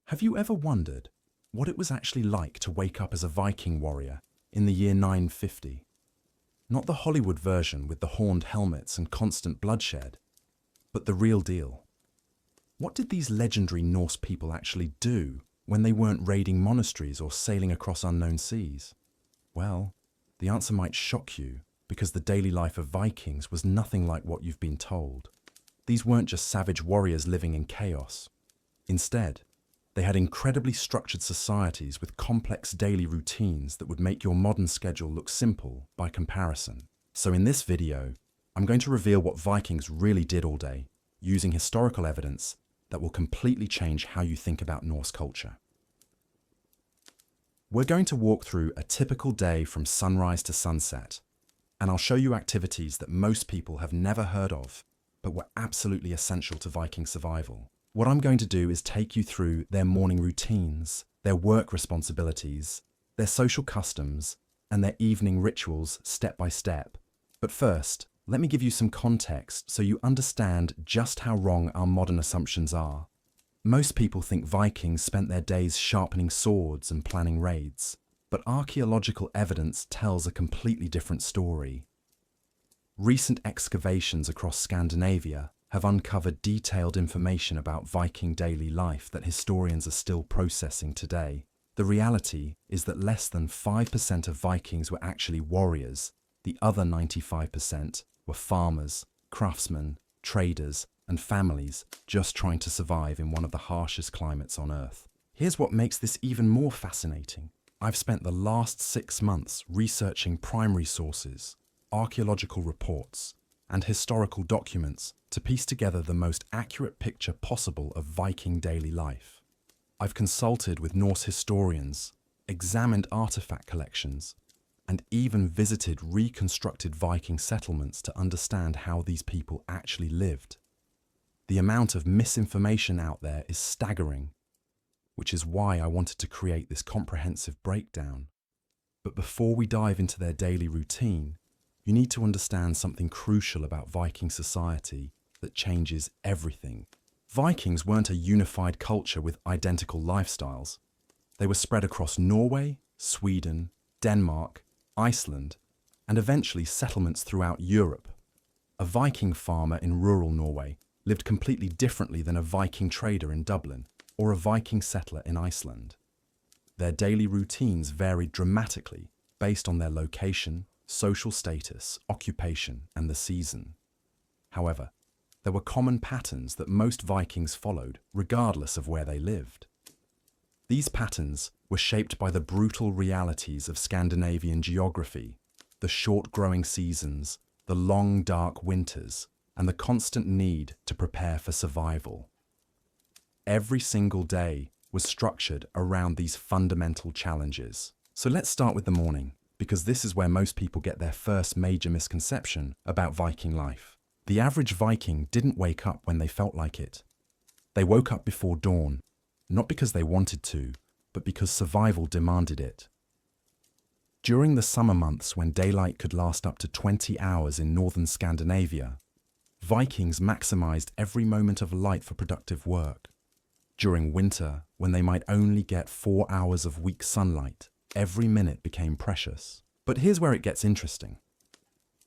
Have you ever wondered what it was actually like to wake up as a Viking warrior in the year 950? Not the Hollywood version with the horned helmets and constant bloodshed, but the real deal. What did these legendary Norse people actually do when they weren't raiding monasteries or sailing across unknown seas? Well, the answer might shock you, because the daily life of Vikings was nothing like what you've been told. These weren't just savage warriors living in chaos. Instead, they had incredibly structured societies with complex daily routines that would make your modern schedule look simple by comparison. So in this video, I'm going to reveal what Vikings really did all day, using historical evidence that will completely change how you think about Norse culture. We're going to walk through a typical day from sunrise to sunset, and I'll show you activities that most people have never heard of, but were absolutely essential to Viking survival. What I'm going to do is take you through their morning routines, their work responsibilities, their social customs, and their evening rituals step by step. But first, let me give you some context so you understand just how wrong our modern assumptions are. Most people think Vikings spent their days sharpening swords and planning raids, but archaeological evidence tells a completely different story. Recent excavations across Scandinavia have uncovered detailed information about Viking daily life that historians are still processing today. The reality is that less than 5% of Vikings were actually warriors. The other 95% were farmers, craftsmen, traders, and families just trying to survive in one of the harshest climates on Earth. Here's what makes this even more fascinating. I've spent the last 6 months researching primary sources, archaeological reports, and historical documents to piece together the most accurate picture possible of Viking daily life. I've consulted with Norse historians, examined artifact collections, and even visited reconstructed Viking settlements to understand how these people actually lived. The amount of misinformation out there is staggering, which is why I wanted to create this comprehensive breakdown. But before we dive into their daily routine, you need to understand something crucial about Viking society that changes everything. Vikings weren't a unified culture with identical lifestyles. They were spread across Norway, Sweden, Denmark, Iceland, and eventually settlements throughout Europe. A Viking farmer in rural Norway lived completely differently than a Viking trader in Dublin or a Viking settler in Iceland. Their daily routines varied dramatically based on their location, social status, occupation, and the season. However, there were common patterns that most Vikings followed, regardless of where they lived. These patterns were shaped by the brutal realities of Scandinavian geography, the short growing seasons, the long dark winters, and the constant need to prepare for survival. Every single day was structured around these fundamental challenges. So let's start with the morning, because this is where most people get their first major misconception about Viking life. The average Viking didn't wake up when they felt like it. They woke up before dawn, not because they wanted to, but because survival demanded it. During the summer months when daylight could last up to 20 hours in northern Scandinavia, Vikings maximized every moment of light for productive work. During winter, when they might only get 4 hours of weak sunlight, every minute became precious. But here's where it gets interesting.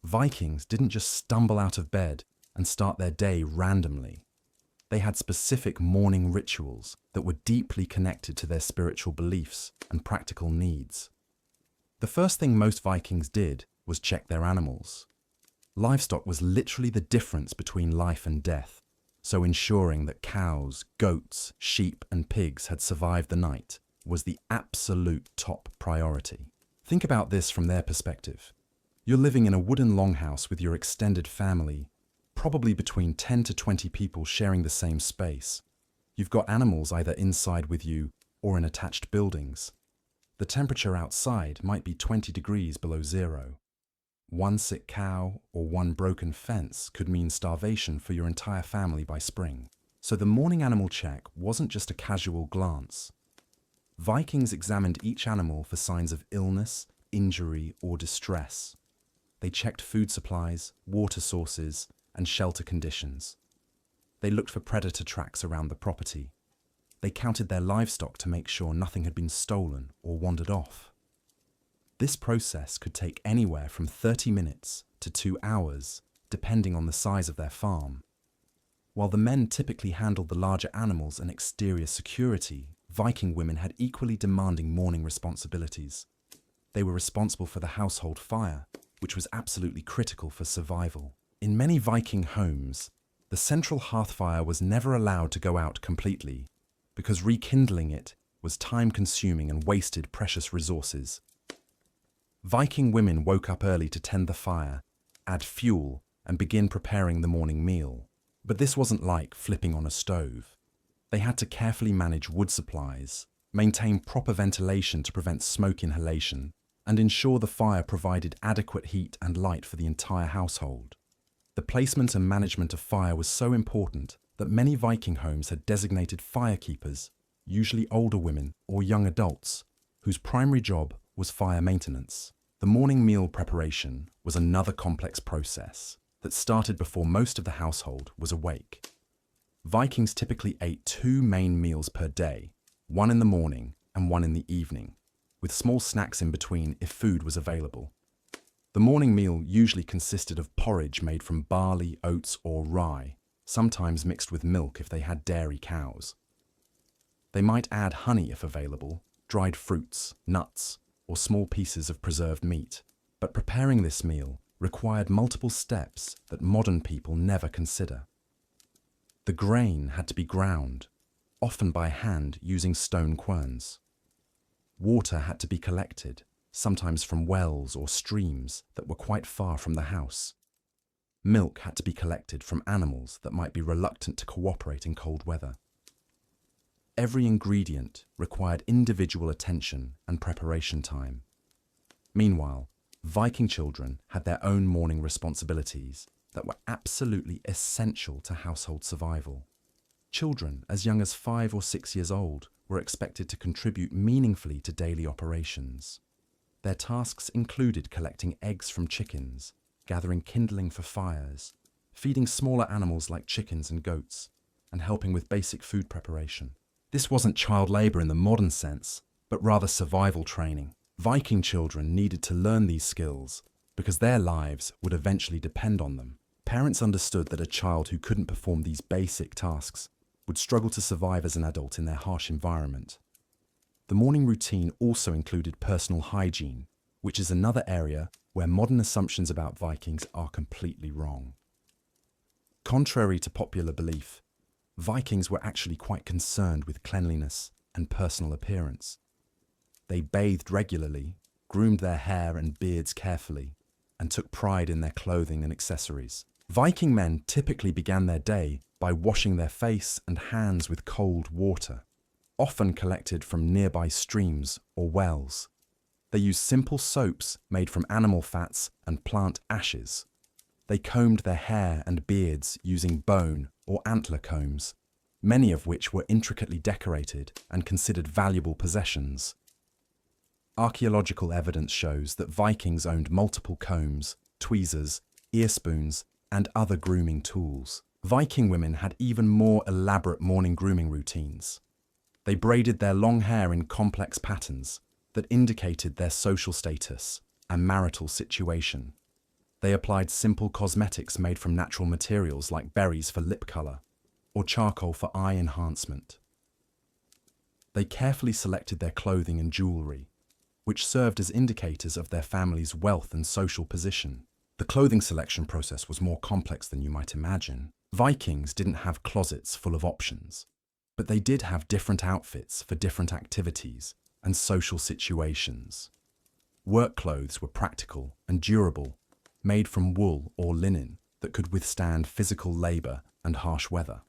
Vikings didn't just stumble out of bed and start their day randomly. They had specific morning rituals that were deeply connected to their spiritual beliefs and practical needs. The first thing most Vikings did was check their animals. Livestock was literally the difference between life and death, so ensuring that cows, goats, sheep, and pigs had survived the night was the absolute top priority. Think about this from their perspective. You're living in a wooden longhouse with your extended family, probably between 10 to 20 people sharing the same space. You've got animals either inside with you or in attached buildings. The temperature outside might be 20 degrees below zero. One sick cow or one broken fence could mean starvation for your entire family by spring. So the morning animal check wasn't just a casual glance. Vikings examined each animal for signs of illness, injury, or distress. They checked food supplies, water sources, and shelter conditions. They looked for predator tracks around the property. They counted their livestock to make sure nothing had been stolen or wandered off. This process could take anywhere from 30 minutes to 2 hours, depending on the size of their farm. While the men typically handled the larger animals and exterior security, Viking women had equally demanding morning responsibilities. They were responsible for the household fire, which was absolutely critical for survival. In many Viking homes, the central hearth fire was never allowed to go out completely, because rekindling it was time-consuming and wasted precious resources. Viking women woke up early to tend the fire, add fuel, and begin preparing the morning meal. But this wasn't like flipping on a stove. They had to carefully manage wood supplies, maintain proper ventilation to prevent smoke inhalation, and ensure the fire provided adequate heat and light for the entire household. The placement and management of fire was so important that many Viking homes had designated firekeepers, usually older women or young adults, whose primary job was fire maintenance. The morning meal preparation was another complex process that started before most of the household was awake. Vikings typically ate 2 main meals per day, one in the morning and one in the evening, with small snacks in between if food was available. The morning meal usually consisted of porridge made from barley, oats, or rye, sometimes mixed with milk if they had dairy cows. They might add honey if available, dried fruits, nuts, or small pieces of preserved meat, but preparing this meal required multiple steps that modern people never consider. The grain had to be ground, often by hand using stone querns. Water had to be collected, sometimes from wells or streams that were quite far from the house. Milk had to be collected from animals that might be reluctant to cooperate in cold weather. Every ingredient required individual attention and preparation time. Meanwhile, Viking children had their own morning responsibilities that were absolutely essential to household survival. Children as young as 5 or 6 years old were expected to contribute meaningfully to daily operations. Their tasks included collecting eggs from chickens, gathering kindling for fires, feeding smaller animals like chickens and goats, and helping with basic food preparation. This wasn't child labor in the modern sense, but rather survival training. Viking children needed to learn these skills because their lives would eventually depend on them. Parents understood that a child who couldn't perform these basic tasks would struggle to survive as an adult in their harsh environment. The morning routine also included personal hygiene, which is another area where modern assumptions about Vikings are completely wrong. Contrary to popular belief, Vikings were actually quite concerned with cleanliness and personal appearance. They bathed regularly, groomed their hair and beards carefully, and took pride in their clothing and accessories. Viking men typically began their day by washing their face and hands with cold water, often collected from nearby streams or wells. They used simple soaps made from animal fats and plant ashes. They combed their hair and beards using bone or antler combs, many of which were intricately decorated and considered valuable possessions. Archaeological evidence shows that Vikings owned multiple combs, tweezers, ear spoons, and other grooming tools. Viking women had even more elaborate morning grooming routines. They braided their long hair in complex patterns that indicated their social status and marital situation. They applied simple cosmetics made from natural materials like berries for lip color or charcoal for eye enhancement. They carefully selected their clothing and jewelry, which served as indicators of their family's wealth and social position. The clothing selection process was more complex than you might imagine. Vikings didn't have closets full of options, but they did have different outfits for different activities and social situations. Work clothes were practical and durable, made from wool or linen that could withstand physical labor and harsh weather.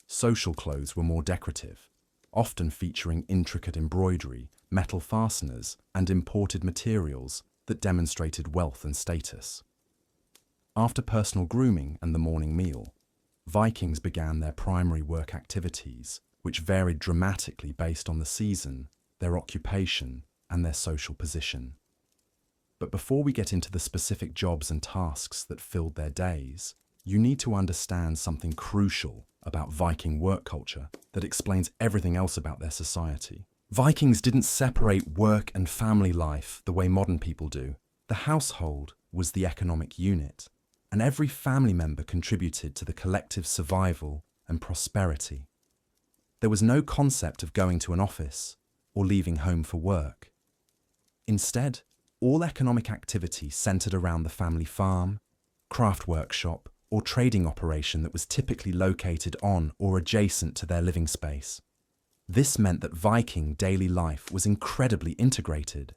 Social clothes were more decorative, often featuring intricate embroidery, metal fasteners, and imported materials that demonstrated wealth and status. After personal grooming and the morning meal, Vikings began their primary work activities, which varied dramatically based on the season, their occupation, and their social position. But before we get into the specific jobs and tasks that filled their days, you need to understand something crucial about Viking work culture that explains everything else about their society. Vikings didn't separate work and family life the way modern people do. The household was the economic unit, and every family member contributed to the collective survival and prosperity. There was no concept of going to an office or leaving home for work. Instead, all economic activity centered around the family farm, craft workshop, or trading operation that was typically located on or adjacent to their living space. This meant that Viking daily life was incredibly integrated.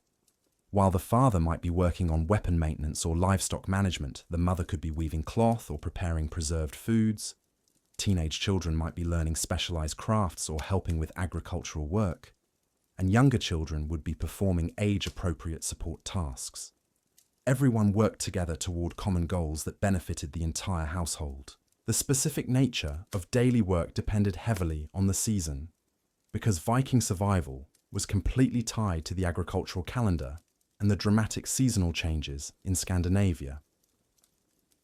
While the father might be working on weapon maintenance or livestock management, the mother could be weaving cloth or preparing preserved foods. Teenage children might be learning specialized crafts or helping with agricultural work, and younger children would be performing age-appropriate support tasks. Everyone worked together toward common goals that benefited the entire household. The specific nature of daily work depended heavily on the season, because Viking survival was completely tied to the agricultural calendar and the dramatic seasonal changes in Scandinavia.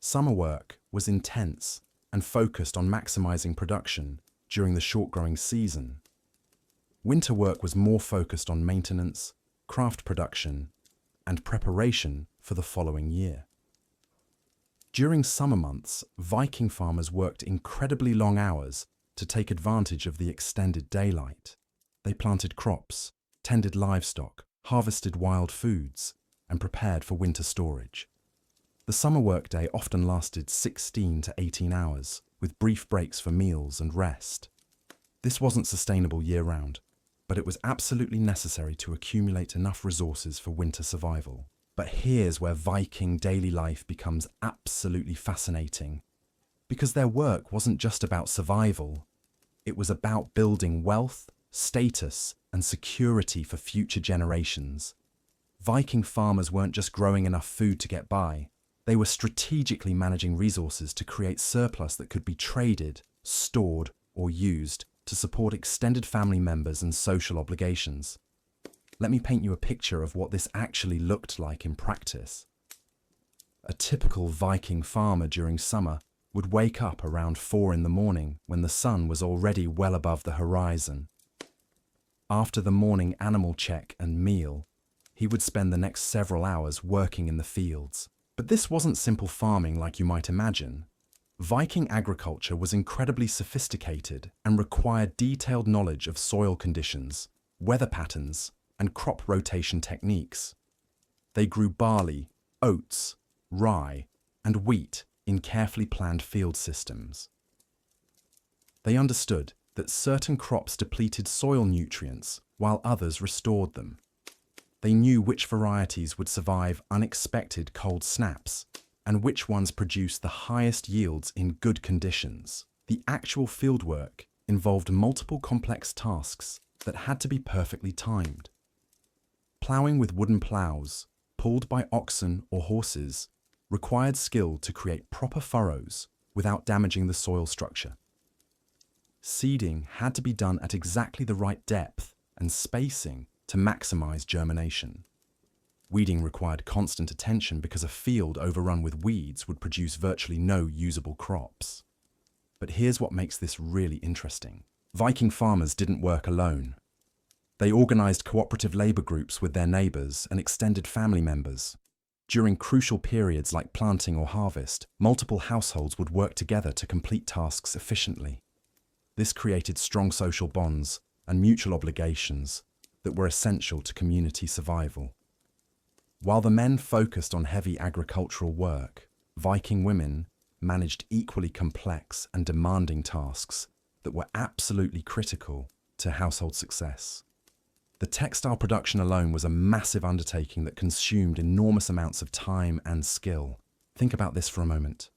Summer work was intense and focused on maximizing production during the short growing season. Winter work was more focused on maintenance, craft production, and preparation for the following year. During summer months, Viking farmers worked incredibly long hours to take advantage of the extended daylight. They planted crops, tended livestock, harvested wild foods, and prepared for winter storage. The summer workday often lasted 16 to 18 hours, with brief breaks for meals and rest. This wasn't sustainable year-round, but it was absolutely necessary to accumulate enough resources for winter survival. But here's where Viking daily life becomes absolutely fascinating, because their work wasn't just about survival. It was about building wealth, status, and security for future generations. Viking farmers weren't just growing enough food to get by. They were strategically managing resources to create surplus that could be traded, stored, or used to support extended family members and social obligations. Let me paint you a picture of what this actually looked like in practice. A typical Viking farmer during summer would wake up around 4 in the morning when the sun was already well above the horizon. After the morning animal check and meal, he would spend the next several hours working in the fields. But this wasn't simple farming like you might imagine. Viking agriculture was incredibly sophisticated and required detailed knowledge of soil conditions, weather patterns, and crop rotation techniques. They grew barley, oats, rye, and wheat in carefully planned field systems. They understood that certain crops depleted soil nutrients while others restored them. They knew which varieties would survive unexpected cold snaps and which ones produced the highest yields in good conditions. The actual fieldwork involved multiple complex tasks that had to be perfectly timed. Ploughing with wooden ploughs, pulled by oxen or horses, required skill to create proper furrows without damaging the soil structure. Seeding had to be done at exactly the right depth and spacing to maximize germination. Weeding required constant attention because a field overrun with weeds would produce virtually no usable crops. But here's what makes this really interesting. Viking farmers didn't work alone. They organized cooperative labor groups with their neighbors and extended family members. During crucial periods like planting or harvest, multiple households would work together to complete tasks efficiently. This created strong social bonds and mutual obligations that were essential to community survival. While the men focused on heavy agricultural work, Viking women managed equally complex and demanding tasks that were absolutely critical to household success. The textile production alone was a massive undertaking that consumed enormous amounts of time and skill. Think about this for a moment.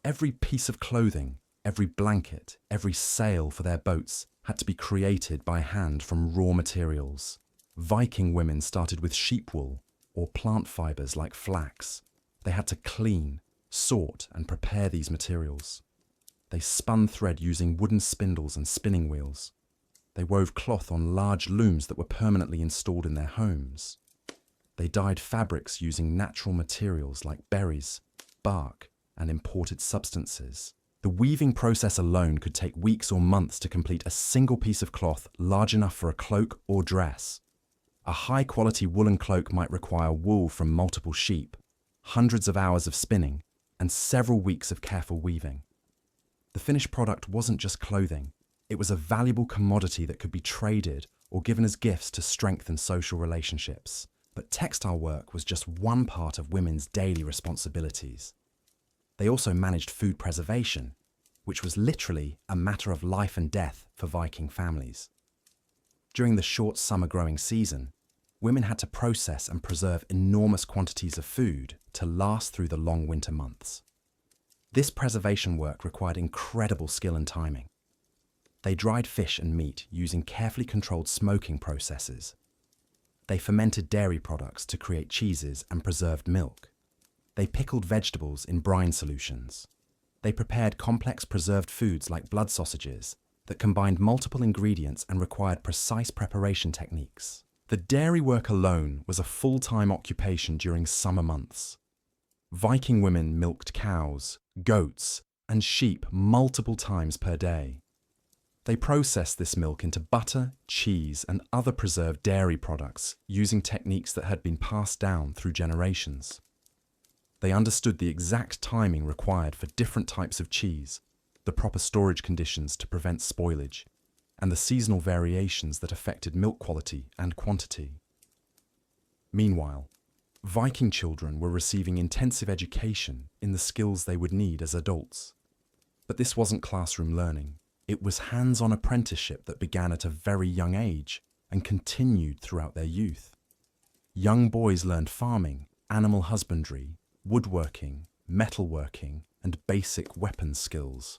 Every piece of clothing, every blanket, every sail for their boats had to be created by hand from raw materials. Viking women started with sheep wool or plant fibers like flax. They had to clean, sort, and prepare these materials. They spun thread using wooden spindles and spinning wheels. They wove cloth on large looms that were permanently installed in their homes. They dyed fabrics using natural materials like berries, bark, and imported substances. The weaving process alone could take weeks or months to complete a single piece of cloth large enough for a cloak or dress. A high-quality woolen cloak might require wool from multiple sheep, hundreds of hours of spinning, and several weeks of careful weaving. The finished product wasn't just clothing. It was a valuable commodity that could be traded or given as gifts to strengthen social relationships. But textile work was just one part of women's daily responsibilities. They also managed food preservation, which was literally a matter of life and death for Viking families. During the short summer growing season, women had to process and preserve enormous quantities of food to last through the long winter months. This preservation work required incredible skill and timing. They dried fish and meat using carefully controlled smoking processes. They fermented dairy products to create cheeses and preserved milk. They pickled vegetables in brine solutions. They prepared complex preserved foods like blood sausages that combined multiple ingredients and required precise preparation techniques. The dairy work alone was a full-time occupation during summer months. Viking women milked cows, goats, and sheep multiple times per day. They processed this milk into butter, cheese, and other preserved dairy products using techniques that had been passed down through generations. They understood the exact timing required for different types of cheese, the proper storage conditions to prevent spoilage, and the seasonal variations that affected milk quality and quantity. Meanwhile, Viking children were receiving intensive education in the skills they would need as adults. But this wasn't classroom learning. It was hands-on apprenticeship that began at a very young age and continued throughout their youth. Young boys learned farming, animal husbandry, woodworking, metalworking, and basic weapons skills.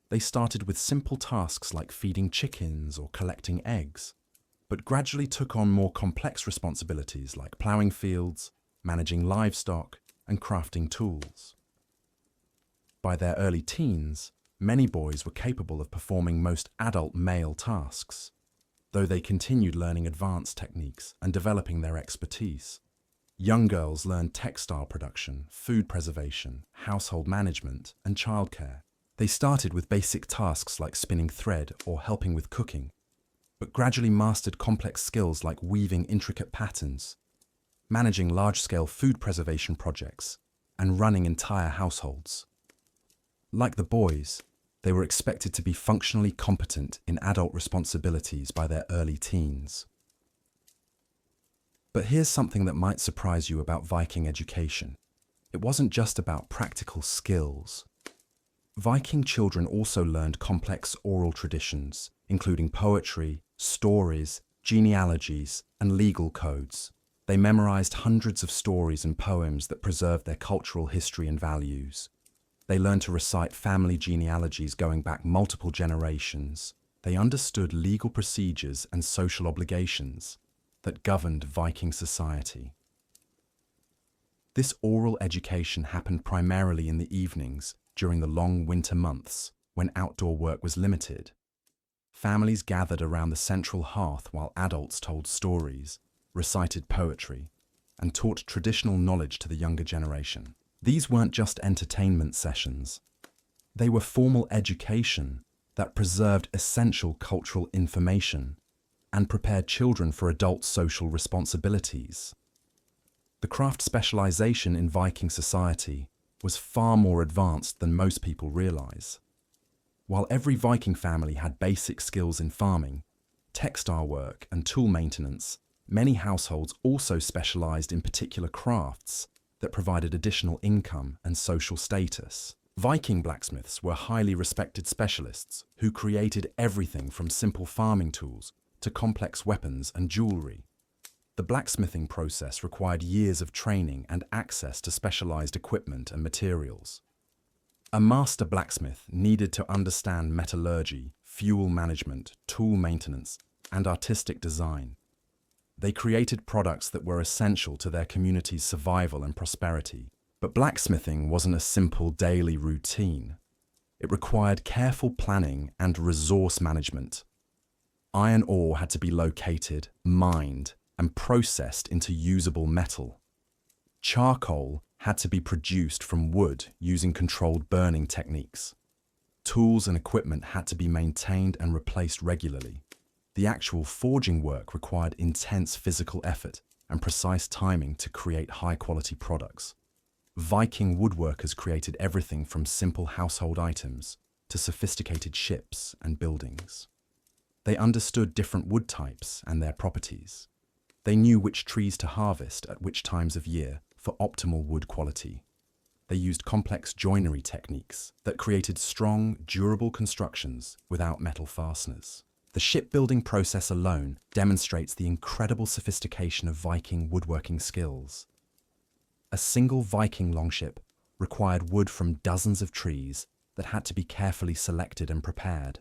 They started with simple tasks like feeding chickens or collecting eggs, but gradually took on more complex responsibilities like ploughing fields, managing livestock, and crafting tools. By their early teens, many boys were capable of performing most adult male tasks, though they continued learning advanced techniques and developing their expertise. Young girls learned textile production, food preservation, household management, and childcare. They started with basic tasks like spinning thread or helping with cooking, but gradually mastered complex skills like weaving intricate patterns, managing large-scale food preservation projects, and running entire households. Like the boys, they were expected to be functionally competent in adult responsibilities by their early teens. But here's something that might surprise you about Viking education. It wasn't just about practical skills. Viking children also learned complex oral traditions, including poetry, stories, genealogies, and legal codes. They memorized hundreds of stories and poems that preserved their cultural history and values. They learned to recite family genealogies going back multiple generations. They understood legal procedures and social obligations that governed Viking society. This oral education happened primarily in the evenings during the long winter months when outdoor work was limited. Families gathered around the central hearth while adults told stories, recited poetry, and taught traditional knowledge to the younger generation. These weren't just entertainment sessions. They were formal education that preserved essential cultural information and prepared children for adult social responsibilities. The craft specialization in Viking society was far more advanced than most people realize. While every Viking family had basic skills in farming, textile work, and tool maintenance, many households also specialized in particular crafts that provided additional income and social status. Viking blacksmiths were highly respected specialists who created everything from simple farming tools to complex weapons and jewelry. The blacksmithing process required years of training and access to specialized equipment and materials. A master blacksmith needed to understand metallurgy, fuel management, tool maintenance, and artistic design. They created products that were essential to their community's survival and prosperity. But blacksmithing wasn't a simple daily routine. It required careful planning and resource management. Iron ore had to be located, mined, and processed into usable metal. Charcoal had to be produced from wood using controlled burning techniques. Tools and equipment had to be maintained and replaced regularly. The actual forging work required intense physical effort and precise timing to create high-quality products. Viking woodworkers created everything from simple household items to sophisticated ships and buildings. They understood different wood types and their properties. They knew which trees to harvest at which times of year for optimal wood quality. They used complex joinery techniques that created strong, durable constructions without metal fasteners. The shipbuilding process alone demonstrates the incredible sophistication of Viking woodworking skills. A single Viking longship required wood from dozens of trees that had to be carefully selected and prepared.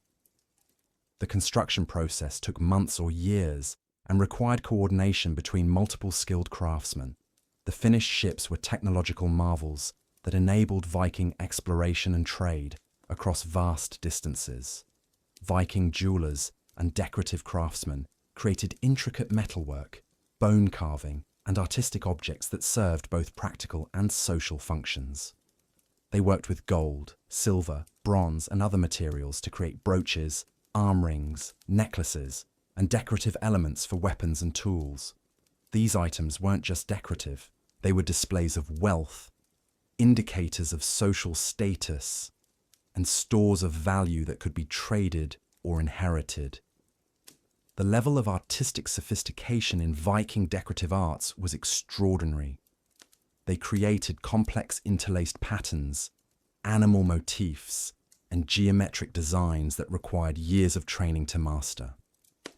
The construction process took months or years and required coordination between multiple skilled craftsmen. The finished ships were technological marvels that enabled Viking exploration and trade across vast distances. Viking jewelers and decorative craftsmen created intricate metalwork, bone carving, and artistic objects that served both practical and social functions. They worked with gold, silver, bronze, and other materials to create brooches, arm rings, necklaces, and decorative elements for weapons and tools. These items weren't just decorative, they were displays of wealth, indicators of social status, and stores of value that could be traded or inherited. The level of artistic sophistication in Viking decorative arts was extraordinary. They created complex interlaced patterns, animal motifs, and geometric designs that required years of training to master.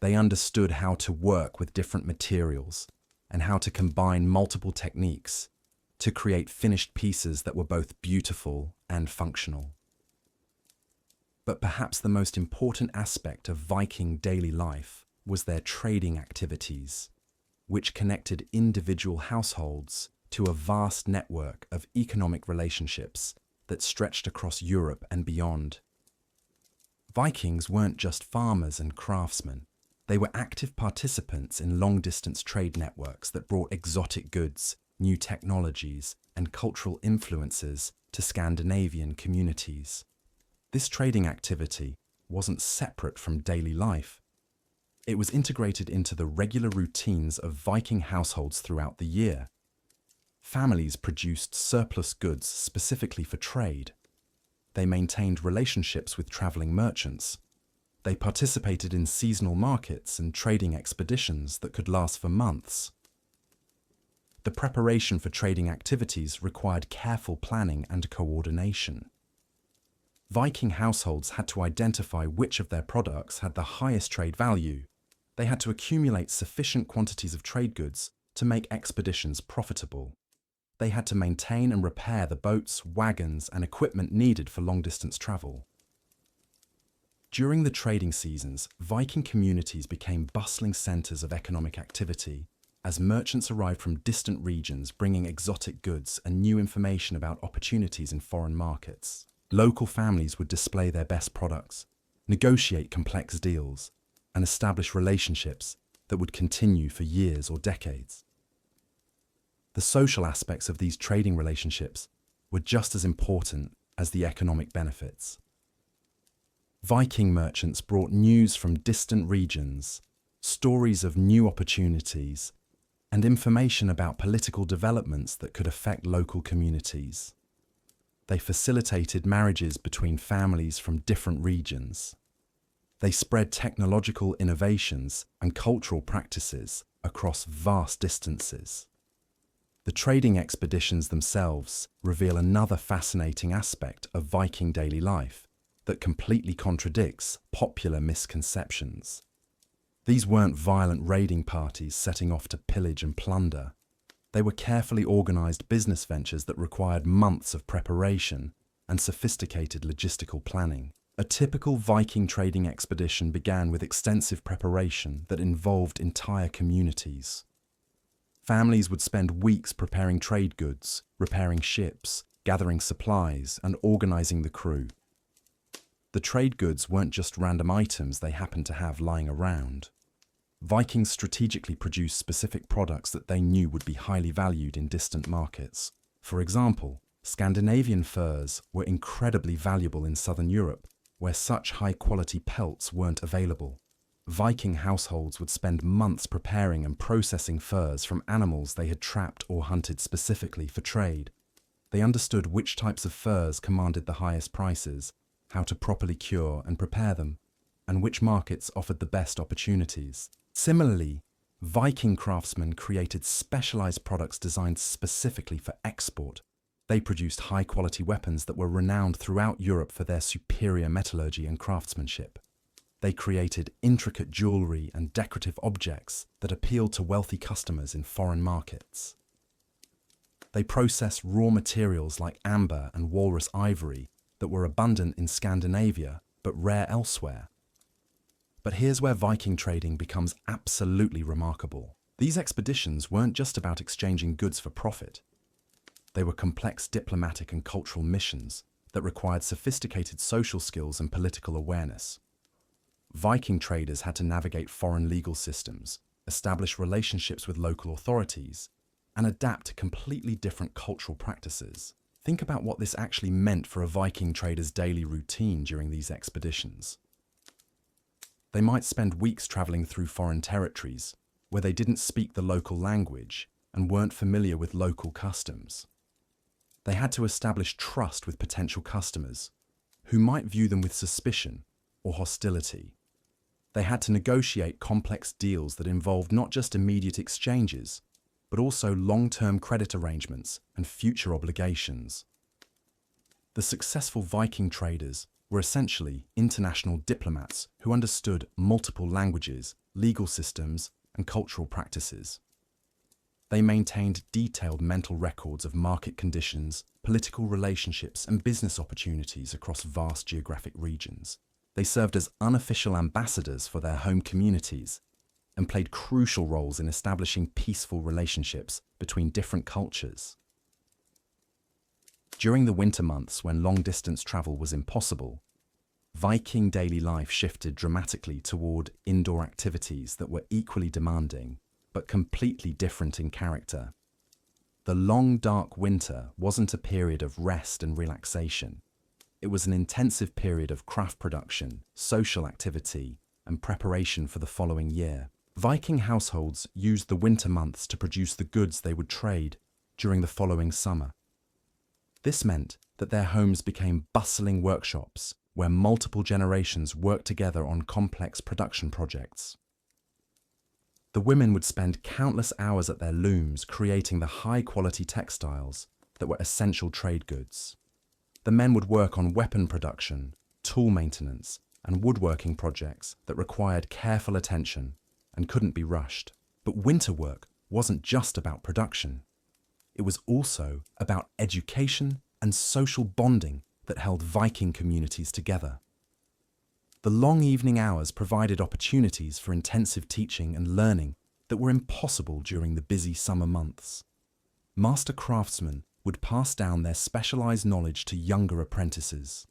They understood how to work with different materials and how to combine multiple techniques to create finished pieces that were both beautiful and functional. But perhaps the most important aspect of Viking daily life was their trading activities, which connected individual households to a vast network of economic relationships that stretched across Europe and beyond. Vikings weren't just farmers and craftsmen. They were active participants in long-distance trade networks that brought exotic goods, new technologies, and cultural influences to Scandinavian communities. This trading activity wasn't separate from daily life. It was integrated into the regular routines of Viking households throughout the year. Families produced surplus goods specifically for trade. They maintained relationships with traveling merchants. They participated in seasonal markets and trading expeditions that could last for months. The preparation for trading activities required careful planning and coordination. Viking households had to identify which of their products had the highest trade value. They had to accumulate sufficient quantities of trade goods to make expeditions profitable. They had to maintain and repair the boats, wagons, and equipment needed for long-distance travel. During the trading seasons, Viking communities became bustling centers of economic activity as merchants arrived from distant regions bringing exotic goods and new information about opportunities in foreign markets. Local families would display their best products, negotiate complex deals, and establish relationships that would continue for years or decades. The social aspects of these trading relationships were just as important as the economic benefits. Viking merchants brought news from distant regions, stories of new opportunities, and information about political developments that could affect local communities. They facilitated marriages between families from different regions. They spread technological innovations and cultural practices across vast distances. The trading expeditions themselves reveal another fascinating aspect of Viking daily life that completely contradicts popular misconceptions. These weren't violent raiding parties setting off to pillage and plunder. They were carefully organized business ventures that required months of preparation and sophisticated logistical planning. A typical Viking trading expedition began with extensive preparation that involved entire communities. Families would spend weeks preparing trade goods, repairing ships, gathering supplies, and organizing the crew. The trade goods weren't just random items they happened to have lying around. Vikings strategically produced specific products that they knew would be highly valued in distant markets. For example, Scandinavian furs were incredibly valuable in southern Europe, where such high-quality pelts weren't available. Viking households would spend months preparing and processing furs from animals they had trapped or hunted specifically for trade. They understood which types of furs commanded the highest prices, how to properly cure and prepare them, and which markets offered the best opportunities. Similarly, Viking craftsmen created specialized products designed specifically for export. They produced high-quality weapons that were renowned throughout Europe for their superior metallurgy and craftsmanship. They created intricate jewelry and decorative objects that appealed to wealthy customers in foreign markets. They processed raw materials like amber and walrus ivory that were abundant in Scandinavia but rare elsewhere. But here's where Viking trading becomes absolutely remarkable. These expeditions weren't just about exchanging goods for profit. They were complex diplomatic and cultural missions that required sophisticated social skills and political awareness. Viking traders had to navigate foreign legal systems, establish relationships with local authorities, and adapt to completely different cultural practices. Think about what this actually meant for a Viking trader's daily routine during these expeditions. They might spend weeks traveling through foreign territories where they didn't speak the local language and weren't familiar with local customs. They had to establish trust with potential customers, who might view them with suspicion or hostility. They had to negotiate complex deals that involved not just immediate exchanges, but also long-term credit arrangements and future obligations. The successful Viking traders were essentially international diplomats who understood multiple languages, legal systems, and cultural practices. They maintained detailed mental records of market conditions, political relationships, and business opportunities across vast geographic regions. They served as unofficial ambassadors for their home communities and played crucial roles in establishing peaceful relationships between different cultures. During the winter months when long-distance travel was impossible, Viking daily life shifted dramatically toward indoor activities that were equally demanding, but completely different in character. The long, dark winter wasn't a period of rest and relaxation. It was an intensive period of craft production, social activity, and preparation for the following year. Viking households used the winter months to produce the goods they would trade during the following summer. This meant that their homes became bustling workshops where multiple generations worked together on complex production projects. The women would spend countless hours at their looms creating the high-quality textiles that were essential trade goods. The men would work on weapon production, tool maintenance, and woodworking projects that required careful attention and couldn't be rushed. But winter work wasn't just about production. It was also about education and social bonding that held Viking communities together. The long evening hours provided opportunities for intensive teaching and learning that were impossible during the busy summer months. Master craftsmen would pass down their specialized knowledge to younger apprentices.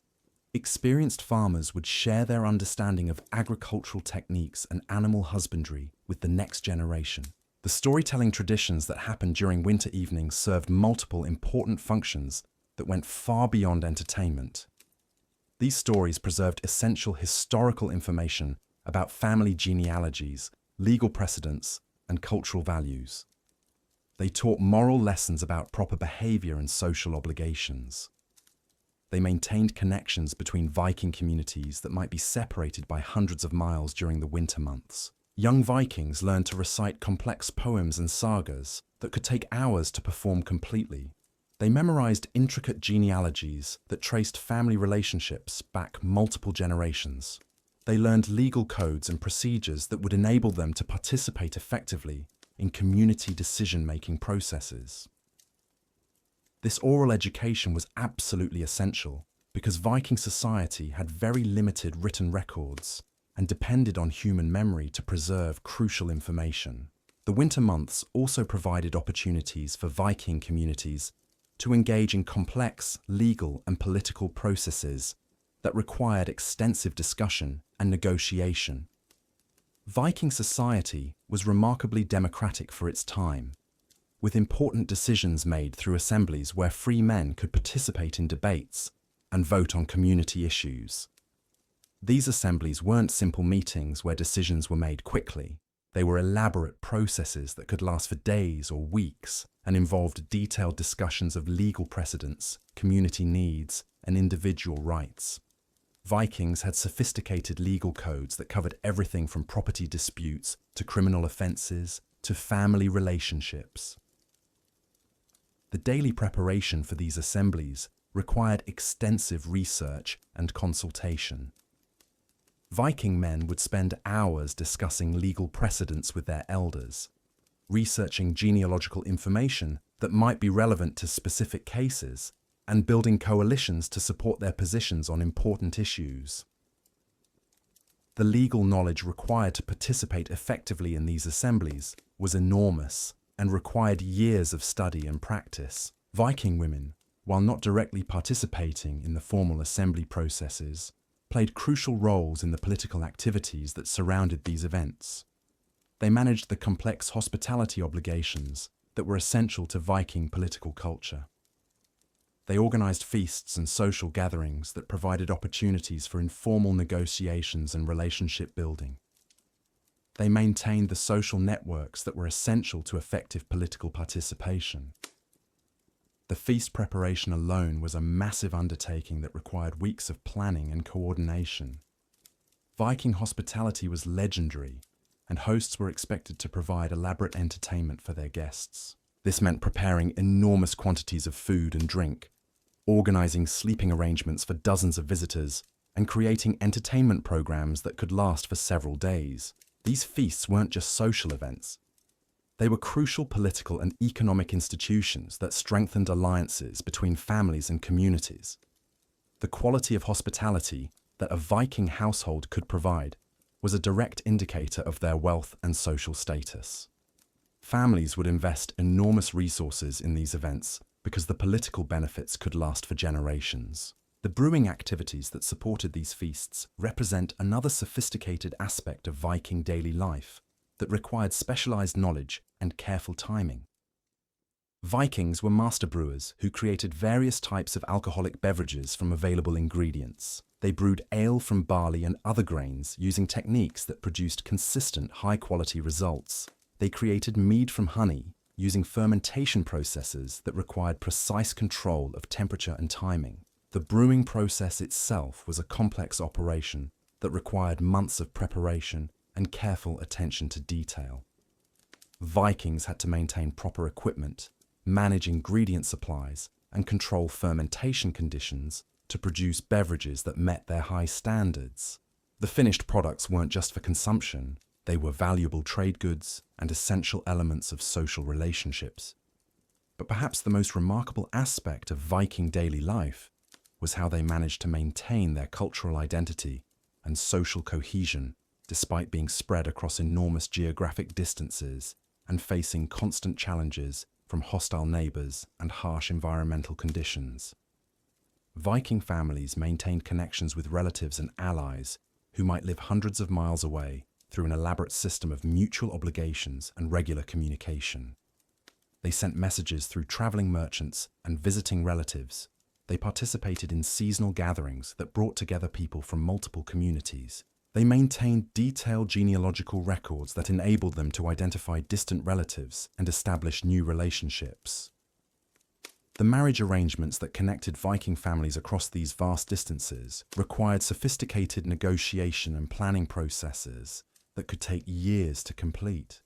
Experienced farmers would share their understanding of agricultural techniques and animal husbandry with the next generation. The storytelling traditions that happened during winter evenings served multiple important functions that went far beyond entertainment. These stories preserved essential historical information about family genealogies, legal precedents, and cultural values. They taught moral lessons about proper behavior and social obligations. They maintained connections between Viking communities that might be separated by hundreds of miles during the winter months. Young Vikings learned to recite complex poems and sagas that could take hours to perform completely. They memorized intricate genealogies that traced family relationships back multiple generations. They learned legal codes and procedures that would enable them to participate effectively in community decision-making processes. This oral education was absolutely essential because Viking society had very limited written records and depended on human memory to preserve crucial information. The winter months also provided opportunities for Viking communities to engage in complex legal and political processes that required extensive discussion and negotiation. Viking society was remarkably democratic for its time. with important decisions made through assemblies where free men could participate in debates and vote on community issues. These assemblies weren't simple meetings where decisions were made quickly. They were elaborate processes that could last for days or weeks and involved detailed discussions of legal precedents, community needs, and individual rights. Vikings had sophisticated legal codes that covered everything from property disputes to criminal offences to family relationships. The daily preparation for these assemblies required extensive research and consultation. Viking men would spend hours discussing legal precedents with their elders, researching genealogical information that might be relevant to specific cases, and building coalitions to support their positions on important issues. The legal knowledge required to participate effectively in these assemblies was enormous and required years of study and practice. Viking women, while not directly participating in the formal assembly processes, played crucial roles in the political activities that surrounded these events. They managed the complex hospitality obligations that were essential to Viking political culture. They organized feasts and social gatherings that provided opportunities for informal negotiations and relationship building. They maintained the social networks that were essential to effective political participation. The feast preparation alone was a massive undertaking that required weeks of planning and coordination. Viking hospitality was legendary, and hosts were expected to provide elaborate entertainment for their guests. This meant preparing enormous quantities of food and drink, organizing sleeping arrangements for dozens of visitors, and creating entertainment programs that could last for several days. These feasts weren't just social events. They were crucial political and economic institutions that strengthened alliances between families and communities. The quality of hospitality that a Viking household could provide was a direct indicator of their wealth and social status. Families would invest enormous resources in these events because the political benefits could last for generations. The brewing activities that supported these feasts represent another sophisticated aspect of Viking daily life that required specialized knowledge and careful timing. Vikings were master brewers who created various types of alcoholic beverages from available ingredients. They brewed ale from barley and other grains using techniques that produced consistent, high-quality results. They created mead from honey using fermentation processes that required precise control of temperature and timing. The brewing process itself was a complex operation that required months of preparation and careful attention to detail. Vikings had to maintain proper equipment, manage ingredient supplies, and control fermentation conditions to produce beverages that met their high standards. The finished products weren't just for consumption, they were valuable trade goods and essential elements of social relationships. But perhaps the most remarkable aspect of Viking daily life was how they managed to maintain their cultural identity and social cohesion despite being spread across enormous geographic distances and facing constant challenges from hostile neighbors and harsh environmental conditions. Viking families maintained connections with relatives and allies who might live hundreds of miles away through an elaborate system of mutual obligations and regular communication. They sent messages through traveling merchants and visiting relatives. They participated in seasonal gatherings that brought together people from multiple communities. They maintained detailed genealogical records that enabled them to identify distant relatives and establish new relationships. The marriage arrangements that connected Viking families across these vast distances required sophisticated negotiation and planning processes that could take years to complete.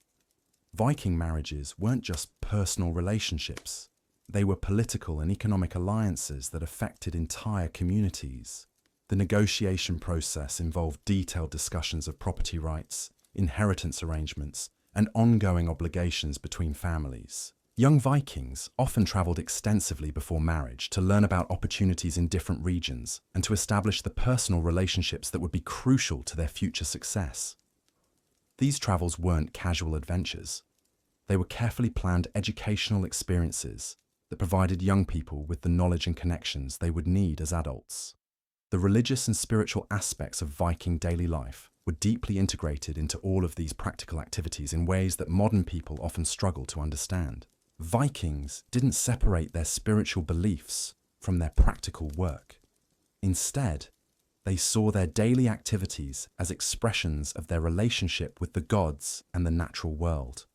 Viking marriages weren't just personal relationships. They were political and economic alliances that affected entire communities. The negotiation process involved detailed discussions of property rights, inheritance arrangements, and ongoing obligations between families. Young Vikings often traveled extensively before marriage to learn about opportunities in different regions and to establish the personal relationships that would be crucial to their future success. These travels weren't casual adventures. They were carefully planned educational experiences that provided young people with the knowledge and connections they would need as adults. The religious and spiritual aspects of Viking daily life were deeply integrated into all of these practical activities in ways that modern people often struggle to understand. Vikings didn't separate their spiritual beliefs from their practical work. Instead, they saw their daily activities as expressions of their relationship with the gods and the natural world.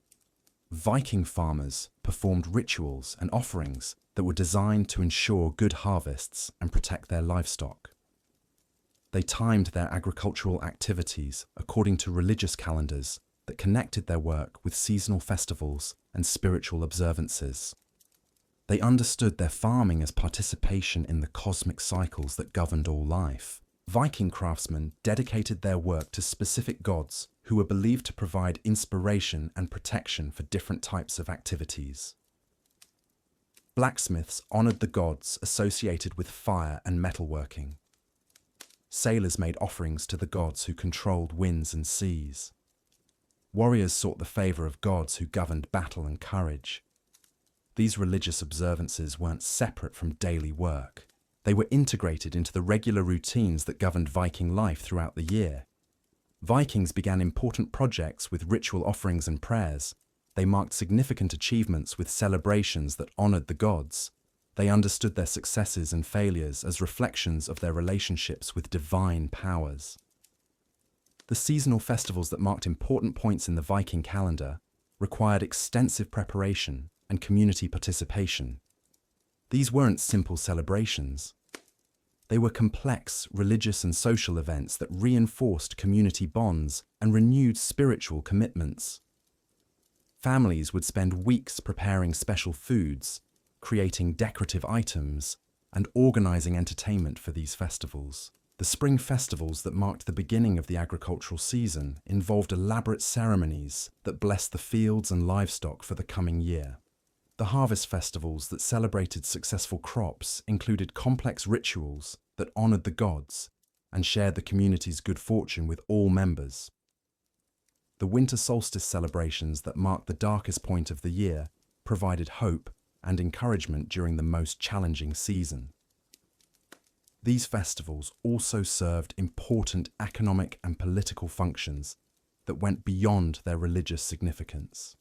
Viking farmers performed rituals and offerings that were designed to ensure good harvests and protect their livestock. They timed their agricultural activities according to religious calendars that connected their work with seasonal festivals and spiritual observances. They understood their farming as participation in the cosmic cycles that governed all life. Viking craftsmen dedicated their work to specific gods who were believed to provide inspiration and protection for different types of activities. Blacksmiths honored the gods associated with fire and metalworking. Sailors made offerings to the gods who controlled winds and seas. Warriors sought the favor of gods who governed battle and courage. These religious observances weren't separate from daily work. They were integrated into the regular routines that governed Viking life throughout the year. Vikings began important projects with ritual offerings and prayers. They marked significant achievements with celebrations that honored the gods. They understood their successes and failures as reflections of their relationships with divine powers. The seasonal festivals that marked important points in the Viking calendar required extensive preparation and community participation. These weren't simple celebrations. They were complex religious and social events that reinforced community bonds and renewed spiritual commitments. Families would spend weeks preparing special foods, creating decorative items, and organizing entertainment for these festivals. The spring festivals that marked the beginning of the agricultural season involved elaborate ceremonies that blessed the fields and livestock for the coming year. The harvest festivals that celebrated successful crops included complex rituals that honored the gods and shared the community's good fortune with all members. The winter solstice celebrations that marked the darkest point of the year provided hope and encouragement during the most challenging season. These festivals also served important economic and political functions that went beyond their religious significance.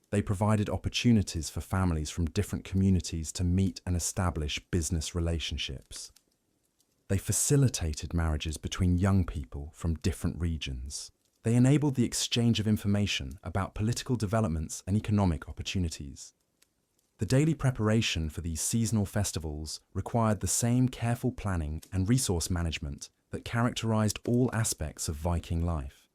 They provided opportunities for families from different communities to meet and establish business relationships. They facilitated marriages between young people from different regions. They enabled the exchange of information about political developments and economic opportunities. The daily preparation for these seasonal festivals required the same careful planning and resource management that characterized all aspects of Viking life.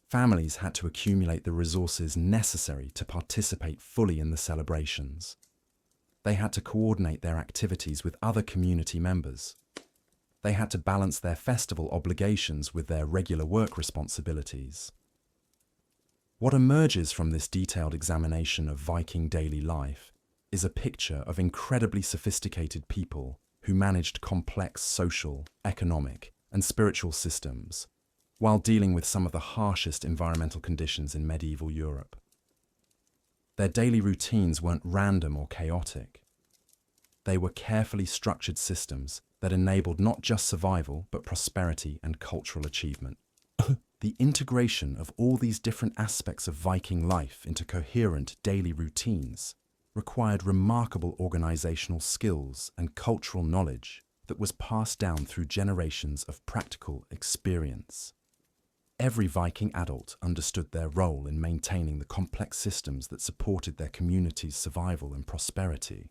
Families had to accumulate the resources necessary to participate fully in the celebrations. They had to coordinate their activities with other community members. They had to balance their festival obligations with their regular work responsibilities. What emerges from this detailed examination of Viking daily life is a picture of incredibly sophisticated people who managed complex social, economic, and spiritual systems while dealing with some of the harshest environmental conditions in medieval Europe. Their daily routines weren't random or chaotic. They were carefully structured systems that enabled not just survival, but prosperity and cultural achievement. The integration of all these different aspects of Viking life into coherent daily routines required remarkable organizational skills and cultural knowledge that was passed down through generations of practical experience. Every Viking adult understood their role in maintaining the complex systems that supported their community's survival and prosperity.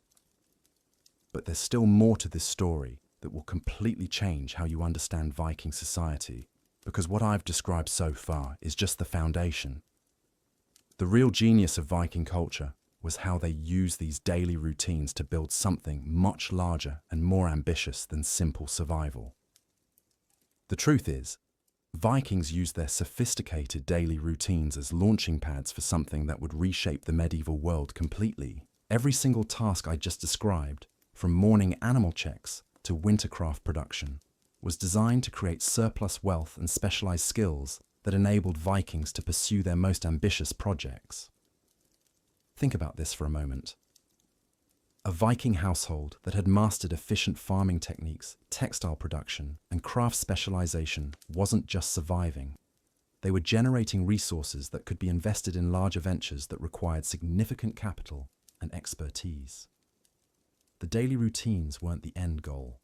But there's still more to this story that will completely change how you understand Viking society, because what I've described so far is just the foundation. The real genius of Viking culture was how they used these daily routines to build something much larger and more ambitious than simple survival. The truth is, Vikings used their sophisticated daily routines as launching pads for something that would reshape the medieval world completely. Every single task I just described, from morning animal checks to wintercraft production, was designed to create surplus wealth and specialized skills that enabled Vikings to pursue their most ambitious projects. Think about this for a moment. A Viking household that had mastered efficient farming techniques, textile production, and craft specialization wasn't just surviving. They were generating resources that could be invested in larger ventures that required significant capital and expertise. The daily routines weren't the end goal.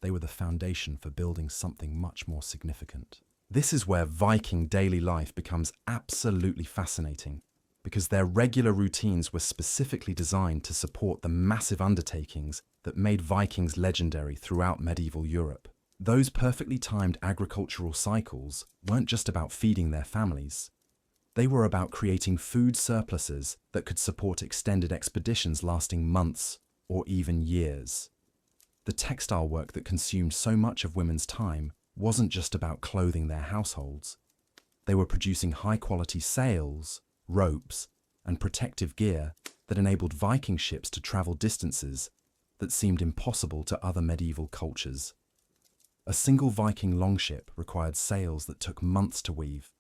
They were the foundation for building something much more significant. This is where Viking daily life becomes absolutely fascinating, because their regular routines were specifically designed to support the massive undertakings that made Vikings legendary throughout medieval Europe. Those perfectly timed agricultural cycles weren't just about feeding their families. They were about creating food surpluses that could support extended expeditions lasting months or even years. The textile work that consumed so much of women's time wasn't just about clothing their households. They were producing high-quality sails, ropes, and protective gear that enabled Viking ships to travel distances that seemed impossible to other medieval cultures. A single Viking longship required sails that took months to weave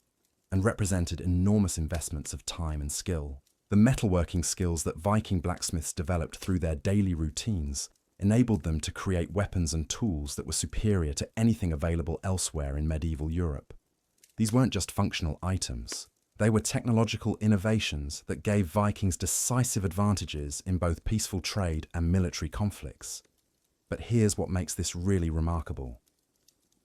and represented enormous investments of time and skill. The metalworking skills that Viking blacksmiths developed through their daily routines enabled them to create weapons and tools that were superior to anything available elsewhere in medieval Europe. These weren't just functional items. They were technological innovations that gave Vikings decisive advantages in both peaceful trade and military conflicts. But here's what makes this really remarkable.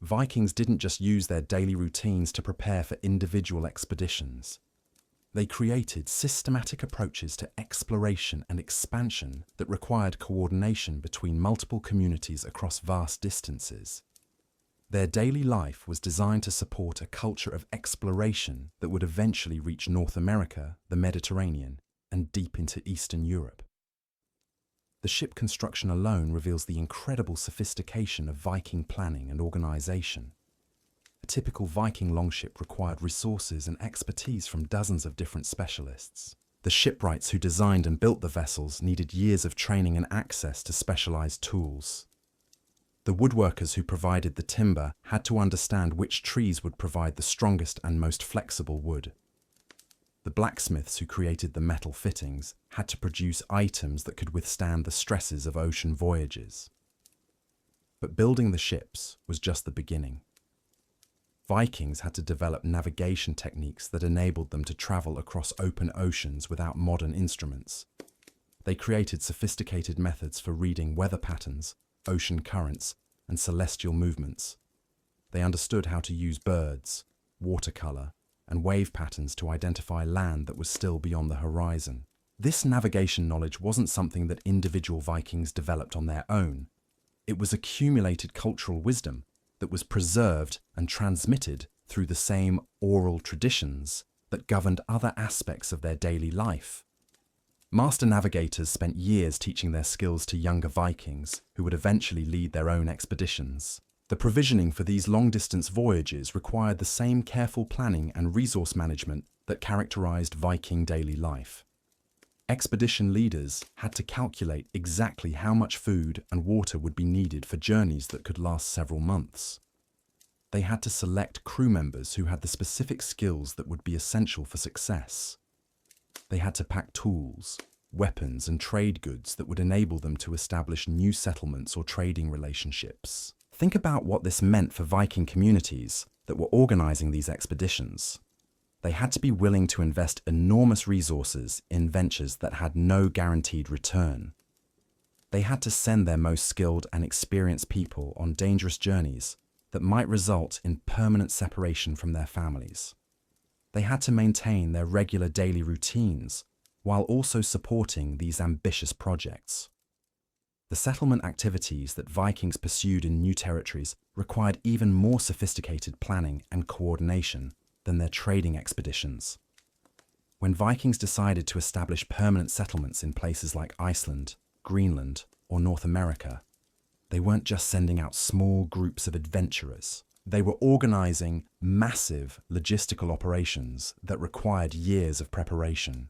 Vikings didn't just use their daily routines to prepare for individual expeditions. They created systematic approaches to exploration and expansion that required coordination between multiple communities across vast distances. Their daily life was designed to support a culture of exploration that would eventually reach North America, the Mediterranean, and deep into Eastern Europe. The ship construction alone reveals the incredible sophistication of Viking planning and organization. A typical Viking longship required resources and expertise from dozens of different specialists. The shipwrights who designed and built the vessels needed years of training and access to specialized tools. The woodworkers who provided the timber had to understand which trees would provide the strongest and most flexible wood. The blacksmiths who created the metal fittings had to produce items that could withstand the stresses of ocean voyages. But building the ships was just the beginning. Vikings had to develop navigation techniques that enabled them to travel across open oceans without modern instruments. They created sophisticated methods for reading weather patterns, ocean currents, and celestial movements. They understood how to use birds, watercolor, and wave patterns to identify land that was still beyond the horizon. This navigation knowledge wasn't something that individual Vikings developed on their own. It was accumulated cultural wisdom that was preserved and transmitted through the same oral traditions that governed other aspects of their daily life. Master navigators spent years teaching their skills to younger Vikings who would eventually lead their own expeditions. The provisioning for these long-distance voyages required the same careful planning and resource management that characterized Viking daily life. Expedition leaders had to calculate exactly how much food and water would be needed for journeys that could last several months. They had to select crew members who had the specific skills that would be essential for success. They had to pack tools, weapons, and trade goods that would enable them to establish new settlements or trading relationships. Think about what this meant for Viking communities that were organizing these expeditions. They had to be willing to invest enormous resources in ventures that had no guaranteed return. They had to send their most skilled and experienced people on dangerous journeys that might result in permanent separation from their families. They had to maintain their regular daily routines while also supporting these ambitious projects. The settlement activities that Vikings pursued in new territories required even more sophisticated planning and coordination than their trading expeditions. When Vikings decided to establish permanent settlements in places like Iceland, Greenland, or North America, they weren't just sending out small groups of adventurers. They were organizing massive logistical operations that required years of preparation.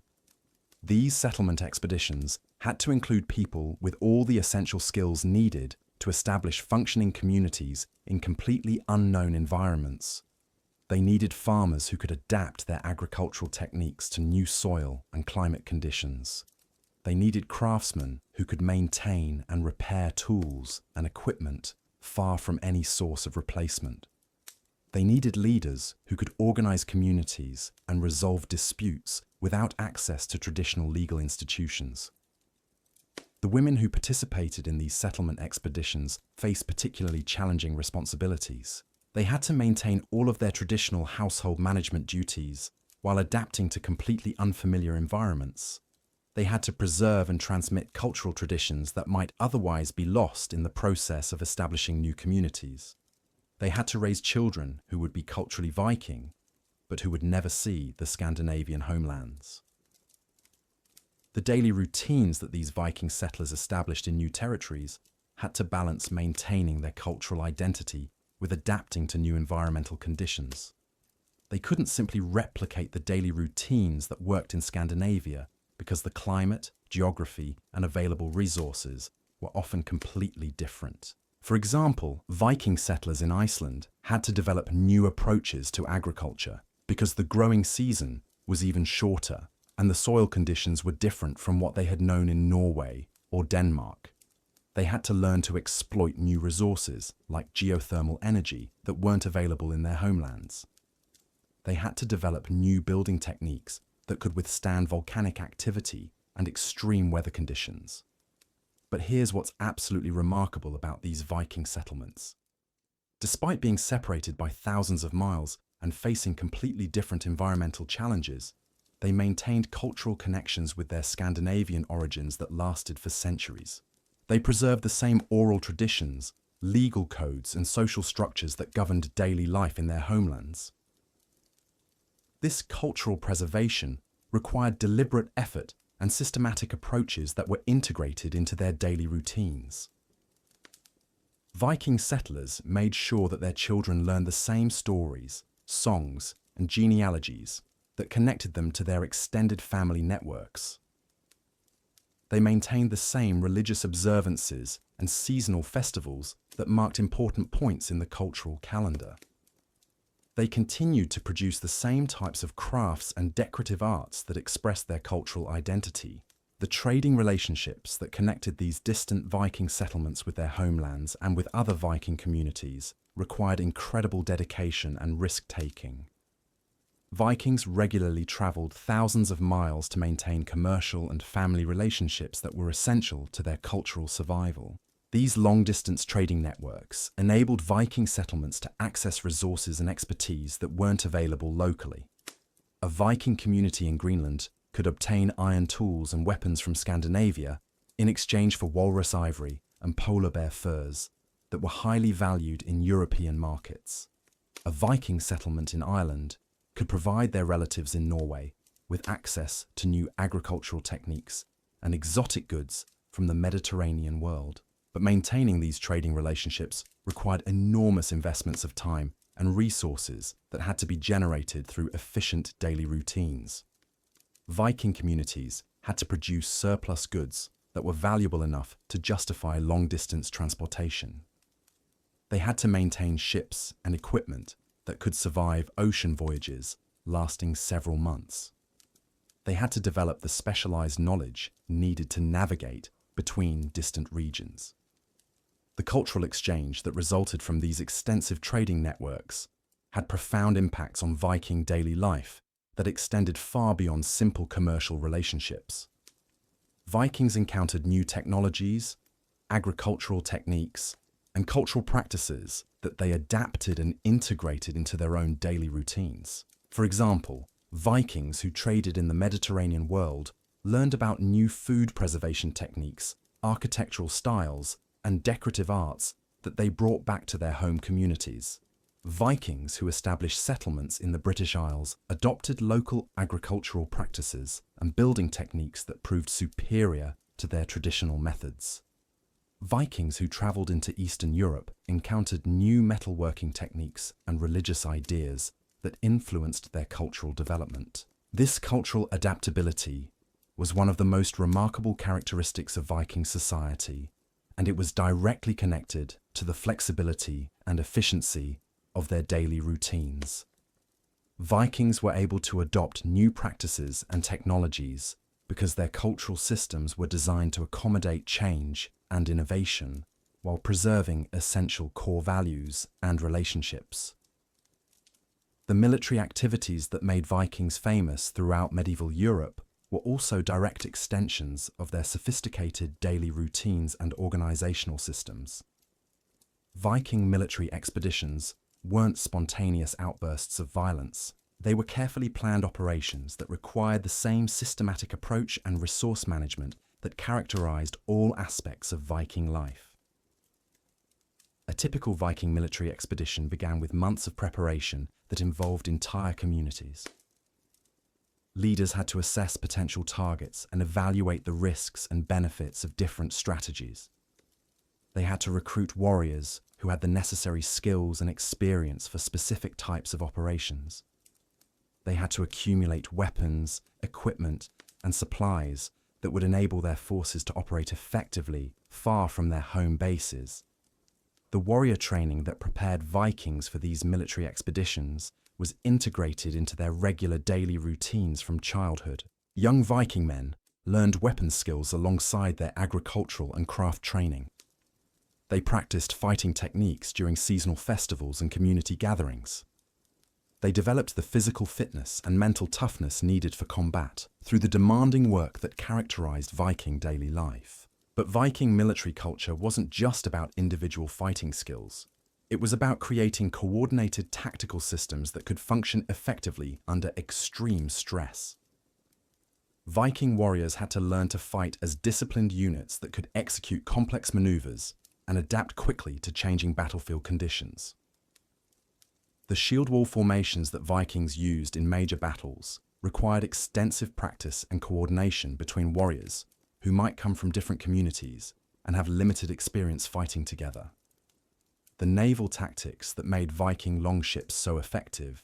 These settlement expeditions had to include people with all the essential skills needed to establish functioning communities in completely unknown environments. They needed farmers who could adapt their agricultural techniques to new soil and climate conditions. They needed craftsmen who could maintain and repair tools and equipment far from any source of replacement. They needed leaders who could organize communities and resolve disputes without access to traditional legal institutions. The women who participated in these settlement expeditions faced particularly challenging responsibilities. They had to maintain all of their traditional household management duties while adapting to completely unfamiliar environments. They had to preserve and transmit cultural traditions that might otherwise be lost in the process of establishing new communities. They had to raise children who would be culturally Viking, but who would never see the Scandinavian homelands. The daily routines that these Viking settlers established in new territories had to balance maintaining their cultural identity with adapting to new environmental conditions. They couldn't simply replicate the daily routines that worked in Scandinavia because the climate, geography, and available resources were often completely different. For example, Viking settlers in Iceland had to develop new approaches to agriculture because the growing season was even shorter and the soil conditions were different from what they had known in Norway or Denmark. They had to learn to exploit new resources like geothermal energy that weren't available in their homelands. They had to develop new building techniques that could withstand volcanic activity and extreme weather conditions. But here's what's absolutely remarkable about these Viking settlements. Despite being separated by thousands of miles and facing completely different environmental challenges, they maintained cultural connections with their Scandinavian origins that lasted for centuries. They preserved the same oral traditions, legal codes, and social structures that governed daily life in their homelands. This cultural preservation required deliberate effort and systematic approaches that were integrated into their daily routines. Viking settlers made sure that their children learned the same stories, songs, and genealogies that connected them to their extended family networks. They maintained the same religious observances and seasonal festivals that marked important points in the cultural calendar. They continued to produce the same types of crafts and decorative arts that expressed their cultural identity. The trading relationships that connected these distant Viking settlements with their homelands and with other Viking communities required incredible dedication and risk-taking. Vikings regularly traveled thousands of miles to maintain commercial and family relationships that were essential to their cultural survival. These long-distance trading networks enabled Viking settlements to access resources and expertise that weren't available locally. A Viking community in Greenland could obtain iron tools and weapons from Scandinavia in exchange for walrus ivory and polar bear furs that were highly valued in European markets. A Viking settlement in Ireland could provide their relatives in Norway with access to new agricultural techniques and exotic goods from the Mediterranean world. But maintaining these trading relationships required enormous investments of time and resources that had to be generated through efficient daily routines. Viking communities had to produce surplus goods that were valuable enough to justify long-distance transportation. They had to maintain ships and equipment that could survive ocean voyages lasting several months. They had to develop the specialized knowledge needed to navigate between distant regions. The cultural exchange that resulted from these extensive trading networks had profound impacts on Viking daily life that extended far beyond simple commercial relationships. Vikings encountered new technologies, agricultural techniques, and cultural practices that they adapted and integrated into their own daily routines. For example, Vikings who traded in the Mediterranean world learned about new food preservation techniques, architectural styles, and decorative arts that they brought back to their home communities. Vikings who established settlements in the British Isles adopted local agricultural practices and building techniques that proved superior to their traditional methods. Vikings who travelled into Eastern Europe encountered new metalworking techniques and religious ideas that influenced their cultural development. This cultural adaptability was one of the most remarkable characteristics of Viking society, and it was directly connected to the flexibility and efficiency of their daily routines. Vikings were able to adopt new practices and technologies because their cultural systems were designed to accommodate change and innovation while preserving essential core values and relationships. The military activities that made Vikings famous throughout medieval Europe were also direct extensions of their sophisticated daily routines and organizational systems. Viking military expeditions weren't spontaneous outbursts of violence. They were carefully planned operations that required the same systematic approach and resource management that characterized all aspects of Viking life. A typical Viking military expedition began with months of preparation that involved entire communities. Leaders had to assess potential targets and evaluate the risks and benefits of different strategies. They had to recruit warriors who had the necessary skills and experience for specific types of operations. They had to accumulate weapons, equipment, and supplies that would enable their forces to operate effectively far from their home bases. The warrior training that prepared Vikings for these military expeditions was integrated into their regular daily routines from childhood. Young Viking men learned weapon skills alongside their agricultural and craft training. They practiced fighting techniques during seasonal festivals and community gatherings. They developed the physical fitness and mental toughness needed for combat through the demanding work that characterized Viking daily life. But Viking military culture wasn't just about individual fighting skills. It was about creating coordinated tactical systems that could function effectively under extreme stress. Viking warriors had to learn to fight as disciplined units that could execute complex maneuvers and adapt quickly to changing battlefield conditions. The shield wall formations that Vikings used in major battles required extensive practice and coordination between warriors who might come from different communities and have limited experience fighting together. The naval tactics that made Viking longships so effective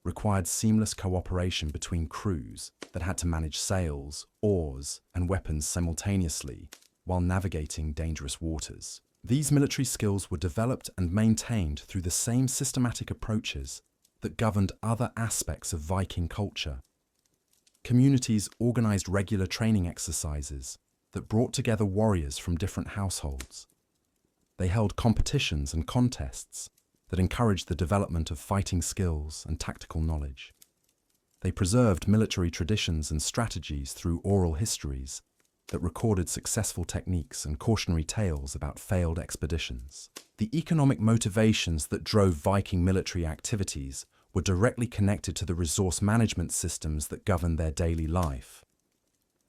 required seamless cooperation between crews that had to manage sails, oars, and weapons simultaneously while navigating dangerous waters. These military skills were developed and maintained through the same systematic approaches that governed other aspects of Viking culture. Communities organized regular training exercises that brought together warriors from different households. They held competitions and contests that encouraged the development of fighting skills and tactical knowledge. They preserved military traditions and strategies through oral histories that recorded successful techniques and cautionary tales about failed expeditions. The economic motivations that drove Viking military activities were directly connected to the resource management systems that governed their daily life.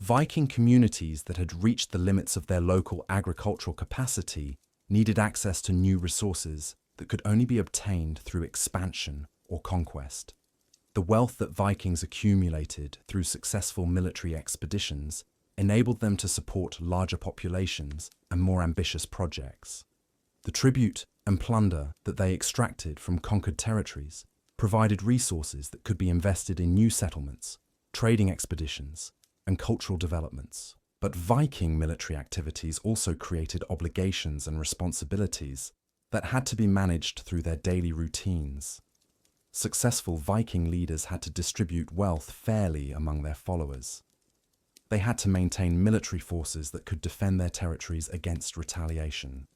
Viking communities that had reached the limits of their local agricultural capacity needed access to new resources that could only be obtained through expansion or conquest. The wealth that Vikings accumulated through successful military expeditions enabled them to support larger populations and more ambitious projects. The tribute and plunder that they extracted from conquered territories provided resources that could be invested in new settlements, trading expeditions, and cultural developments. But Viking military activities also created obligations and responsibilities that had to be managed through their daily routines. Successful Viking leaders had to distribute wealth fairly among their followers. They had to maintain military forces that could defend their territories against retaliation.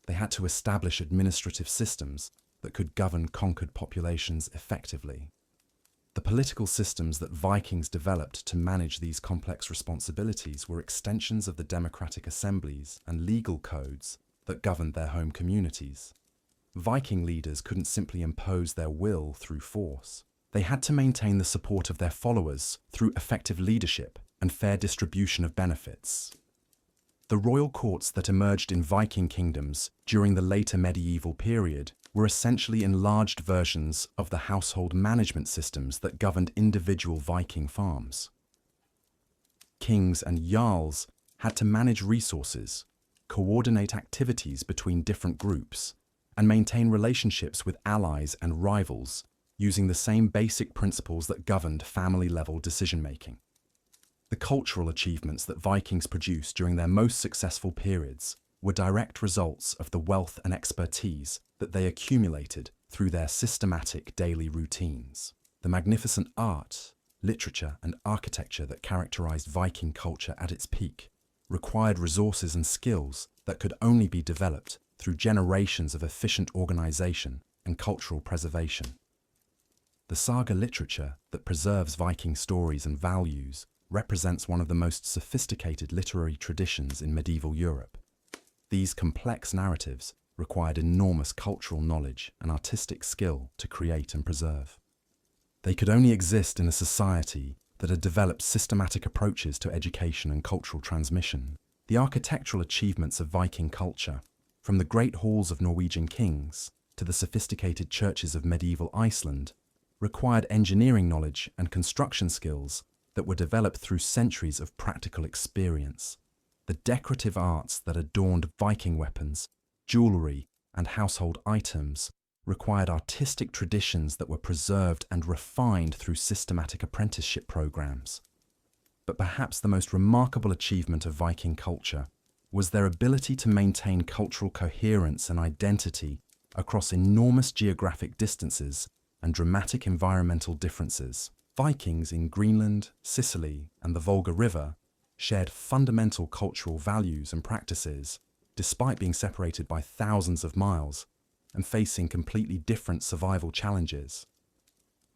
They had to establish administrative systems that could govern conquered populations effectively. The political systems that Vikings developed to manage these complex responsibilities were extensions of the democratic assemblies and legal codes that governed their home communities. Viking leaders couldn't simply impose their will through force. They had to maintain the support of their followers through effective leadership and fair distribution of benefits. The royal courts that emerged in Viking kingdoms during the later medieval period were essentially enlarged versions of the household management systems that governed individual Viking farms. Kings and jarls had to manage resources, coordinate activities between different groups, and maintain relationships with allies and rivals using the same basic principles that governed family-level decision-making. The cultural achievements that Vikings produced during their most successful periods were direct results of the wealth and expertise that they accumulated through their systematic daily routines. The magnificent art, literature, and architecture that characterized Viking culture at its peak required resources and skills that could only be developed through generations of efficient organization and cultural preservation. The saga literature that preserves Viking stories and values represents one of the most sophisticated literary traditions in medieval Europe. These complex narratives required enormous cultural knowledge and artistic skill to create and preserve. They could only exist in a society that had developed systematic approaches to education and cultural transmission. The architectural achievements of Viking culture, from the great halls of Norwegian kings to the sophisticated churches of medieval Iceland, required engineering knowledge and construction skills that were developed through centuries of practical experience. The decorative arts that adorned Viking weapons, jewelry, and household items required artistic traditions that were preserved and refined through systematic apprenticeship programs. But perhaps the most remarkable achievement of Viking culture was their ability to maintain cultural coherence and identity across enormous geographic distances and dramatic environmental differences. Vikings in Greenland, Sicily, and the Volga River shared fundamental cultural values and practices, despite being separated by thousands of miles and facing completely different survival challenges.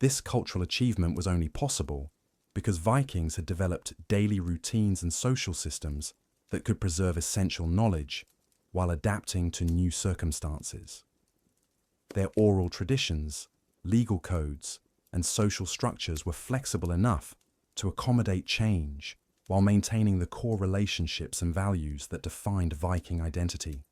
This cultural achievement was only possible because Vikings had developed daily routines and social systems that could preserve essential knowledge while adapting to new circumstances. Their oral traditions, legal codes, and social structures were flexible enough to accommodate change while maintaining the core relationships and values that defined Viking identity.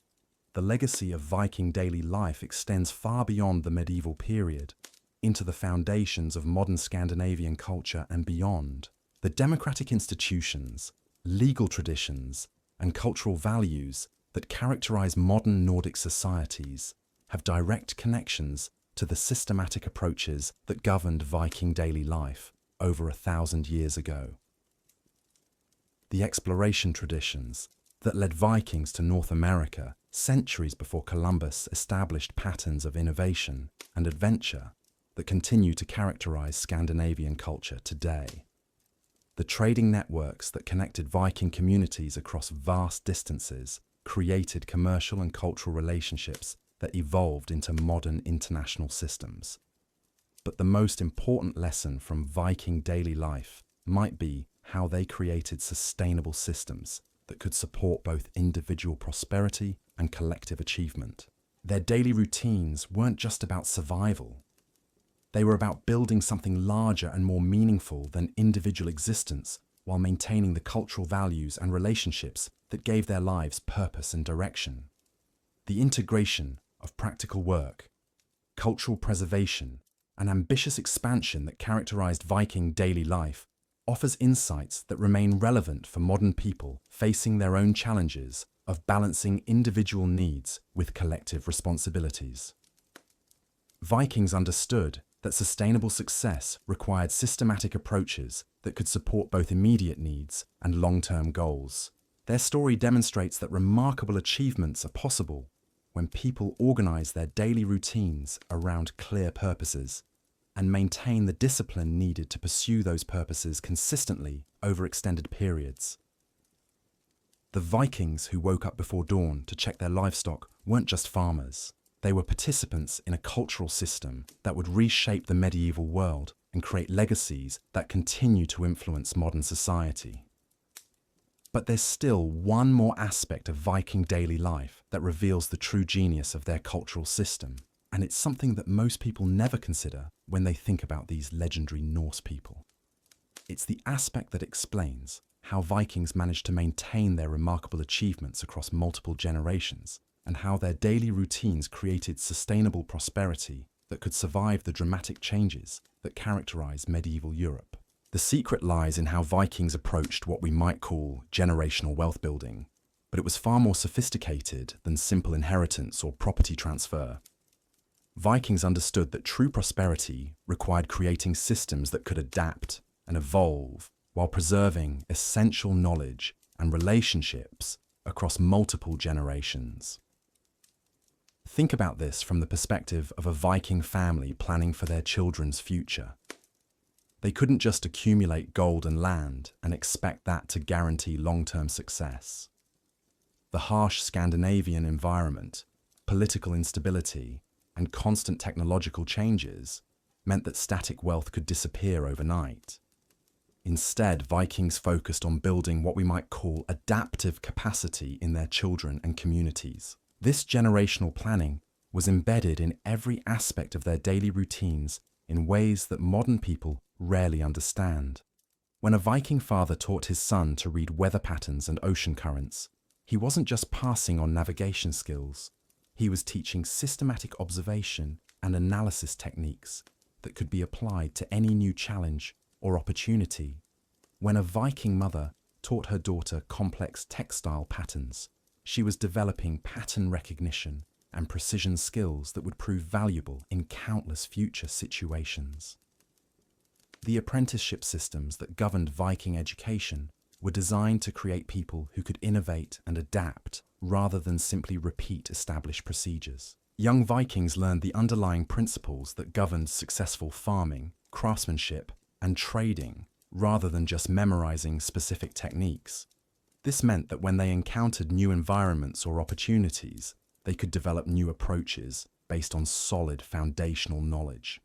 The legacy of Viking daily life extends far beyond the medieval period, into the foundations of modern Scandinavian culture and beyond. The democratic institutions, legal traditions, and cultural values that characterize modern Nordic societies have direct connections to the systematic approaches that governed Viking daily life over 1,000 years ago. The exploration traditions that led Vikings to North America centuries before Columbus established patterns of innovation and adventure that continue to characterize Scandinavian culture today. The trading networks that connected Viking communities across vast distances created commercial and cultural relationships that evolved into modern international systems. But the most important lesson from Viking daily life might be how they created sustainable systems that could support both individual prosperity and collective achievement. Their daily routines weren't just about survival. They were about building something larger and more meaningful than individual existence while maintaining the cultural values and relationships that gave their lives purpose and direction. The integration of practical work, cultural preservation, and ambitious expansion that characterized Viking daily life offers insights that remain relevant for modern people facing their own challenges of balancing individual needs with collective responsibilities. Vikings understood that sustainable success required systematic approaches that could support both immediate needs and long-term goals. Their story demonstrates that remarkable achievements are possible when people organize their daily routines around clear purposes and maintain the discipline needed to pursue those purposes consistently over extended periods. The Vikings who woke up before dawn to check their livestock weren't just farmers. They were participants in a cultural system that would reshape the medieval world and create legacies that continue to influence modern society. But there's still one more aspect of Viking daily life that reveals the true genius of their cultural system, and it's something that most people never consider when they think about these legendary Norse people. It's the aspect that explains how Vikings managed to maintain their remarkable achievements across multiple generations, and how their daily routines created sustainable prosperity that could survive the dramatic changes that characterized medieval Europe. The secret lies in how Vikings approached what we might call generational wealth building, but it was far more sophisticated than simple inheritance or property transfer. Vikings understood that true prosperity required creating systems that could adapt and evolve while preserving essential knowledge and relationships across multiple generations. Think about this from the perspective of a Viking family planning for their children's future. They couldn't just accumulate gold and land and expect that to guarantee long-term success. The harsh Scandinavian environment, political instability, and constant technological changes meant that static wealth could disappear overnight. Instead, Vikings focused on building what we might call adaptive capacity in their children and communities. This generational planning was embedded in every aspect of their daily routines in ways that modern people rarely understand. When a Viking father taught his son to read weather patterns and ocean currents, he wasn't just passing on navigation skills. He was teaching systematic observation and analysis techniques that could be applied to any new challenge or opportunity. When a Viking mother taught her daughter complex textile patterns, she was developing pattern recognition and precision skills that would prove valuable in countless future situations. The apprenticeship systems that governed Viking education were designed to create people who could innovate and adapt rather than simply repeat established procedures. Young Vikings learned the underlying principles that governed successful farming, craftsmanship, and trading, rather than just memorizing specific techniques. This meant that when they encountered new environments or opportunities, they could develop new approaches based on solid foundational knowledge.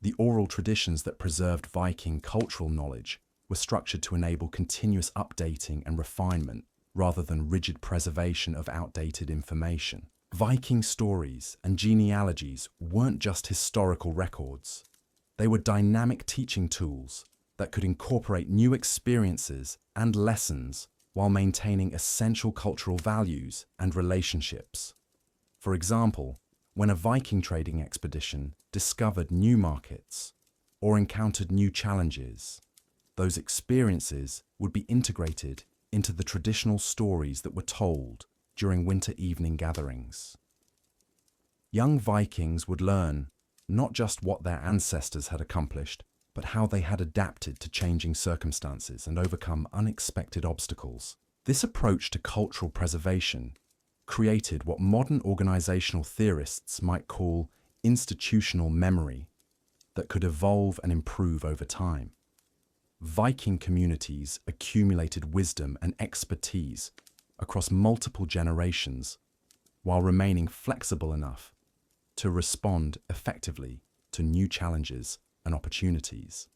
The oral traditions that preserved Viking cultural knowledge were structured to enable continuous updating and refinement rather than rigid preservation of outdated information. Viking stories and genealogies weren't just historical records. They were dynamic teaching tools that could incorporate new experiences and lessons while maintaining essential cultural values and relationships. For example, when a Viking trading expedition discovered new markets or encountered new challenges, those experiences would be integrated into the traditional stories that were told during winter evening gatherings. Young Vikings would learn not just what their ancestors had accomplished, but how they had adapted to changing circumstances and overcome unexpected obstacles. This approach to cultural preservation created what modern organizational theorists might call institutional memory that could evolve and improve over time. Viking communities accumulated wisdom and expertise across multiple generations while remaining flexible enough to respond effectively to new challenges and opportunities.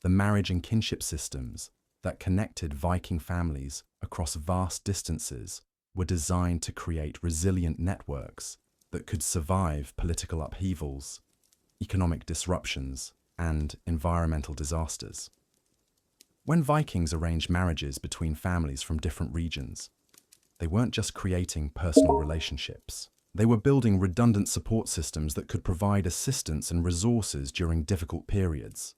The marriage and kinship systems that connected Viking families across vast distances were designed to create resilient networks that could survive political upheavals, economic disruptions, and environmental disasters. When Vikings arranged marriages between families from different regions, they weren't just creating personal relationships. They were building redundant support systems that could provide assistance and resources during difficult periods.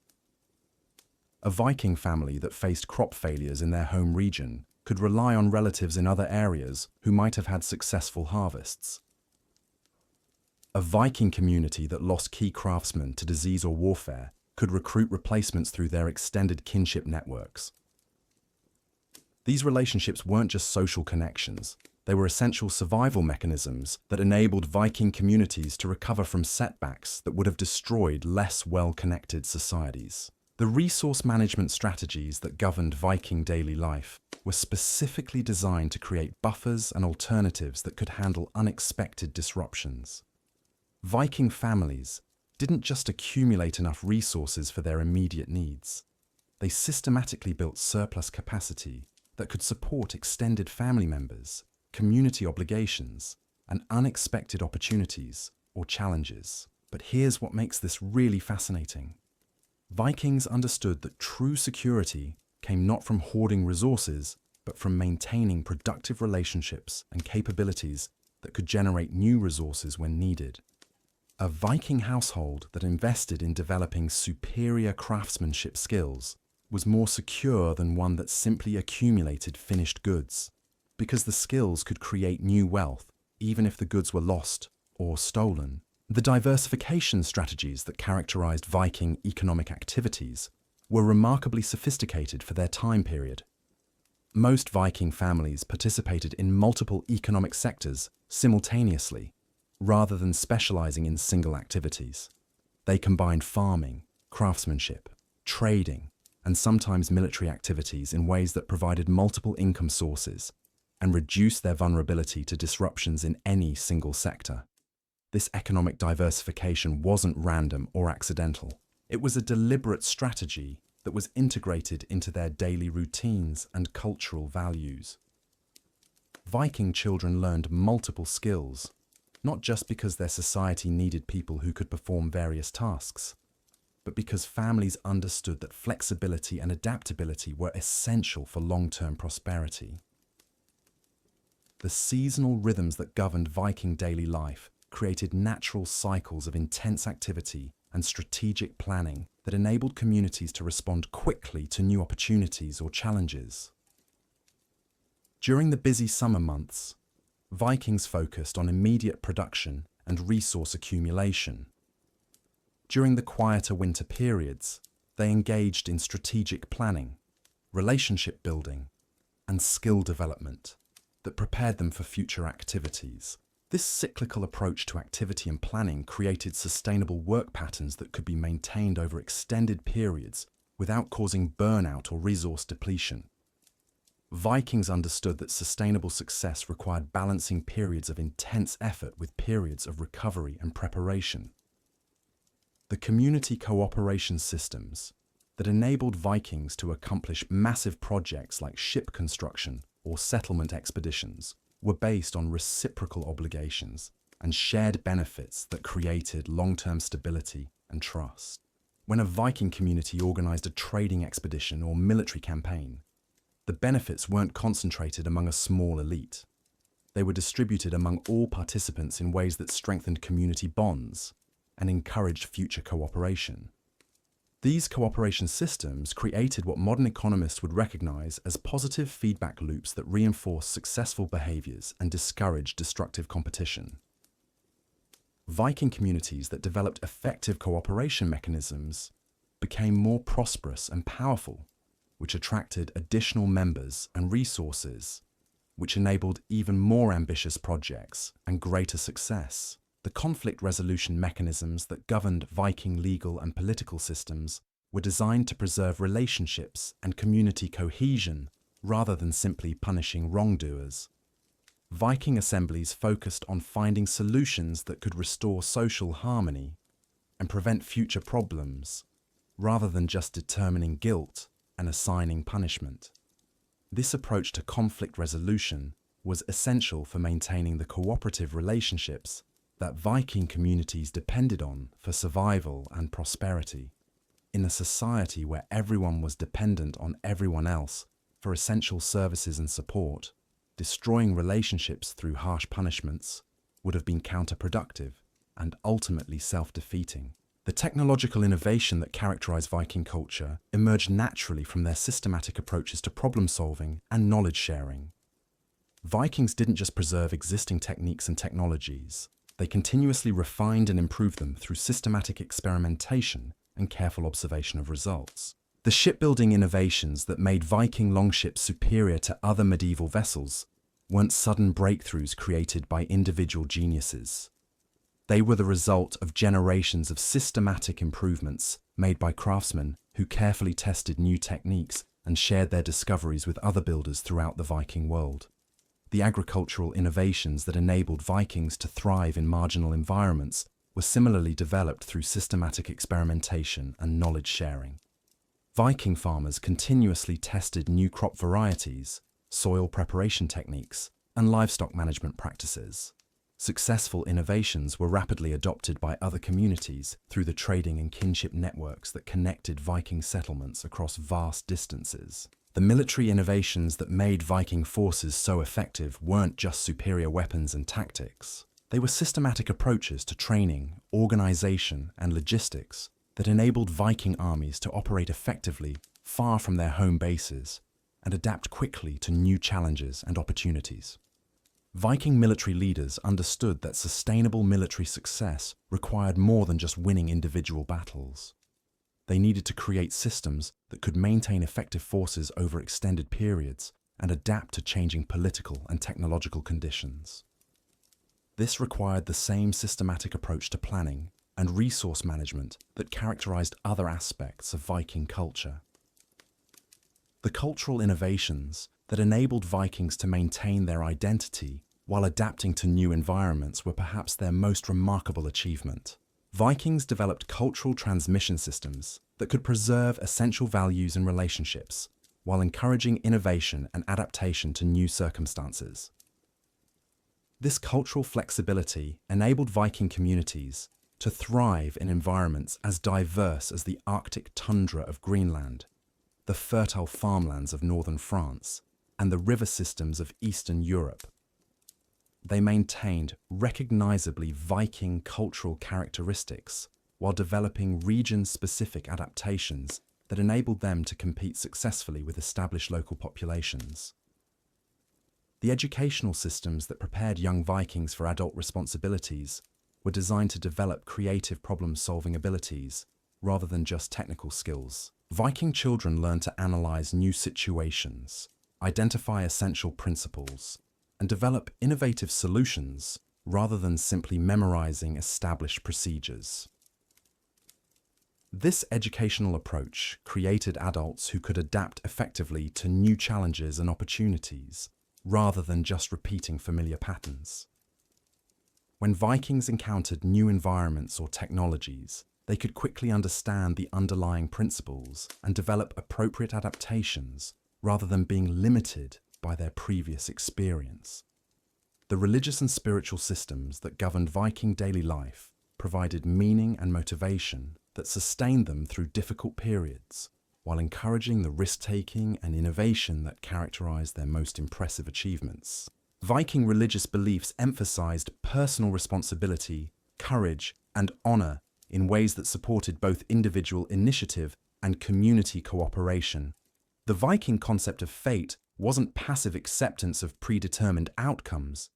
A Viking family that faced crop failures in their home region could rely on relatives in other areas who might have had successful harvests. A Viking community that lost key craftsmen to disease or warfare could recruit replacements through their extended kinship networks. These relationships weren't just social connections. They were essential survival mechanisms that enabled Viking communities to recover from setbacks that would have destroyed less well-connected societies. The resource management strategies that governed Viking daily life were specifically designed to create buffers and alternatives that could handle unexpected disruptions. Viking families didn't just accumulate enough resources for their immediate needs. They systematically built surplus capacity that could support extended family members, community obligations, and unexpected opportunities or challenges. But here's what makes this really fascinating. Vikings understood that true security came not from hoarding resources, but from maintaining productive relationships and capabilities that could generate new resources when needed. A Viking household that invested in developing superior craftsmanship skills was more secure than one that simply accumulated finished goods, because the skills could create new wealth, even if the goods were lost or stolen. The diversification strategies that characterized Viking economic activities were remarkably sophisticated for their time period. Most Viking families participated in multiple economic sectors simultaneously, rather than specializing in single activities. They combined farming, craftsmanship, trading, and sometimes military activities in ways that provided multiple income sources and reduced their vulnerability to disruptions in any single sector. This economic diversification wasn't random or accidental. It was a deliberate strategy that was integrated into their daily routines and cultural values. Viking children learned multiple skills, not just because their society needed people who could perform various tasks, but because families understood that flexibility and adaptability were essential for long-term prosperity. The seasonal rhythms that governed Viking daily life created natural cycles of intense activity and strategic planning that enabled communities to respond quickly to new opportunities or challenges. During the busy summer months, Vikings focused on immediate production and resource accumulation. During the quieter winter periods, they engaged in strategic planning, relationship building, and skill development that prepared them for future activities. This cyclical approach to activity and planning created sustainable work patterns that could be maintained over extended periods without causing burnout or resource depletion. Vikings understood that sustainable success required balancing periods of intense effort with periods of recovery and preparation. The community cooperation systems that enabled Vikings to accomplish massive projects like ship construction or settlement expeditions were based on reciprocal obligations and shared benefits that created long-term stability and trust. When a Viking community organized a trading expedition or military campaign, the benefits weren't concentrated among a small elite. They were distributed among all participants in ways that strengthened community bonds and encouraged future cooperation. These cooperation systems created what modern economists would recognize as positive feedback loops that reinforce successful behaviors and discourage destructive competition. Viking communities that developed effective cooperation mechanisms became more prosperous and powerful, which attracted additional members and resources, which enabled even more ambitious projects and greater success. The conflict resolution mechanisms that governed Viking legal and political systems were designed to preserve relationships and community cohesion rather than simply punishing wrongdoers. Viking assemblies focused on finding solutions that could restore social harmony and prevent future problems, rather than just determining guilt and assigning punishment. This approach to conflict resolution was essential for maintaining the cooperative relationships that Viking communities depended on for survival and prosperity. In a society where everyone was dependent on everyone else for essential services and support, destroying relationships through harsh punishments would have been counterproductive and ultimately self-defeating. The technological innovation that characterized Viking culture emerged naturally from their systematic approaches to problem-solving and knowledge sharing. Vikings didn't just preserve existing techniques and technologies. They continuously refined and improved them through systematic experimentation and careful observation of results. The shipbuilding innovations that made Viking longships superior to other medieval vessels weren't sudden breakthroughs created by individual geniuses. They were the result of generations of systematic improvements made by craftsmen who carefully tested new techniques and shared their discoveries with other builders throughout the Viking world. The agricultural innovations that enabled Vikings to thrive in marginal environments were similarly developed through systematic experimentation and knowledge sharing. Viking farmers continuously tested new crop varieties, soil preparation techniques, and livestock management practices. Successful innovations were rapidly adopted by other communities through the trading and kinship networks that connected Viking settlements across vast distances. The military innovations that made Viking forces so effective weren't just superior weapons and tactics. They were systematic approaches to training, organization, and logistics that enabled Viking armies to operate effectively far from their home bases and adapt quickly to new challenges and opportunities. Viking military leaders understood that sustainable military success required more than just winning individual battles. They needed to create systems that could maintain effective forces over extended periods and adapt to changing political and technological conditions. This required the same systematic approach to planning and resource management that characterized other aspects of Viking culture. The cultural innovations that enabled Vikings to maintain their identity while adapting to new environments were perhaps their most remarkable achievement. Vikings developed cultural transmission systems that could preserve essential values and relationships, while encouraging innovation and adaptation to new circumstances. This cultural flexibility enabled Viking communities to thrive in environments as diverse as the Arctic tundra of Greenland, the fertile farmlands of northern France, and the river systems of Eastern Europe. They maintained recognizably Viking cultural characteristics while developing region-specific adaptations that enabled them to compete successfully with established local populations. The educational systems that prepared young Vikings for adult responsibilities were designed to develop creative problem-solving abilities rather than just technical skills. Viking children learned to analyze new situations, identify essential principles, and develop innovative solutions rather than simply memorizing established procedures. This educational approach created adults who could adapt effectively to new challenges and opportunities, rather than just repeating familiar patterns. When Vikings encountered new environments or technologies, they could quickly understand the underlying principles and develop appropriate adaptations rather than being limited by their previous experience. The religious and spiritual systems that governed Viking daily life provided meaning and motivation that sustained them through difficult periods, while encouraging the risk-taking and innovation that characterized their most impressive achievements. Viking religious beliefs emphasized personal responsibility, courage, and honor in ways that supported both individual initiative and community cooperation. The Viking concept of fate wasn't passive acceptance of predetermined outcomes.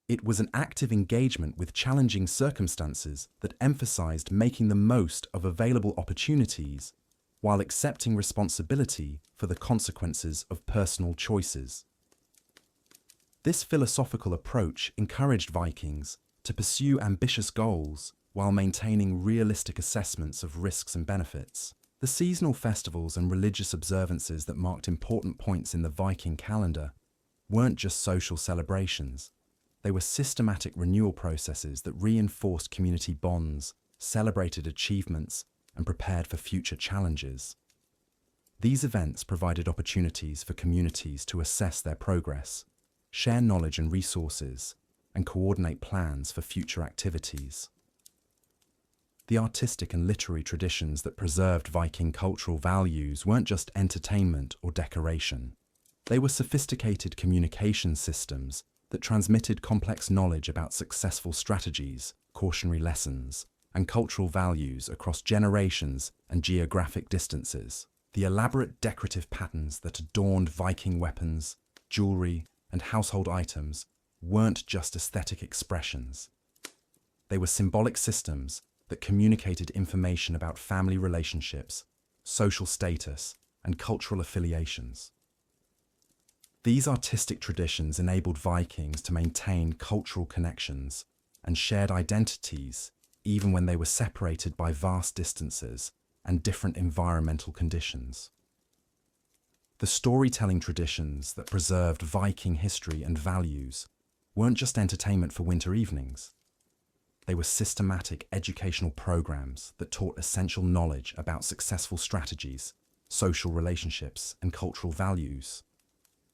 It was an active engagement with challenging circumstances that emphasized making the most of available opportunities while accepting responsibility for the consequences of personal choices. This philosophical approach encouraged Vikings to pursue ambitious goals while maintaining realistic assessments of risks and benefits. The seasonal festivals and religious observances that marked important points in the Viking calendar weren't just social celebrations. They were systematic renewal processes that reinforced community bonds, celebrated achievements, and prepared for future challenges. These events provided opportunities for communities to assess their progress, share knowledge and resources, and coordinate plans for future activities. The artistic and literary traditions that preserved Viking cultural values weren't just entertainment or decoration. They were sophisticated communication systems that transmitted complex knowledge about successful strategies, cautionary lessons, and cultural values across generations and geographic distances. The elaborate decorative patterns that adorned Viking weapons, jewelry, and household items weren't just aesthetic expressions. They were symbolic systems that communicated information about family relationships, social status, and cultural affiliations. These artistic traditions enabled Vikings to maintain cultural connections and shared identities even when they were separated by vast distances and different environmental conditions. The storytelling traditions that preserved Viking history and values weren't just entertainment for winter evenings. They were systematic educational programs that taught essential knowledge about successful strategies, social relationships, and cultural values.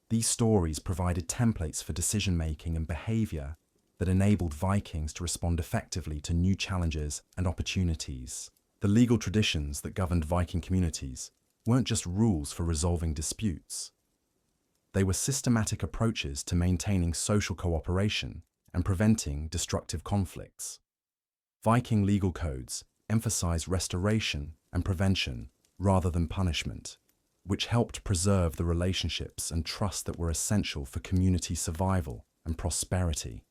These stories provided templates for decision-making and behavior that enabled Vikings to respond effectively to new challenges and opportunities. The legal traditions that governed Viking communities weren't just rules for resolving disputes. They were systematic approaches to maintaining social cooperation and preventing destructive conflicts. Viking legal codes emphasized restoration and prevention rather than punishment, which helped preserve the relationships and trust that were essential for community survival and prosperity.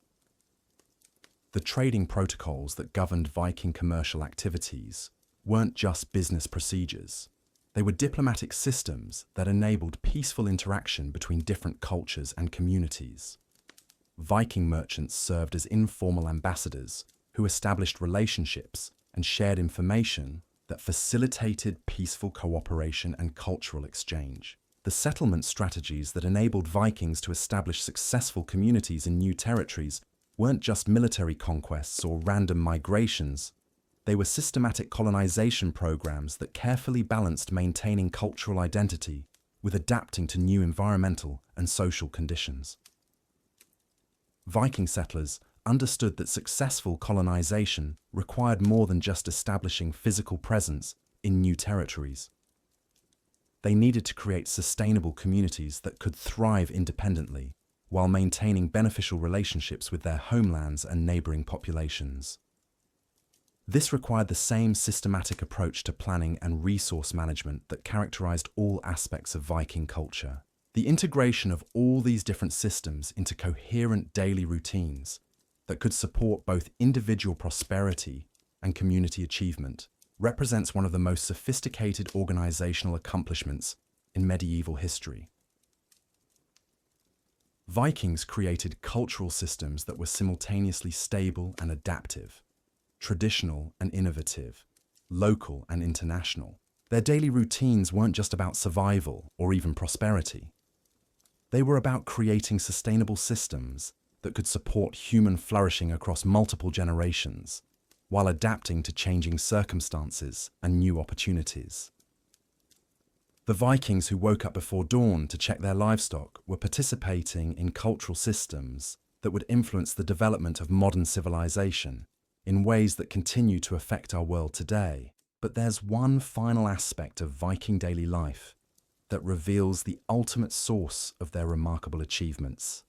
The trading protocols that governed Viking commercial activities weren't just business procedures. They were diplomatic systems that enabled peaceful interaction between different cultures and communities. Viking merchants served as informal ambassadors who established relationships and shared information that facilitated peaceful cooperation and cultural exchange. The settlement strategies that enabled Vikings to establish successful communities in new territories weren't just military conquests or random migrations. They were systematic colonization programs that carefully balanced maintaining cultural identity with adapting to new environmental and social conditions. Viking settlers understood that successful colonization required more than just establishing physical presence in new territories. They needed to create sustainable communities that could thrive independently while maintaining beneficial relationships with their homelands and neighboring populations. This required the same systematic approach to planning and resource management that characterized all aspects of Viking culture. The integration of all these different systems into coherent daily routines that could support both individual prosperity and community achievement represents one of the most sophisticated organizational accomplishments in medieval history. Vikings created cultural systems that were simultaneously stable and adaptive, traditional and innovative, local and international. Their daily routines weren't just about survival or even prosperity. They were about creating sustainable systems that could support human flourishing across multiple generations, while adapting to changing circumstances and new opportunities. The Vikings who woke up before dawn to check their livestock were participating in cultural systems that would influence the development of modern civilization in ways that continue to affect our world today. But there's one final aspect of Viking daily life that reveals the ultimate source of their remarkable achievements.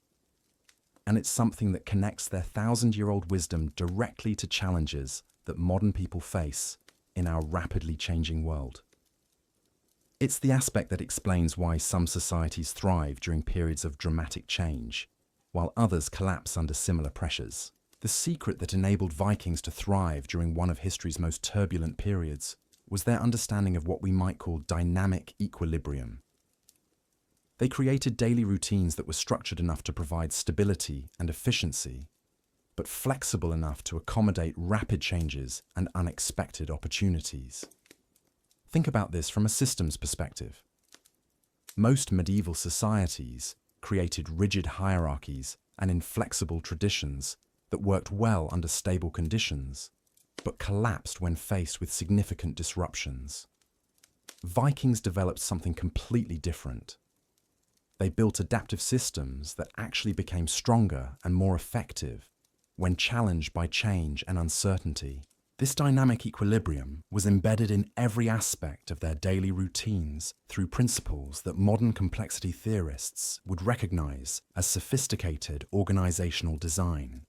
And it's something that connects their thousand-year-old wisdom directly to challenges that modern people face in our rapidly changing world. It's the aspect that explains why some societies thrive during periods of dramatic change, while others collapse under similar pressures. The secret that enabled Vikings to thrive during one of history's most turbulent periods was their understanding of what we might call dynamic equilibrium. They created daily routines that were structured enough to provide stability and efficiency, but flexible enough to accommodate rapid changes and unexpected opportunities. Think about this from a systems perspective. Most medieval societies created rigid hierarchies and inflexible traditions that worked well under stable conditions, but collapsed when faced with significant disruptions. Vikings developed something completely different. They built adaptive systems that actually became stronger and more effective when challenged by change and uncertainty. This dynamic equilibrium was embedded in every aspect of their daily routines through principles that modern complexity theorists would recognize as sophisticated organizational design.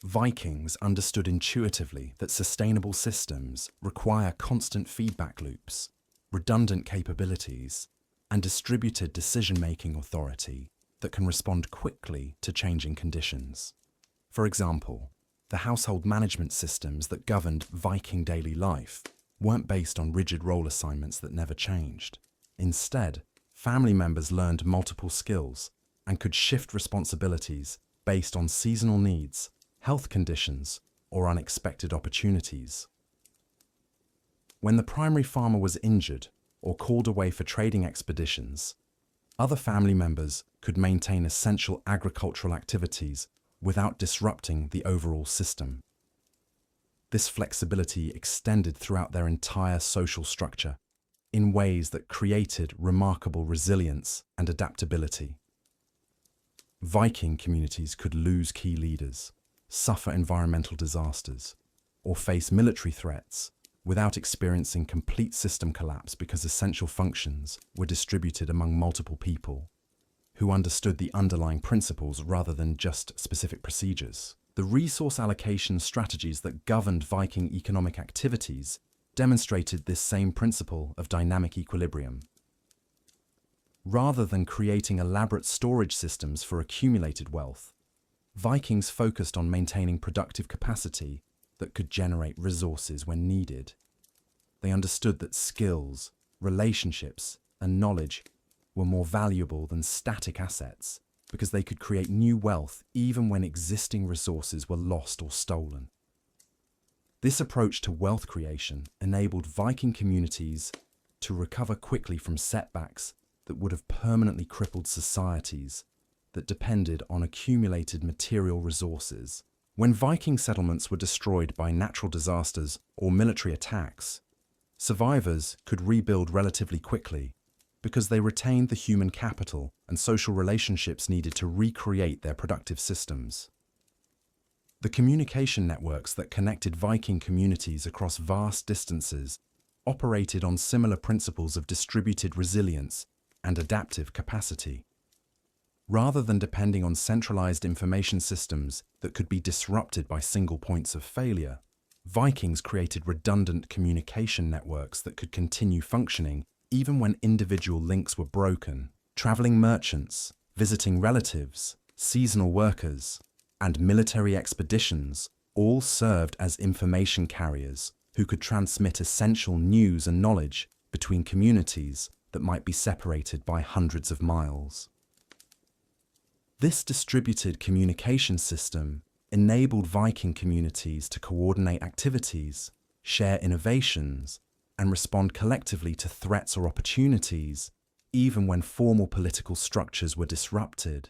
Vikings understood intuitively that sustainable systems require constant feedback loops, redundant capabilities, and distributed decision-making authority that can respond quickly to changing conditions. For example, the household management systems that governed Viking daily life weren't based on rigid role assignments that never changed. Instead, family members learned multiple skills and could shift responsibilities based on seasonal needs, health conditions, or unexpected opportunities. When the primary farmer was injured or called away for trading expeditions, other family members could maintain essential agricultural activities without disrupting the overall system. This flexibility extended throughout their entire social structure in ways that created remarkable resilience and adaptability. Viking communities could lose key leaders, suffer environmental disasters, or face military threats without experiencing complete system collapse because essential functions were distributed among multiple people who understood the underlying principles rather than just specific procedures. The resource allocation strategies that governed Viking economic activities demonstrated this same principle of dynamic equilibrium. Rather than creating elaborate storage systems for accumulated wealth, Vikings focused on maintaining productive capacity that could generate resources when needed. They understood that skills, relationships, and knowledge were more valuable than static assets because they could create new wealth even when existing resources were lost or stolen. This approach to wealth creation enabled Viking communities to recover quickly from setbacks that would have permanently crippled societies that depended on accumulated material resources. When Viking settlements were destroyed by natural disasters or military attacks, survivors could rebuild relatively quickly because they retained the human capital and social relationships needed to recreate their productive systems. The communication networks that connected Viking communities across vast distances operated on similar principles of distributed resilience and adaptive capacity. Rather than depending on centralized information systems that could be disrupted by single points of failure, Vikings created redundant communication networks that could continue functioning even when individual links were broken. Traveling merchants, visiting relatives, seasonal workers, and military expeditions all served as information carriers who could transmit essential news and knowledge between communities that might be separated by hundreds of miles. This distributed communication system enabled Viking communities to coordinate activities, share innovations, and respond collectively to threats or opportunities, even when formal political structures were disrupted.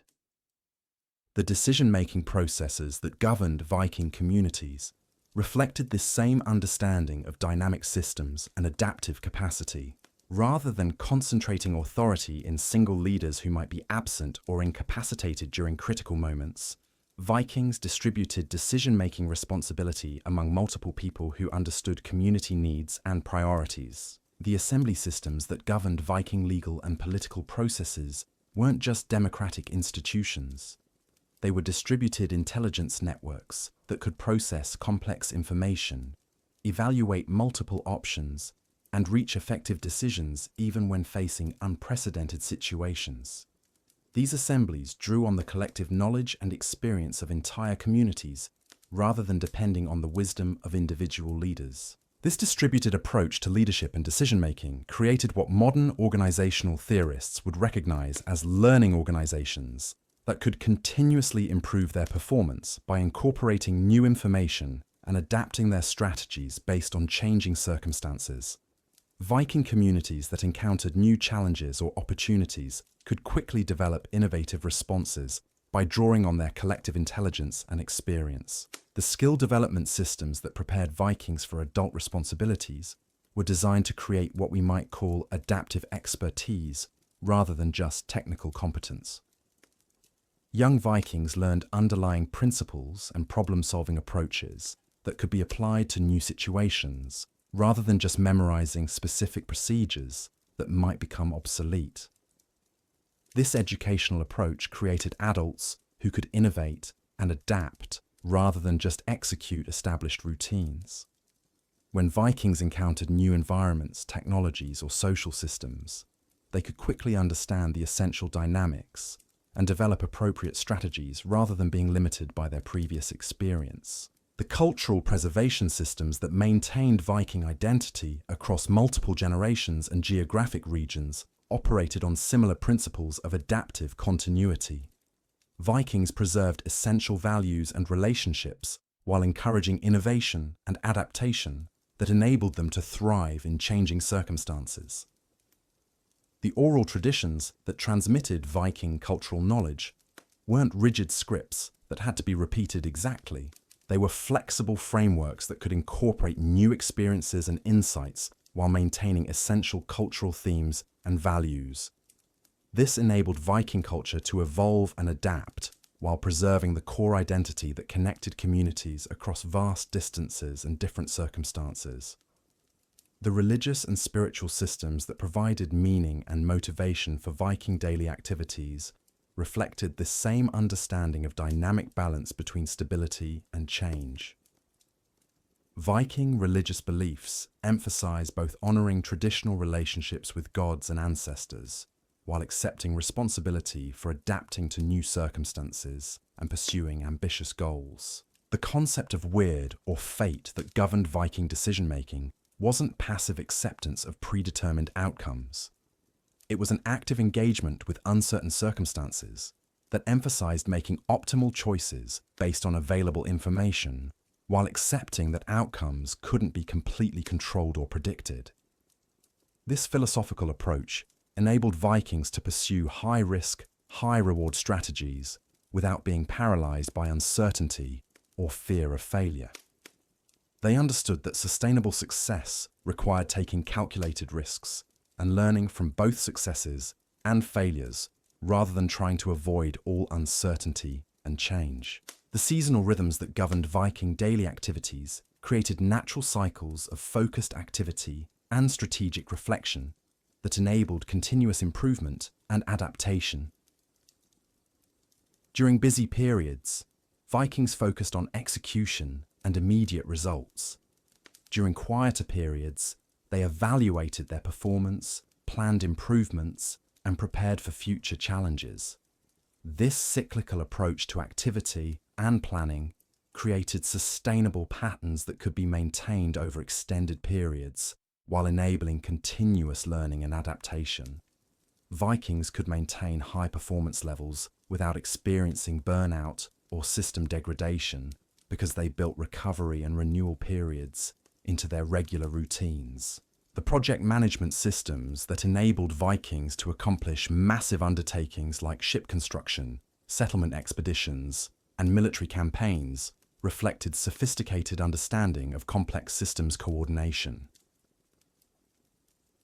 The decision-making processes that governed Viking communities reflected this same understanding of dynamic systems and adaptive capacity. Rather than concentrating authority in single leaders who might be absent or incapacitated during critical moments, Vikings distributed decision-making responsibility among multiple people who understood community needs and priorities. The assembly systems that governed Viking legal and political processes weren't just democratic institutions. They were distributed intelligence networks that could process complex information, evaluate multiple options, and reach effective decisions even when facing unprecedented situations. These assemblies drew on the collective knowledge and experience of entire communities rather than depending on the wisdom of individual leaders. This distributed approach to leadership and decision-making created what modern organizational theorists would recognize as learning organizations that could continuously improve their performance by incorporating new information and adapting their strategies based on changing circumstances. Viking communities that encountered new challenges or opportunities could quickly develop innovative responses by drawing on their collective intelligence and experience. The skill development systems that prepared Vikings for adult responsibilities were designed to create what we might call adaptive expertise rather than just technical competence. Young Vikings learned underlying principles and problem-solving approaches that could be applied to new situations, rather than just memorizing specific procedures that might become obsolete. This educational approach created adults who could innovate and adapt rather than just execute established routines. When Vikings encountered new environments, technologies, or social systems, they could quickly understand the essential dynamics and develop appropriate strategies rather than being limited by their previous experience. The cultural preservation systems that maintained Viking identity across multiple generations and geographic regions operated on similar principles of adaptive continuity. Vikings preserved essential values and relationships while encouraging innovation and adaptation that enabled them to thrive in changing circumstances. The oral traditions that transmitted Viking cultural knowledge weren't rigid scripts that had to be repeated exactly. They were flexible frameworks that could incorporate new experiences and insights while maintaining essential cultural themes and values. This enabled Viking culture to evolve and adapt while preserving the core identity that connected communities across vast distances and different circumstances. The religious and spiritual systems that provided meaning and motivation for Viking daily activities reflected this same understanding of dynamic balance between stability and change. Viking religious beliefs emphasize both honoring traditional relationships with gods and ancestors, while accepting responsibility for adapting to new circumstances and pursuing ambitious goals. The concept of weird or fate that governed Viking decision-making wasn't passive acceptance of predetermined outcomes. It was an active engagement with uncertain circumstances that emphasized making optimal choices based on available information, while accepting that outcomes couldn't be completely controlled or predicted. This philosophical approach enabled Vikings to pursue high-risk, high-reward strategies without being paralyzed by uncertainty or fear of failure. They understood that sustainable success required taking calculated risks and learning from both successes and failures rather than trying to avoid all uncertainty and change. The seasonal rhythms that governed Viking daily activities created natural cycles of focused activity and strategic reflection that enabled continuous improvement and adaptation. During busy periods, Vikings focused on execution and immediate results. During quieter periods, they evaluated their performance, planned improvements, and prepared for future challenges. This cyclical approach to activity and planning created sustainable patterns that could be maintained over extended periods while enabling continuous learning and adaptation. Vikings could maintain high performance levels without experiencing burnout or system degradation because they built recovery and renewal periods into their regular routines. The project management systems that enabled Vikings to accomplish massive undertakings like ship construction, settlement expeditions, and military campaigns reflected sophisticated understanding of complex systems coordination.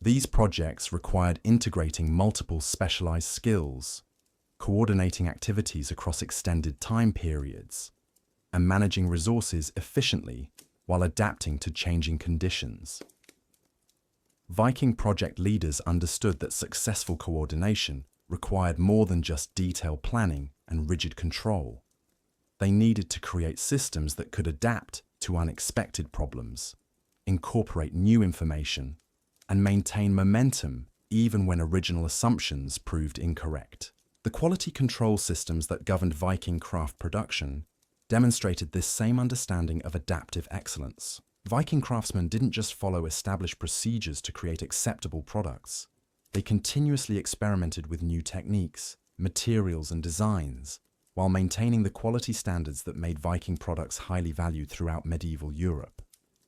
These projects required integrating multiple specialized skills, coordinating activities across extended time periods, and managing resources efficiently while adapting to changing conditions. Viking project leaders understood that successful coordination required more than just detailed planning and rigid control. They needed to create systems that could adapt to unexpected problems, incorporate new information, and maintain momentum even when original assumptions proved incorrect. The quality control systems that governed Viking craft production demonstrated this same understanding of adaptive excellence. Viking craftsmen didn't just follow established procedures to create acceptable products. They continuously experimented with new techniques, materials, and designs, while maintaining the quality standards that made Viking products highly valued throughout medieval Europe.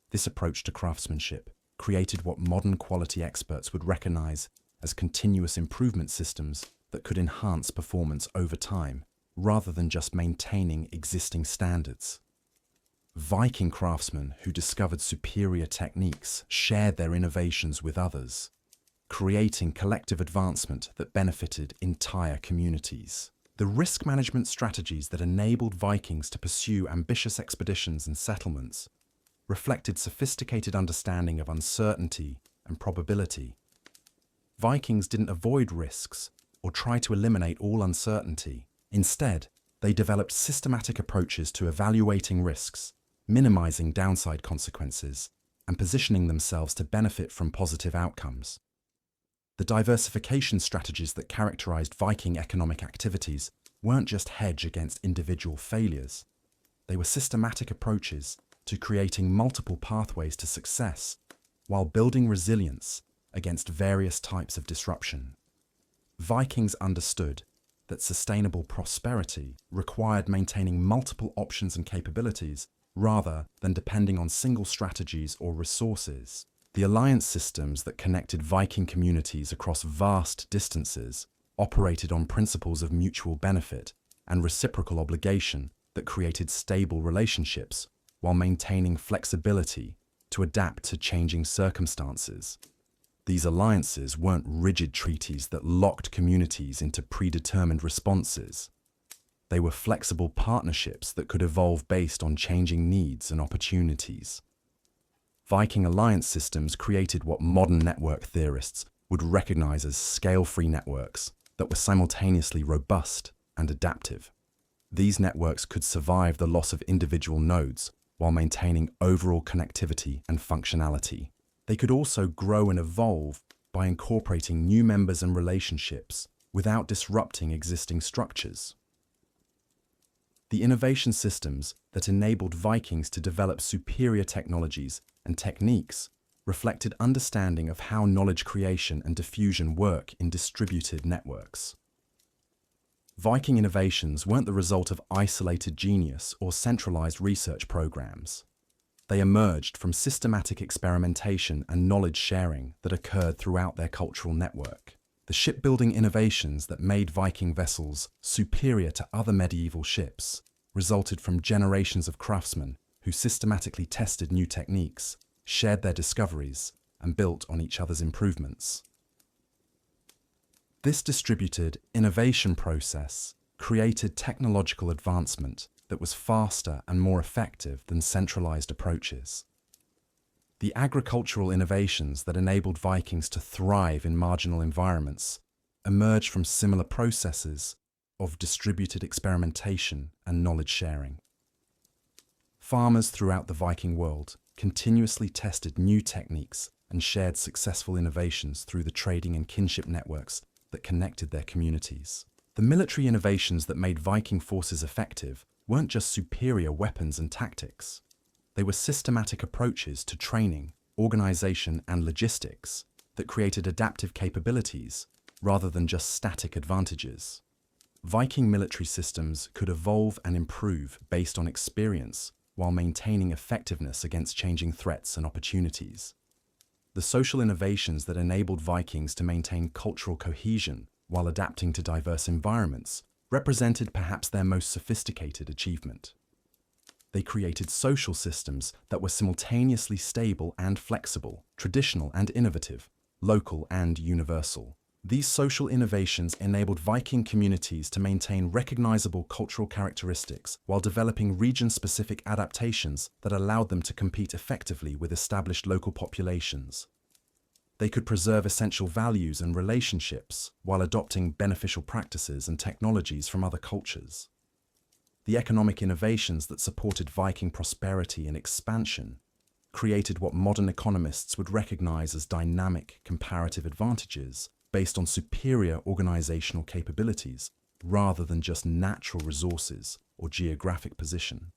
This approach to craftsmanship created what modern quality experts would recognize as continuous improvement systems that could enhance performance over time, rather than just maintaining existing standards. Viking craftsmen who discovered superior techniques shared their innovations with others, creating collective advancement that benefited entire communities. The risk management strategies that enabled Vikings to pursue ambitious expeditions and settlements reflected sophisticated understanding of uncertainty and probability. Vikings didn't avoid risks or try to eliminate all uncertainty. Instead, they developed systematic approaches to evaluating risks, minimizing downside consequences, and positioning themselves to benefit from positive outcomes. The diversification strategies that characterized Viking economic activities weren't just hedge against individual failures. They were systematic approaches to creating multiple pathways to success while building resilience against various types of disruption. Vikings understood that sustainable prosperity required maintaining multiple options and capabilities rather than depending on single strategies or resources. The alliance systems that connected Viking communities across vast distances operated on principles of mutual benefit and reciprocal obligation that created stable relationships while maintaining flexibility to adapt to changing circumstances. These alliances weren't rigid treaties that locked communities into predetermined responses. They were flexible partnerships that could evolve based on changing needs and opportunities. Viking alliance systems created what modern network theorists would recognize as scale-free networks that were simultaneously robust and adaptive. These networks could survive the loss of individual nodes while maintaining overall connectivity and functionality. They could also grow and evolve by incorporating new members and relationships without disrupting existing structures. The innovation systems that enabled Vikings to develop superior technologies and techniques reflected understanding of how knowledge creation and diffusion work in distributed networks. Viking innovations weren't the result of isolated genius or centralized research programs. They emerged from systematic experimentation and knowledge sharing that occurred throughout their cultural network. The shipbuilding innovations that made Viking vessels superior to other medieval ships resulted from generations of craftsmen who systematically tested new techniques, shared their discoveries, and built on each other's improvements. This distributed innovation process created technological advancement that was faster and more effective than centralized approaches. The agricultural innovations that enabled Vikings to thrive in marginal environments emerged from similar processes of distributed experimentation and knowledge sharing. Farmers throughout the Viking world continuously tested new techniques and shared successful innovations through the trading and kinship networks that connected their communities. The military innovations that made Viking forces effective weren't just superior weapons and tactics. They were systematic approaches to training, organization, and logistics that created adaptive capabilities rather than just static advantages. Viking military systems could evolve and improve based on experience while maintaining effectiveness against changing threats and opportunities. The social innovations that enabled Vikings to maintain cultural cohesion while adapting to diverse environments represented perhaps their most sophisticated achievement. They created social systems that were simultaneously stable and flexible, traditional and innovative, local and universal. These social innovations enabled Viking communities to maintain recognizable cultural characteristics while developing region-specific adaptations that allowed them to compete effectively with established local populations. They could preserve essential values and relationships while adopting beneficial practices and technologies from other cultures. The economic innovations that supported Viking prosperity and expansion created what modern economists would recognize as dynamic comparative advantages based on superior organizational capabilities rather than just natural resources or geographic position.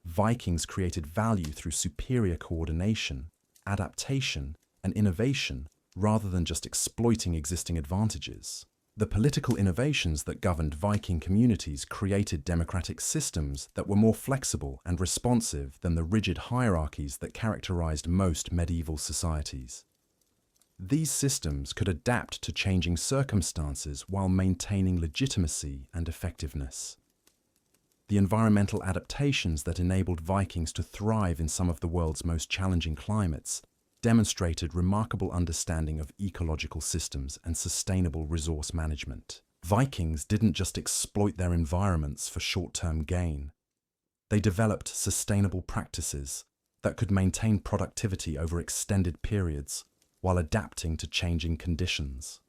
Vikings created value through superior coordination, adaptation, and innovation rather than just exploiting existing advantages. The political innovations that governed Viking communities created democratic systems that were more flexible and responsive than the rigid hierarchies that characterized most medieval societies. These systems could adapt to changing circumstances while maintaining legitimacy and effectiveness. The environmental adaptations that enabled Vikings to thrive in some of the world's most challenging climates demonstrated remarkable understanding of ecological systems and sustainable resource management. Vikings didn't just exploit their environments for short-term gain. They developed sustainable practices that could maintain productivity over extended periods while adapting to changing conditions.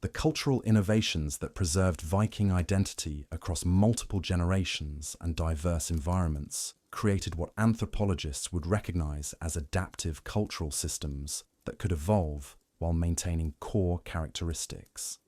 The cultural innovations that preserved Viking identity across multiple generations and diverse environments created what anthropologists would recognize as adaptive cultural systems that could evolve while maintaining core characteristics.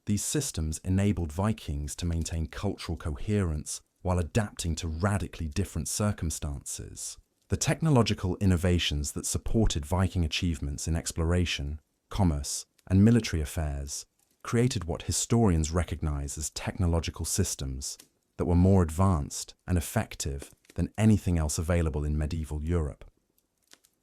These systems enabled Vikings to maintain cultural coherence while adapting to radically different circumstances. The technological innovations that supported Viking achievements in exploration, commerce, and military affairs created what historians recognize as technological systems that were more advanced and effective than anything else available in medieval Europe.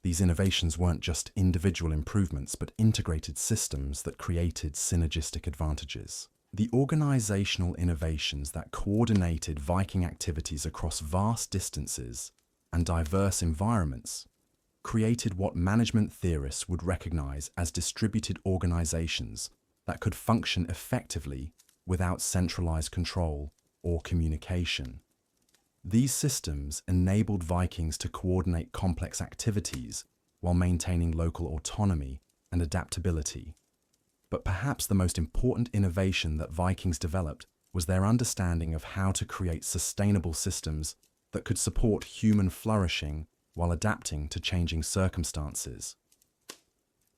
These innovations weren't just individual improvements, but integrated systems that created synergistic advantages. The organizational innovations that coordinated Viking activities across vast distances and diverse environments created what management theorists would recognize as distributed organizations that could function effectively without centralized control or communication. These systems enabled Vikings to coordinate complex activities while maintaining local autonomy and adaptability. But perhaps the most important innovation that Vikings developed was their understanding of how to create sustainable systems that could support human flourishing while adapting to changing circumstances.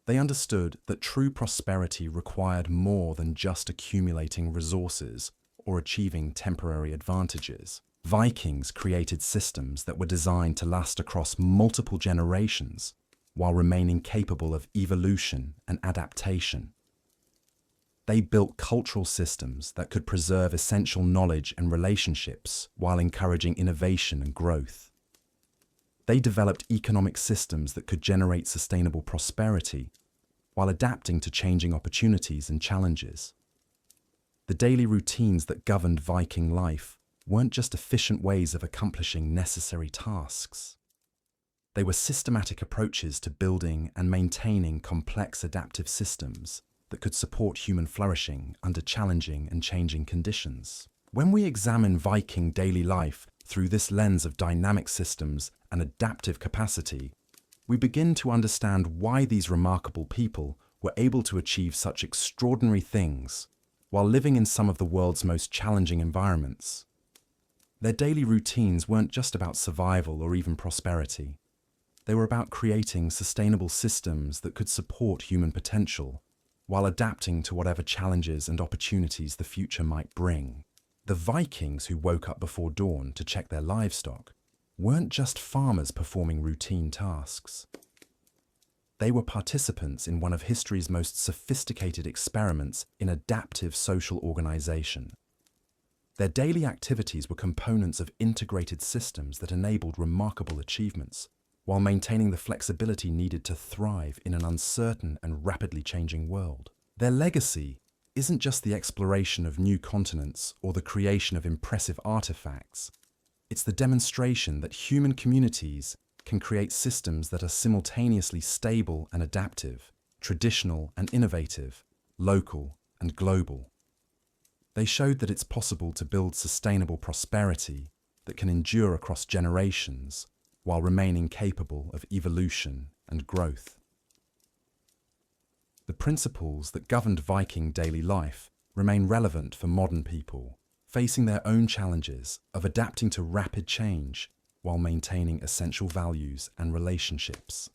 They understood that true prosperity required more than just accumulating resources or achieving temporary advantages. Vikings created systems that were designed to last across multiple generations while remaining capable of evolution and adaptation. They built cultural systems that could preserve essential knowledge and relationships while encouraging innovation and growth. They developed economic systems that could generate sustainable prosperity while adapting to changing opportunities and challenges. The daily routines that governed Viking life weren't just efficient ways of accomplishing necessary tasks. They were systematic approaches to building and maintaining complex adaptive systems that could support human flourishing under challenging and changing conditions. When we examine Viking daily life through this lens of dynamic systems and adaptive capacity, we begin to understand why these remarkable people were able to achieve such extraordinary things while living in some of the world's most challenging environments. Their daily routines weren't just about survival or even prosperity. They were about creating sustainable systems that could support human potential while adapting to whatever challenges and opportunities the future might bring. The Vikings who woke up before dawn to check their livestock weren't just farmers performing routine tasks. They were participants in one of history's most sophisticated experiments in adaptive social organization. Their daily activities were components of integrated systems that enabled remarkable achievements, while maintaining the flexibility needed to thrive in an uncertain and rapidly changing world. Their legacy isn't just the exploration of new continents or the creation of impressive artifacts. It's the demonstration that human communities can create systems that are simultaneously stable and adaptive, traditional and innovative, local and global. They showed that it's possible to build sustainable prosperity that can endure across generations while remaining capable of evolution and growth. The principles that governed Viking daily life remain relevant for modern people, facing their own challenges of adapting to rapid change while maintaining essential values and relationships.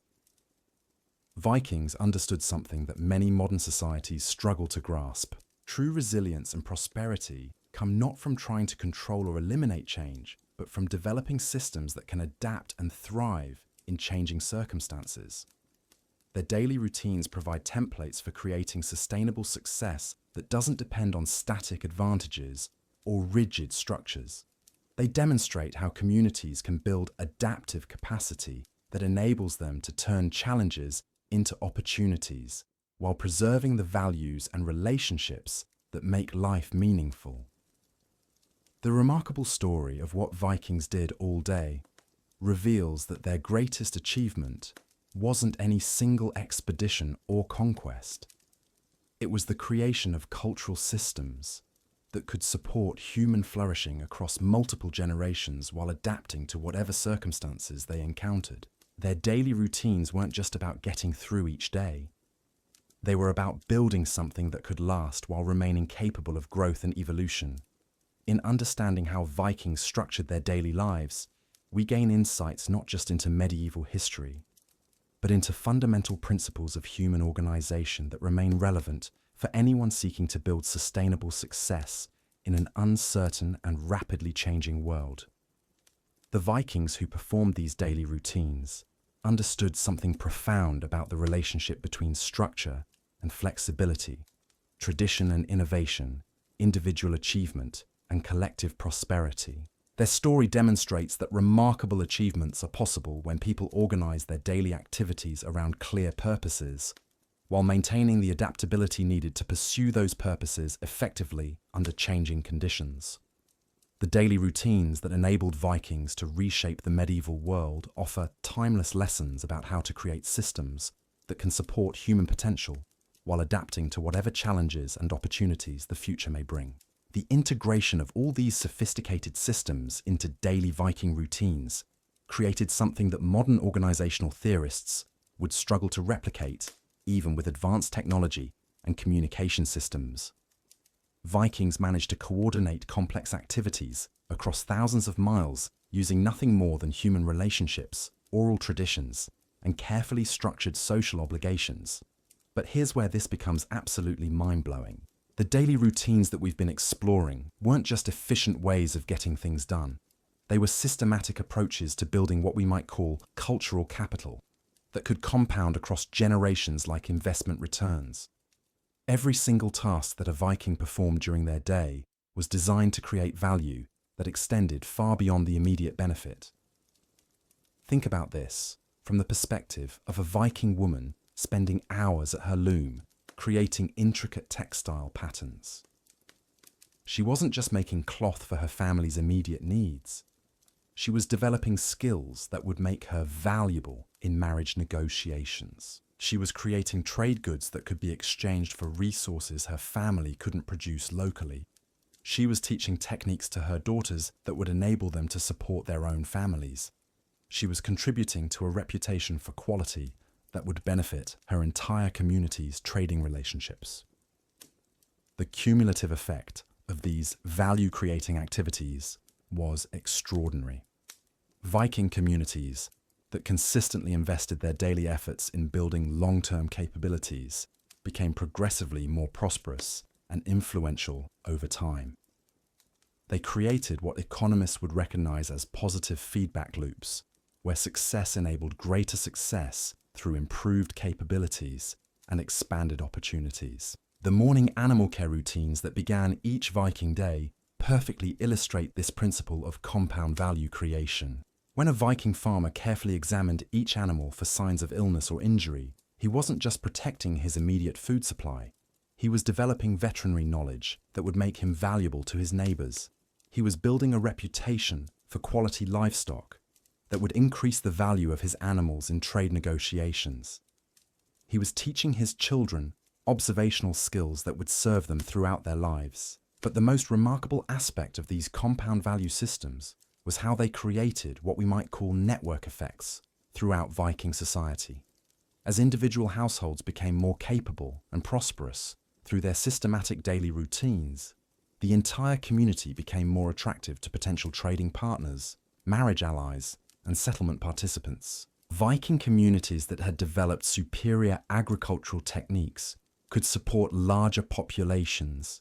Vikings understood something that many modern societies struggle to grasp. True resilience and prosperity come not from trying to control or eliminate change, but from developing systems that can adapt and thrive in changing circumstances. Their daily routines provide templates for creating sustainable success that doesn't depend on static advantages or rigid structures. They demonstrate how communities can build adaptive capacity that enables them to turn challenges into opportunities while preserving the values and relationships that make life meaningful. The remarkable story of what Vikings did all day reveals that their greatest achievement wasn't any single expedition or conquest. It was the creation of cultural systems that could support human flourishing across multiple generations while adapting to whatever circumstances they encountered. Their daily routines weren't just about getting through each day. They were about building something that could last while remaining capable of growth and evolution. In understanding how Vikings structured their daily lives, we gain insights not just into medieval history, but into fundamental principles of human organization that remain relevant for anyone seeking to build sustainable success in an uncertain and rapidly changing world. The Vikings who performed these daily routines understood something profound about the relationship between structure and flexibility, tradition and innovation, individual achievement, and collective prosperity. Their story demonstrates that remarkable achievements are possible when people organize their daily activities around clear purposes, while maintaining the adaptability needed to pursue those purposes effectively under changing conditions. The daily routines that enabled Vikings to reshape the medieval world offer timeless lessons about how to create systems that can support human potential while adapting to whatever challenges and opportunities the future may bring. The integration of all these sophisticated systems into daily Viking routines created something that modern organizational theorists would struggle to replicate, even with advanced technology and communication systems. Vikings managed to coordinate complex activities across thousands of miles using nothing more than human relationships, oral traditions, and carefully structured social obligations. But here's where this becomes absolutely mind-blowing. The daily routines that we've been exploring weren't just efficient ways of getting things done. They were systematic approaches to building what we might call cultural capital that could compound across generations like investment returns. Every single task that a Viking performed during their day was designed to create value that extended far beyond the immediate benefit. Think about this from the perspective of a Viking woman spending hours at her loom, creating intricate textile patterns. She wasn't just making cloth for her family's immediate needs. She was developing skills that would make her valuable in marriage negotiations. She was creating trade goods that could be exchanged for resources her family couldn't produce locally. She was teaching techniques to her daughters that would enable them to support their own families. She was contributing to a reputation for quality that would benefit her entire community's trading relationships. The cumulative effect of these value-creating activities was extraordinary. Viking communities that consistently invested their daily efforts in building long-term capabilities became progressively more prosperous and influential over time. They created what economists would recognize as positive feedback loops, where success enabled greater success through improved capabilities and expanded opportunities. The morning animal care routines that began each Viking day perfectly illustrate this principle of compound value creation. When a Viking farmer carefully examined each animal for signs of illness or injury, he wasn't just protecting his immediate food supply. He was developing veterinary knowledge that would make him valuable to his neighbors. He was building a reputation for quality livestock that would increase the value of his animals in trade negotiations. He was teaching his children observational skills that would serve them throughout their lives. But the most remarkable aspect of these compound value systems was how they created what we might call network effects throughout Viking society. As individual households became more capable and prosperous through their systematic daily routines, the entire community became more attractive to potential trading partners, marriage allies, and settlement participants. Viking communities that had developed superior agricultural techniques could support larger populations,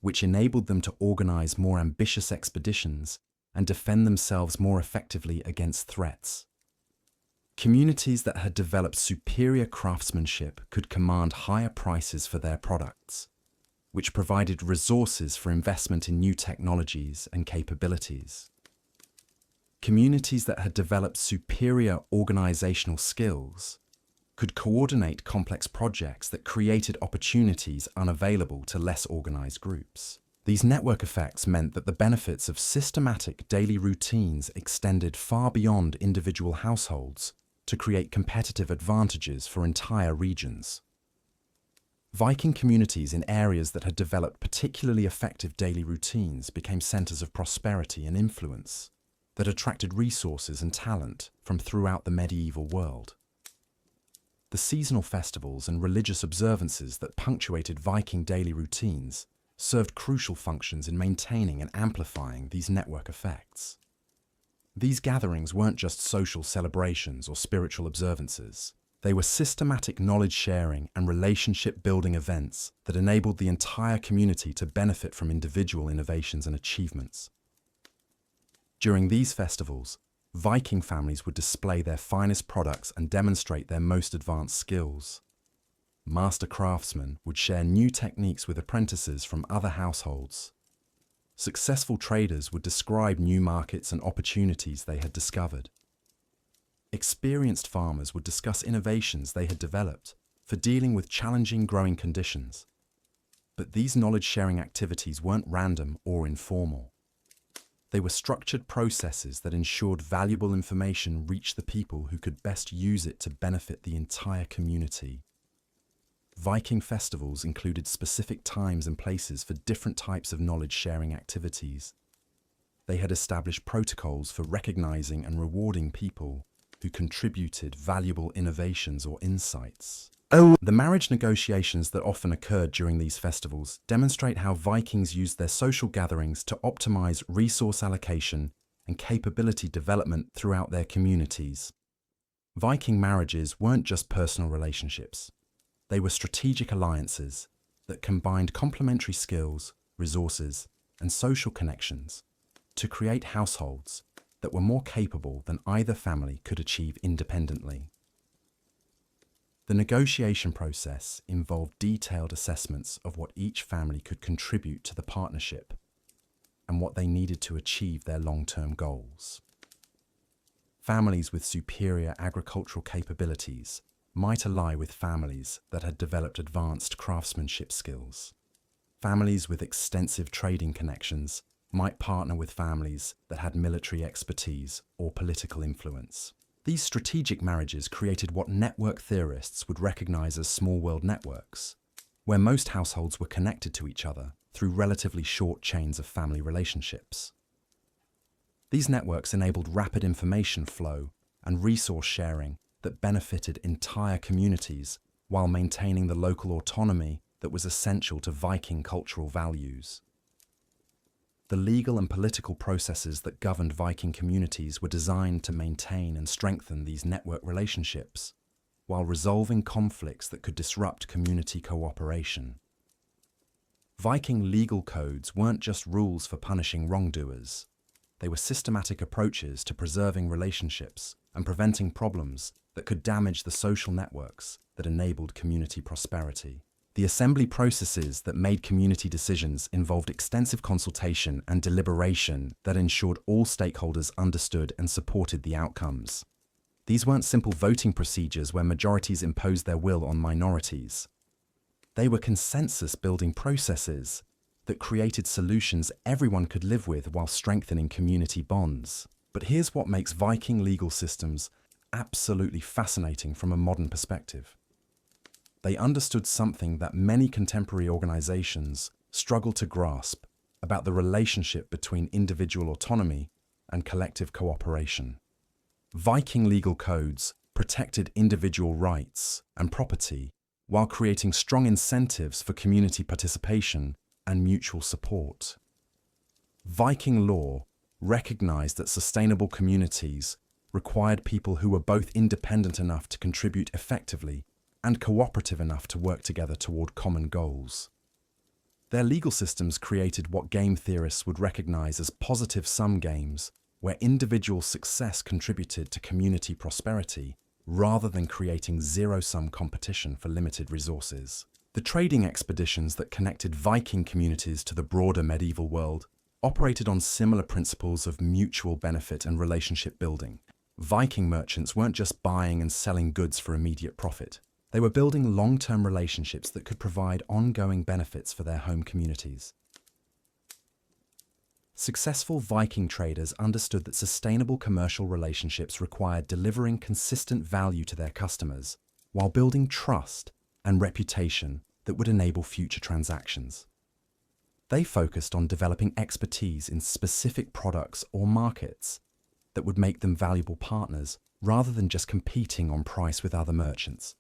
which enabled them to organize more ambitious expeditions and defend themselves more effectively against threats. Communities that had developed superior craftsmanship could command higher prices for their products, which provided resources for investment in new technologies and capabilities. Communities that had developed superior organizational skills could coordinate complex projects that created opportunities unavailable to less organized groups. These network effects meant that the benefits of systematic daily routines extended far beyond individual households to create competitive advantages for entire regions. Viking communities in areas that had developed particularly effective daily routines became centers of prosperity and influence that attracted resources and talent from throughout the medieval world. The seasonal festivals and religious observances that punctuated Viking daily routines served crucial functions in maintaining and amplifying these network effects. These gatherings weren't just social celebrations or spiritual observances. They were systematic knowledge-sharing and relationship-building events that enabled the entire community to benefit from individual innovations and achievements. During these festivals, Viking families would display their finest products and demonstrate their most advanced skills. Master craftsmen would share new techniques with apprentices from other households. Successful traders would describe new markets and opportunities they had discovered. Experienced farmers would discuss innovations they had developed for dealing with challenging growing conditions. But these knowledge-sharing activities weren't random or informal. They were structured processes that ensured valuable information reached the people who could best use it to benefit the entire community. Viking festivals included specific times and places for different types of knowledge-sharing activities. They had established protocols for recognizing and rewarding people who contributed valuable innovations or insights. The marriage negotiations that often occurred during these festivals demonstrate how Vikings used their social gatherings to optimize resource allocation and capability development throughout their communities. Viking marriages weren't just personal relationships. They were strategic alliances that combined complementary skills, resources, and social connections to create households that were more capable than either family could achieve independently. The negotiation process involved detailed assessments of what each family could contribute to the partnership and what they needed to achieve their long-term goals. Families with superior agricultural capabilities might ally with families that had developed advanced craftsmanship skills. Families with extensive trading connections might partner with families that had military expertise or political influence. These strategic marriages created what network theorists would recognize as small world networks, where most households were connected to each other through relatively short chains of family relationships. These networks enabled rapid information flow and resource sharing that benefited entire communities while maintaining the local autonomy that was essential to Viking cultural values. The legal and political processes that governed Viking communities were designed to maintain and strengthen these network relationships, while resolving conflicts that could disrupt community cooperation. Viking legal codes weren't just rules for punishing wrongdoers. They were systematic approaches to preserving relationships and preventing problems that could damage the social networks that enabled community prosperity. The assembly processes that made community decisions involved extensive consultation and deliberation that ensured all stakeholders understood and supported the outcomes. These weren't simple voting procedures where majorities imposed their will on minorities. They were consensus-building processes that created solutions everyone could live with while strengthening community bonds. But here's what makes Viking legal systems absolutely fascinating from a modern perspective. They understood something that many contemporary organizations struggle to grasp about the relationship between individual autonomy and collective cooperation. Viking legal codes protected individual rights and property while creating strong incentives for community participation and mutual support. Viking law recognized that sustainable communities required people who were both independent enough to contribute effectively and cooperative enough to work together toward common goals. Their legal systems created what game theorists would recognize as positive sum games, where individual success contributed to community prosperity rather than creating zero-sum competition for limited resources. The trading expeditions that connected Viking communities to the broader medieval world operated on similar principles of mutual benefit and relationship building. Viking merchants weren't just buying and selling goods for immediate profit. They were building long-term relationships that could provide ongoing benefits for their home communities. Successful Viking traders understood that sustainable commercial relationships required delivering consistent value to their customers while building trust and reputation that would enable future transactions. They focused on developing expertise in specific products or markets that would make them valuable partners rather than just competing on price with other merchants.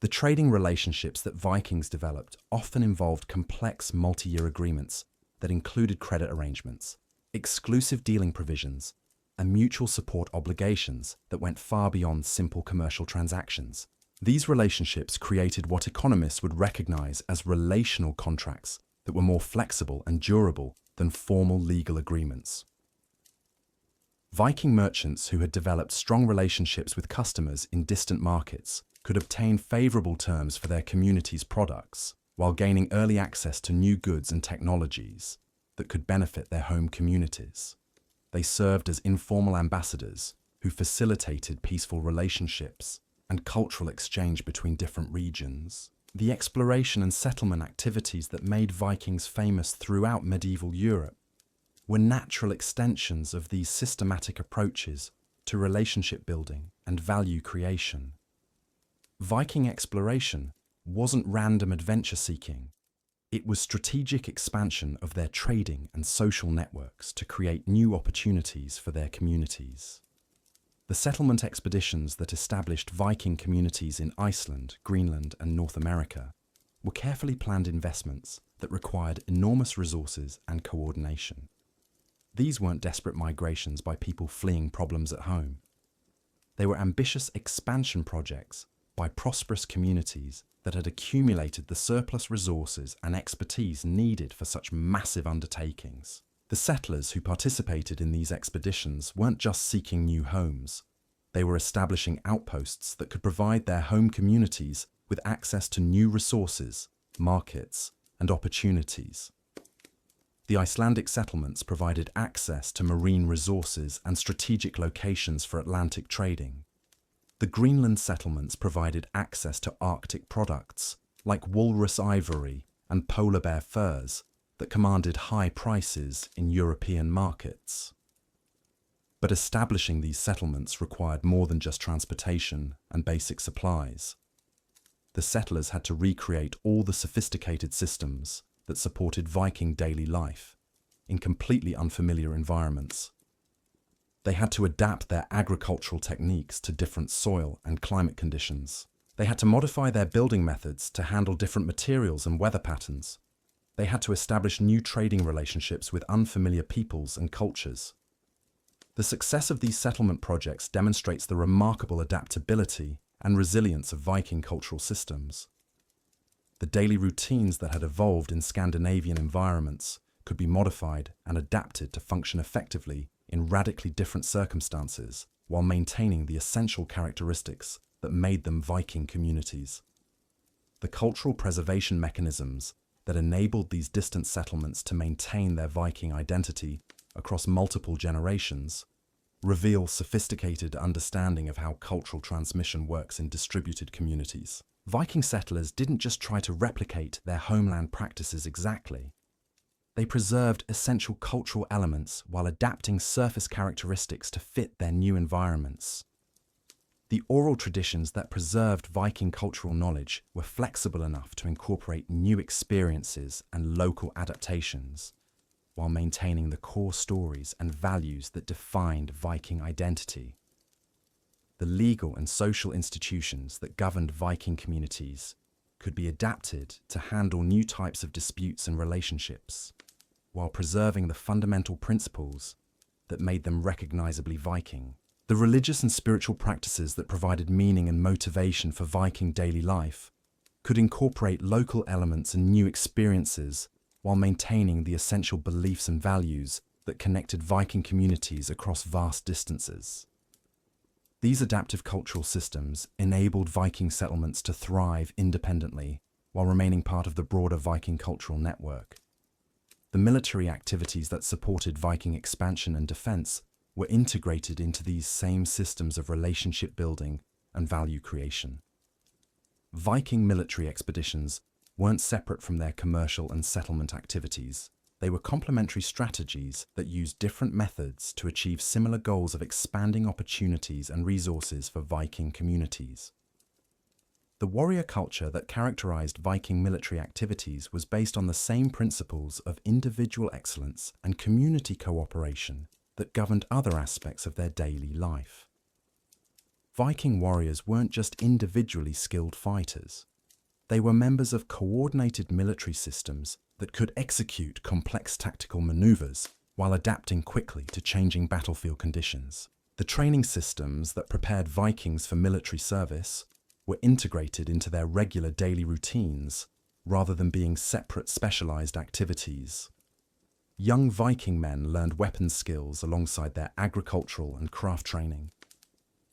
The trading relationships that Vikings developed often involved complex multi-year agreements that included credit arrangements, exclusive dealing provisions, and mutual support obligations that went far beyond simple commercial transactions. These relationships created what economists would recognize as relational contracts that were more flexible and durable than formal legal agreements. Viking merchants who had developed strong relationships with customers in distant markets could obtain favorable terms for their community's products while gaining early access to new goods and technologies that could benefit their home communities. They served as informal ambassadors who facilitated peaceful relationships and cultural exchange between different regions. The exploration and settlement activities that made Vikings famous throughout medieval Europe were natural extensions of these systematic approaches to relationship building and value creation. Viking exploration wasn't random adventure seeking. It was strategic expansion of their trading and social networks to create new opportunities for their communities. The settlement expeditions that established Viking communities in Iceland, Greenland, and North America were carefully planned investments that required enormous resources and coordination. These weren't desperate migrations by people fleeing problems at home. They were ambitious expansion projects by prosperous communities that had accumulated the surplus resources and expertise needed for such massive undertakings. The settlers who participated in these expeditions weren't just seeking new homes. They were establishing outposts that could provide their home communities with access to new resources, markets, and opportunities. The Icelandic settlements provided access to marine resources and strategic locations for Atlantic trading. The Greenland settlements provided access to Arctic products, like walrus ivory and polar bear furs, that commanded high prices in European markets. But establishing these settlements required more than just transportation and basic supplies. The settlers had to recreate all the sophisticated systems that supported Viking daily life in completely unfamiliar environments. They had to adapt their agricultural techniques to different soil and climate conditions. They had to modify their building methods to handle different materials and weather patterns. They had to establish new trading relationships with unfamiliar peoples and cultures. The success of these settlement projects demonstrates the remarkable adaptability and resilience of Viking cultural systems. The daily routines that had evolved in Scandinavian environments could be modified and adapted to function effectively in radically different circumstances, while maintaining the essential characteristics that made them Viking communities. The cultural preservation mechanisms that enabled these distant settlements to maintain their Viking identity across multiple generations reveal sophisticated understanding of how cultural transmission works in distributed communities. Viking settlers didn't just try to replicate their homeland practices exactly. They preserved essential cultural elements while adapting surface characteristics to fit their new environments. The oral traditions that preserved Viking cultural knowledge were flexible enough to incorporate new experiences and local adaptations, while maintaining the core stories and values that defined Viking identity. The legal and social institutions that governed Viking communities could be adapted to handle new types of disputes and relationships, while preserving the fundamental principles that made them recognizably Viking. The religious and spiritual practices that provided meaning and motivation for Viking daily life could incorporate local elements and new experiences while maintaining the essential beliefs and values that connected Viking communities across vast distances. These adaptive cultural systems enabled Viking settlements to thrive independently while remaining part of the broader Viking cultural network. The military activities that supported Viking expansion and defense were integrated into these same systems of relationship building and value creation. Viking military expeditions weren't separate from their commercial and settlement activities. They were complementary strategies that used different methods to achieve similar goals of expanding opportunities and resources for Viking communities. The warrior culture that characterized Viking military activities was based on the same principles of individual excellence and community cooperation that governed other aspects of their daily life. Viking warriors weren't just individually skilled fighters. They were members of coordinated military systems that could execute complex tactical maneuvers while adapting quickly to changing battlefield conditions. The training systems that prepared Vikings for military service were integrated into their regular daily routines rather than being separate specialized activities. Young Viking men learned weapons skills alongside their agricultural and craft training.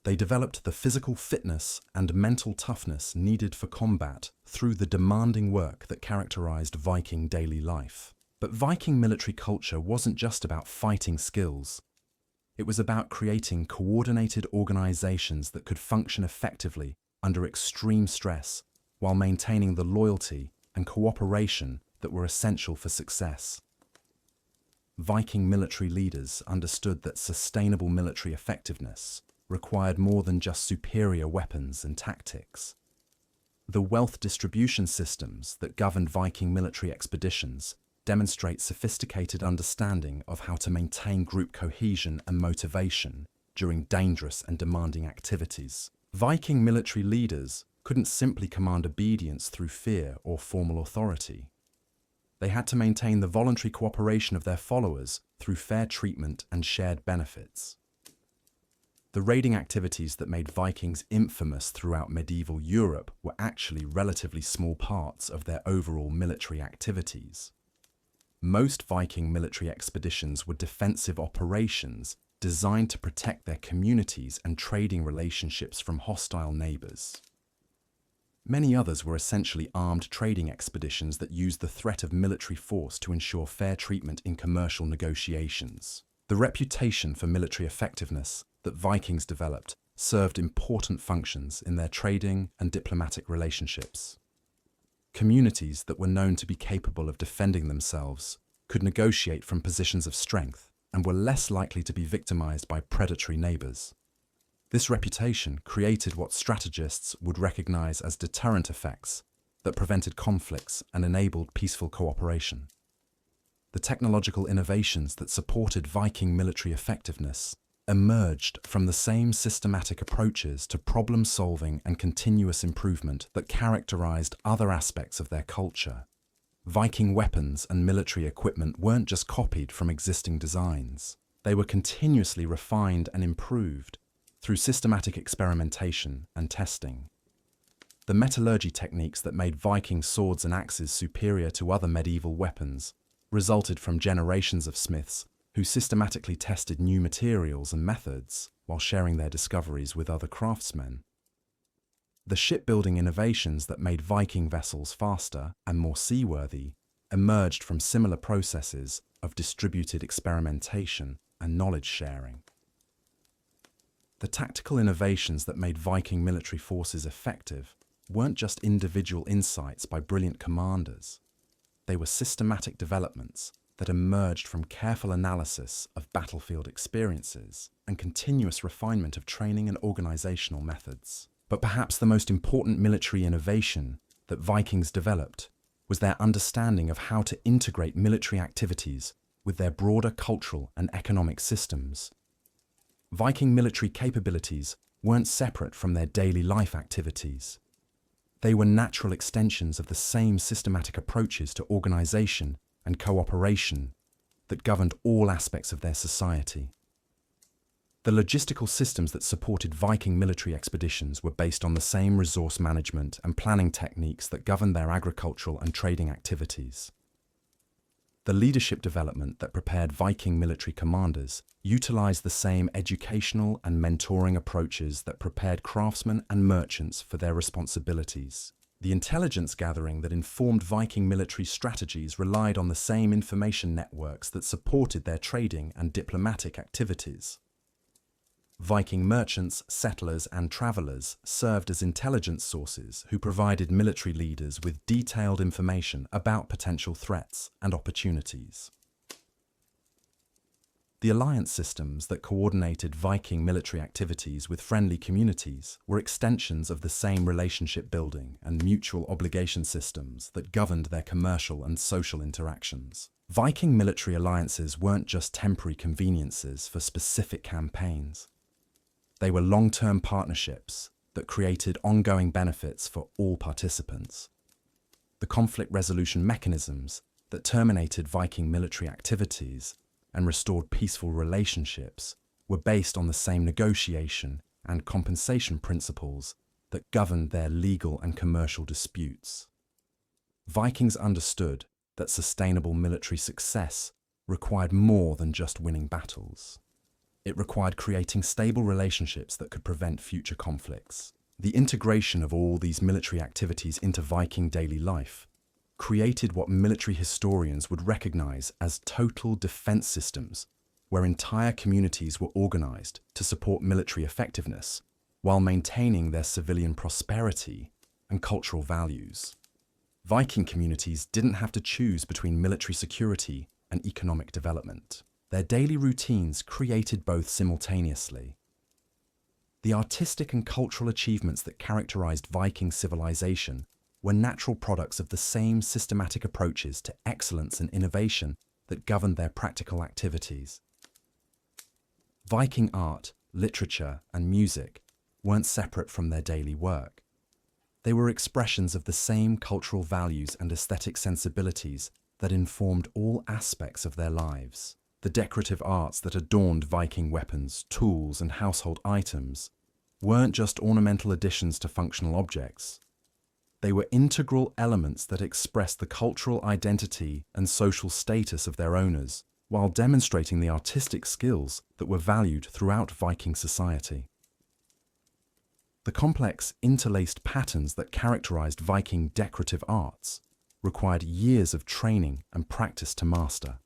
They developed the physical fitness and mental toughness needed for combat through the demanding work that characterized Viking daily life. But Viking military culture wasn't just about fighting skills. It was about creating coordinated organizations that could function effectively under extreme stress while maintaining the loyalty and cooperation that were essential for success. Viking military leaders understood that sustainable military effectiveness required more than just superior weapons and tactics. The wealth distribution systems that governed Viking military expeditions demonstrate sophisticated understanding of how to maintain group cohesion and motivation during dangerous and demanding activities. Viking military leaders couldn't simply command obedience through fear or formal authority. They had to maintain the voluntary cooperation of their followers through fair treatment and shared benefits. The raiding activities that made Vikings infamous throughout medieval Europe were actually relatively small parts of their overall military activities. Most Viking military expeditions were defensive operations designed to protect their communities and trading relationships from hostile neighbors. Many others were essentially armed trading expeditions that used the threat of military force to ensure fair treatment in commercial negotiations. The reputation for military effectiveness that Vikings developed served important functions in their trading and diplomatic relationships. Communities that were known to be capable of defending themselves could negotiate from positions of strength and were less likely to be victimized by predatory neighbors. This reputation created what strategists would recognize as deterrent effects that prevented conflicts and enabled peaceful cooperation. The technological innovations that supported Viking military effectiveness emerged from the same systematic approaches to problem-solving and continuous improvement that characterized other aspects of their culture. Viking weapons and military equipment weren't just copied from existing designs. They were continuously refined and improved through systematic experimentation and testing. The metallurgy techniques that made Viking swords and axes superior to other medieval weapons resulted from generations of smiths who systematically tested new materials and methods while sharing their discoveries with other craftsmen. The shipbuilding innovations that made Viking vessels faster and more seaworthy emerged from similar processes of distributed experimentation and knowledge sharing. The tactical innovations that made Viking military forces effective weren't just individual insights by brilliant commanders. They were systematic developments that emerged from careful analysis of battlefield experiences and continuous refinement of training and organizational methods. But perhaps the most important military innovation that Vikings developed was their understanding of how to integrate military activities with their broader cultural and economic systems. Viking military capabilities weren't separate from their daily life activities. They were natural extensions of the same systematic approaches to organization and cooperation that governed all aspects of their society. The logistical systems that supported Viking military expeditions were based on the same resource management and planning techniques that governed their agricultural and trading activities. The leadership development that prepared Viking military commanders utilized the same educational and mentoring approaches that prepared craftsmen and merchants for their responsibilities. The intelligence gathering that informed Viking military strategies relied on the same information networks that supported their trading and diplomatic activities. Viking merchants, settlers, and travelers served as intelligence sources who provided military leaders with detailed information about potential threats and opportunities. The alliance systems that coordinated Viking military activities with friendly communities were extensions of the same relationship building and mutual obligation systems that governed their commercial and social interactions. Viking military alliances weren't just temporary conveniences for specific campaigns. They were long-term partnerships that created ongoing benefits for all participants. The conflict resolution mechanisms that terminated Viking military activities and restored peaceful relationships were based on the same negotiation and compensation principles that governed their legal and commercial disputes. Vikings understood that sustainable military success required more than just winning battles. It required creating stable relationships that could prevent future conflicts. The integration of all these military activities into Viking daily life created what military historians would recognize as total defense systems, where entire communities were organized to support military effectiveness while maintaining their civilian prosperity and cultural values. Viking communities didn't have to choose between military security and economic development. Their daily routines created both simultaneously. The artistic and cultural achievements that characterized Viking civilization were natural products of the same systematic approaches to excellence and innovation that governed their practical activities. Viking art, literature, and music weren't separate from their daily work. They were expressions of the same cultural values and aesthetic sensibilities that informed all aspects of their lives. The decorative arts that adorned Viking weapons, tools, and household items weren't just ornamental additions to functional objects. They were integral elements that expressed the cultural identity and social status of their owners, while demonstrating the artistic skills that were valued throughout Viking society. The complex, interlaced patterns that characterized Viking decorative arts required years of training and practice to master.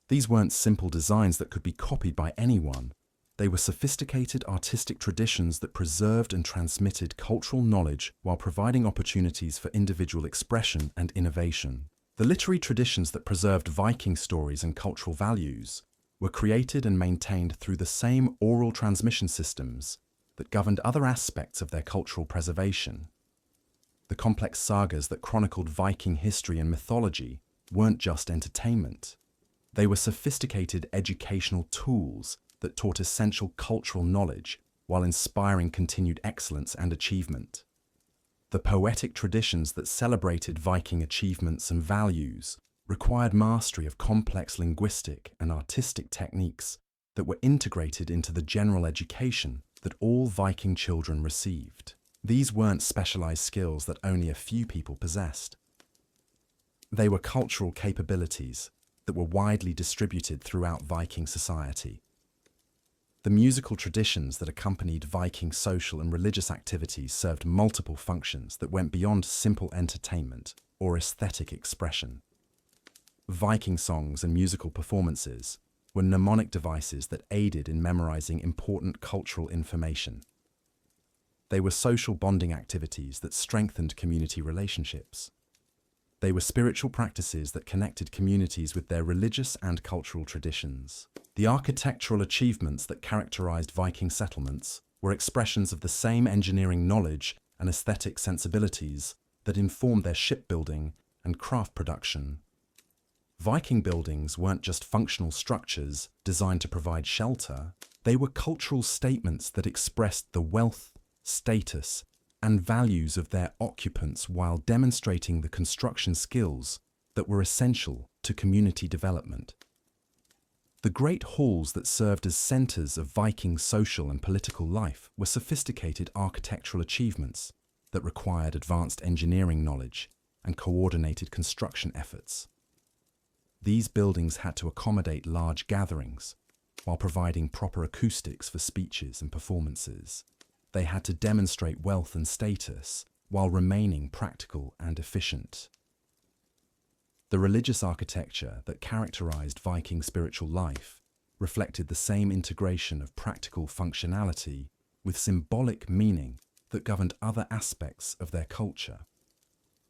These weren't simple designs that could be copied by anyone. They were sophisticated artistic traditions that preserved and transmitted cultural knowledge while providing opportunities for individual expression and innovation. The literary traditions that preserved Viking stories and cultural values were created and maintained through the same oral transmission systems that governed other aspects of their cultural preservation. The complex sagas that chronicled Viking history and mythology weren't just entertainment. They were sophisticated educational tools that taught essential cultural knowledge while inspiring continued excellence and achievement. The poetic traditions that celebrated Viking achievements and values required mastery of complex linguistic and artistic techniques that were integrated into the general education that all Viking children received. These weren't specialized skills that only a few people possessed. They were cultural capabilities that were widely distributed throughout Viking society. The musical traditions that accompanied Viking social and religious activities served multiple functions that went beyond simple entertainment or aesthetic expression. Viking songs and musical performances were mnemonic devices that aided in memorizing important cultural information. They were social bonding activities that strengthened community relationships. They were spiritual practices that connected communities with their religious and cultural traditions. The architectural achievements that characterized Viking settlements were expressions of the same engineering knowledge and aesthetic sensibilities that informed their shipbuilding and craft production. Viking buildings weren't just functional structures designed to provide shelter. They were cultural statements that expressed the wealth, status, and values of their occupants while demonstrating the construction skills that were essential to community development. The great halls that served as centers of Viking social and political life were sophisticated architectural achievements that required advanced engineering knowledge and coordinated construction efforts. These buildings had to accommodate large gatherings while providing proper acoustics for speeches and performances. They had to demonstrate wealth and status while remaining practical and efficient. The religious architecture that characterized Viking spiritual life reflected the same integration of practical functionality with symbolic meaning that governed other aspects of their culture.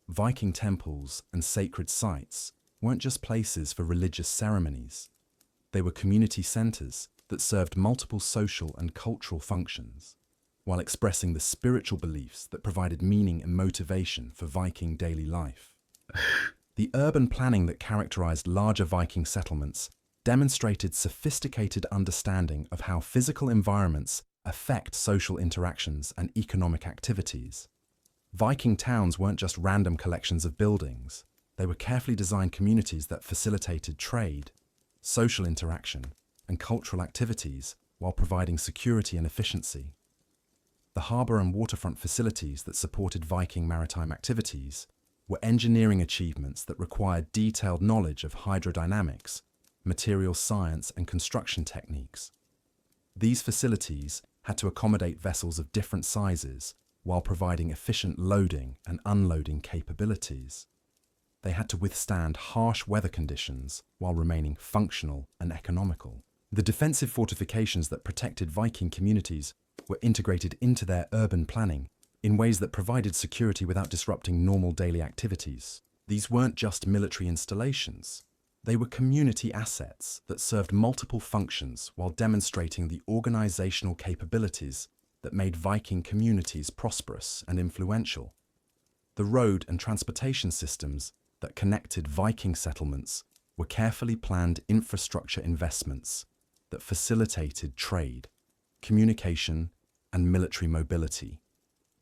Viking temples and sacred sites weren't just places for religious ceremonies. They were community centers that served multiple social and cultural functions, while expressing the spiritual beliefs that provided meaning and motivation for Viking daily life. The urban planning that characterized larger Viking settlements demonstrated sophisticated understanding of how physical environments affect social interactions and economic activities. Viking towns weren't just random collections of buildings. They were carefully designed communities that facilitated trade, social interaction, and cultural activities while providing security and efficiency. The harbour and waterfront facilities that supported Viking maritime activities were engineering achievements that required detailed knowledge of hydrodynamics, material science, and construction techniques. These facilities had to accommodate vessels of different sizes while providing efficient loading and unloading capabilities. They had to withstand harsh weather conditions while remaining functional and economical. The defensive fortifications that protected Viking communities were integrated into their urban planning in ways that provided security without disrupting normal daily activities. These weren't just military installations. They were community assets that served multiple functions while demonstrating the organizational capabilities that made Viking communities prosperous and influential. The road and transportation systems that connected Viking settlements were carefully planned infrastructure investments that facilitated trade, communication, and military mobility.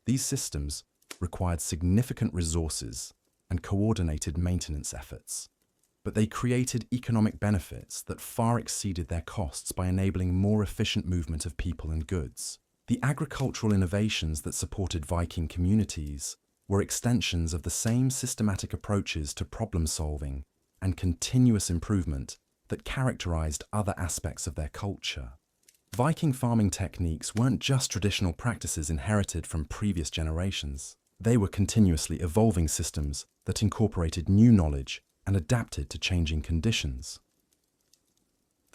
These systems required significant resources and coordinated maintenance efforts, but they created economic benefits that far exceeded their costs by enabling more efficient movement of people and goods. The agricultural innovations that supported Viking communities were extensions of the same systematic approaches to problem solving and continuous improvement that characterized other aspects of their culture. Viking farming techniques weren't just traditional practices inherited from previous generations. They were continuously evolving systems that incorporated new knowledge and adapted to changing conditions.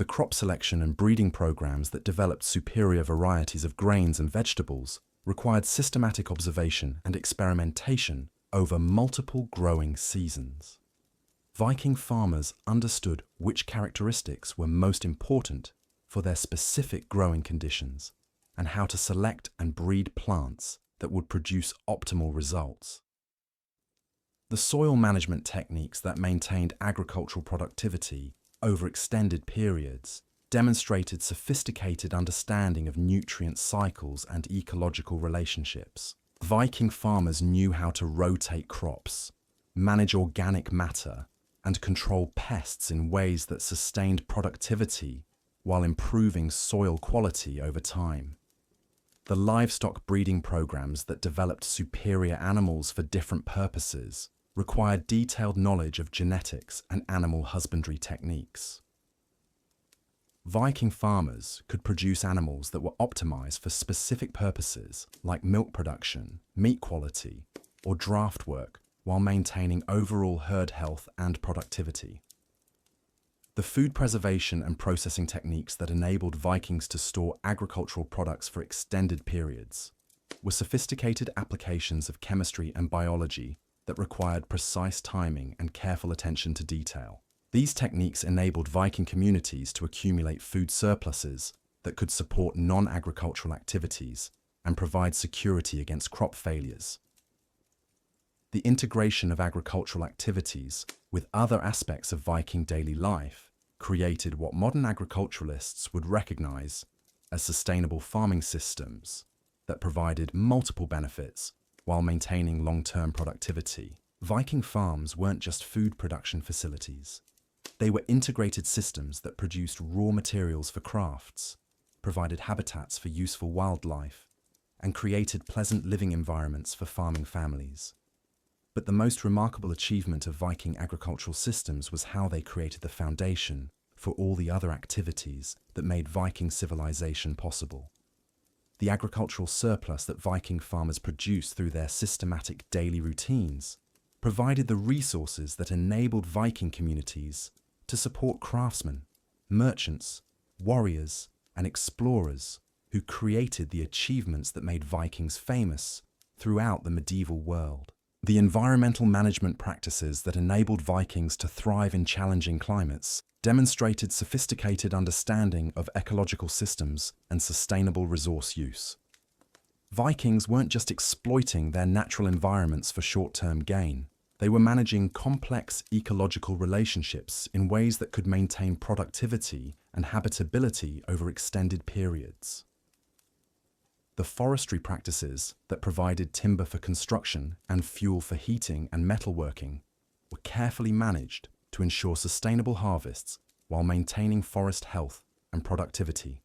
The crop selection and breeding programs that developed superior varieties of grains and vegetables required systematic observation and experimentation over multiple growing seasons. Viking farmers understood which characteristics were most important for their specific growing conditions and how to select and breed plants that would produce optimal results. The soil management techniques that maintained agricultural productivity over extended periods demonstrated sophisticated understanding of nutrient cycles and ecological relationships. Viking farmers knew how to rotate crops, manage organic matter, and control pests in ways that sustained productivity while improving soil quality over time. The livestock breeding programs that developed superior animals for different purposes required detailed knowledge of genetics and animal husbandry techniques. Viking farmers could produce animals that were optimized for specific purposes like milk production, meat quality, or draft work while maintaining overall herd health and productivity. The food preservation and processing techniques that enabled Vikings to store agricultural products for extended periods were sophisticated applications of chemistry and biology that required precise timing and careful attention to detail. These techniques enabled Viking communities to accumulate food surpluses that could support non-agricultural activities and provide security against crop failures. The integration of agricultural activities with other aspects of Viking daily life created what modern agriculturalists would recognize as sustainable farming systems that provided multiple benefits while maintaining long-term productivity. Viking farms weren't just food production facilities. They were integrated systems that produced raw materials for crafts, provided habitats for useful wildlife, and created pleasant living environments for farming families. But the most remarkable achievement of Viking agricultural systems was how they created the foundation for all the other activities that made Viking civilization possible. The agricultural surplus that Viking farmers produced through their systematic daily routines provided the resources that enabled Viking communities to support craftsmen, merchants, warriors, and explorers who created the achievements that made Vikings famous throughout the medieval world. The environmental management practices that enabled Vikings to thrive in challenging climates demonstrated sophisticated understanding of ecological systems and sustainable resource use. Vikings weren't just exploiting their natural environments for short-term gain. They were managing complex ecological relationships in ways that could maintain productivity and habitability over extended periods. The forestry practices that provided timber for construction and fuel for heating and metalworking were carefully managed to ensure sustainable harvests while maintaining forest health and productivity.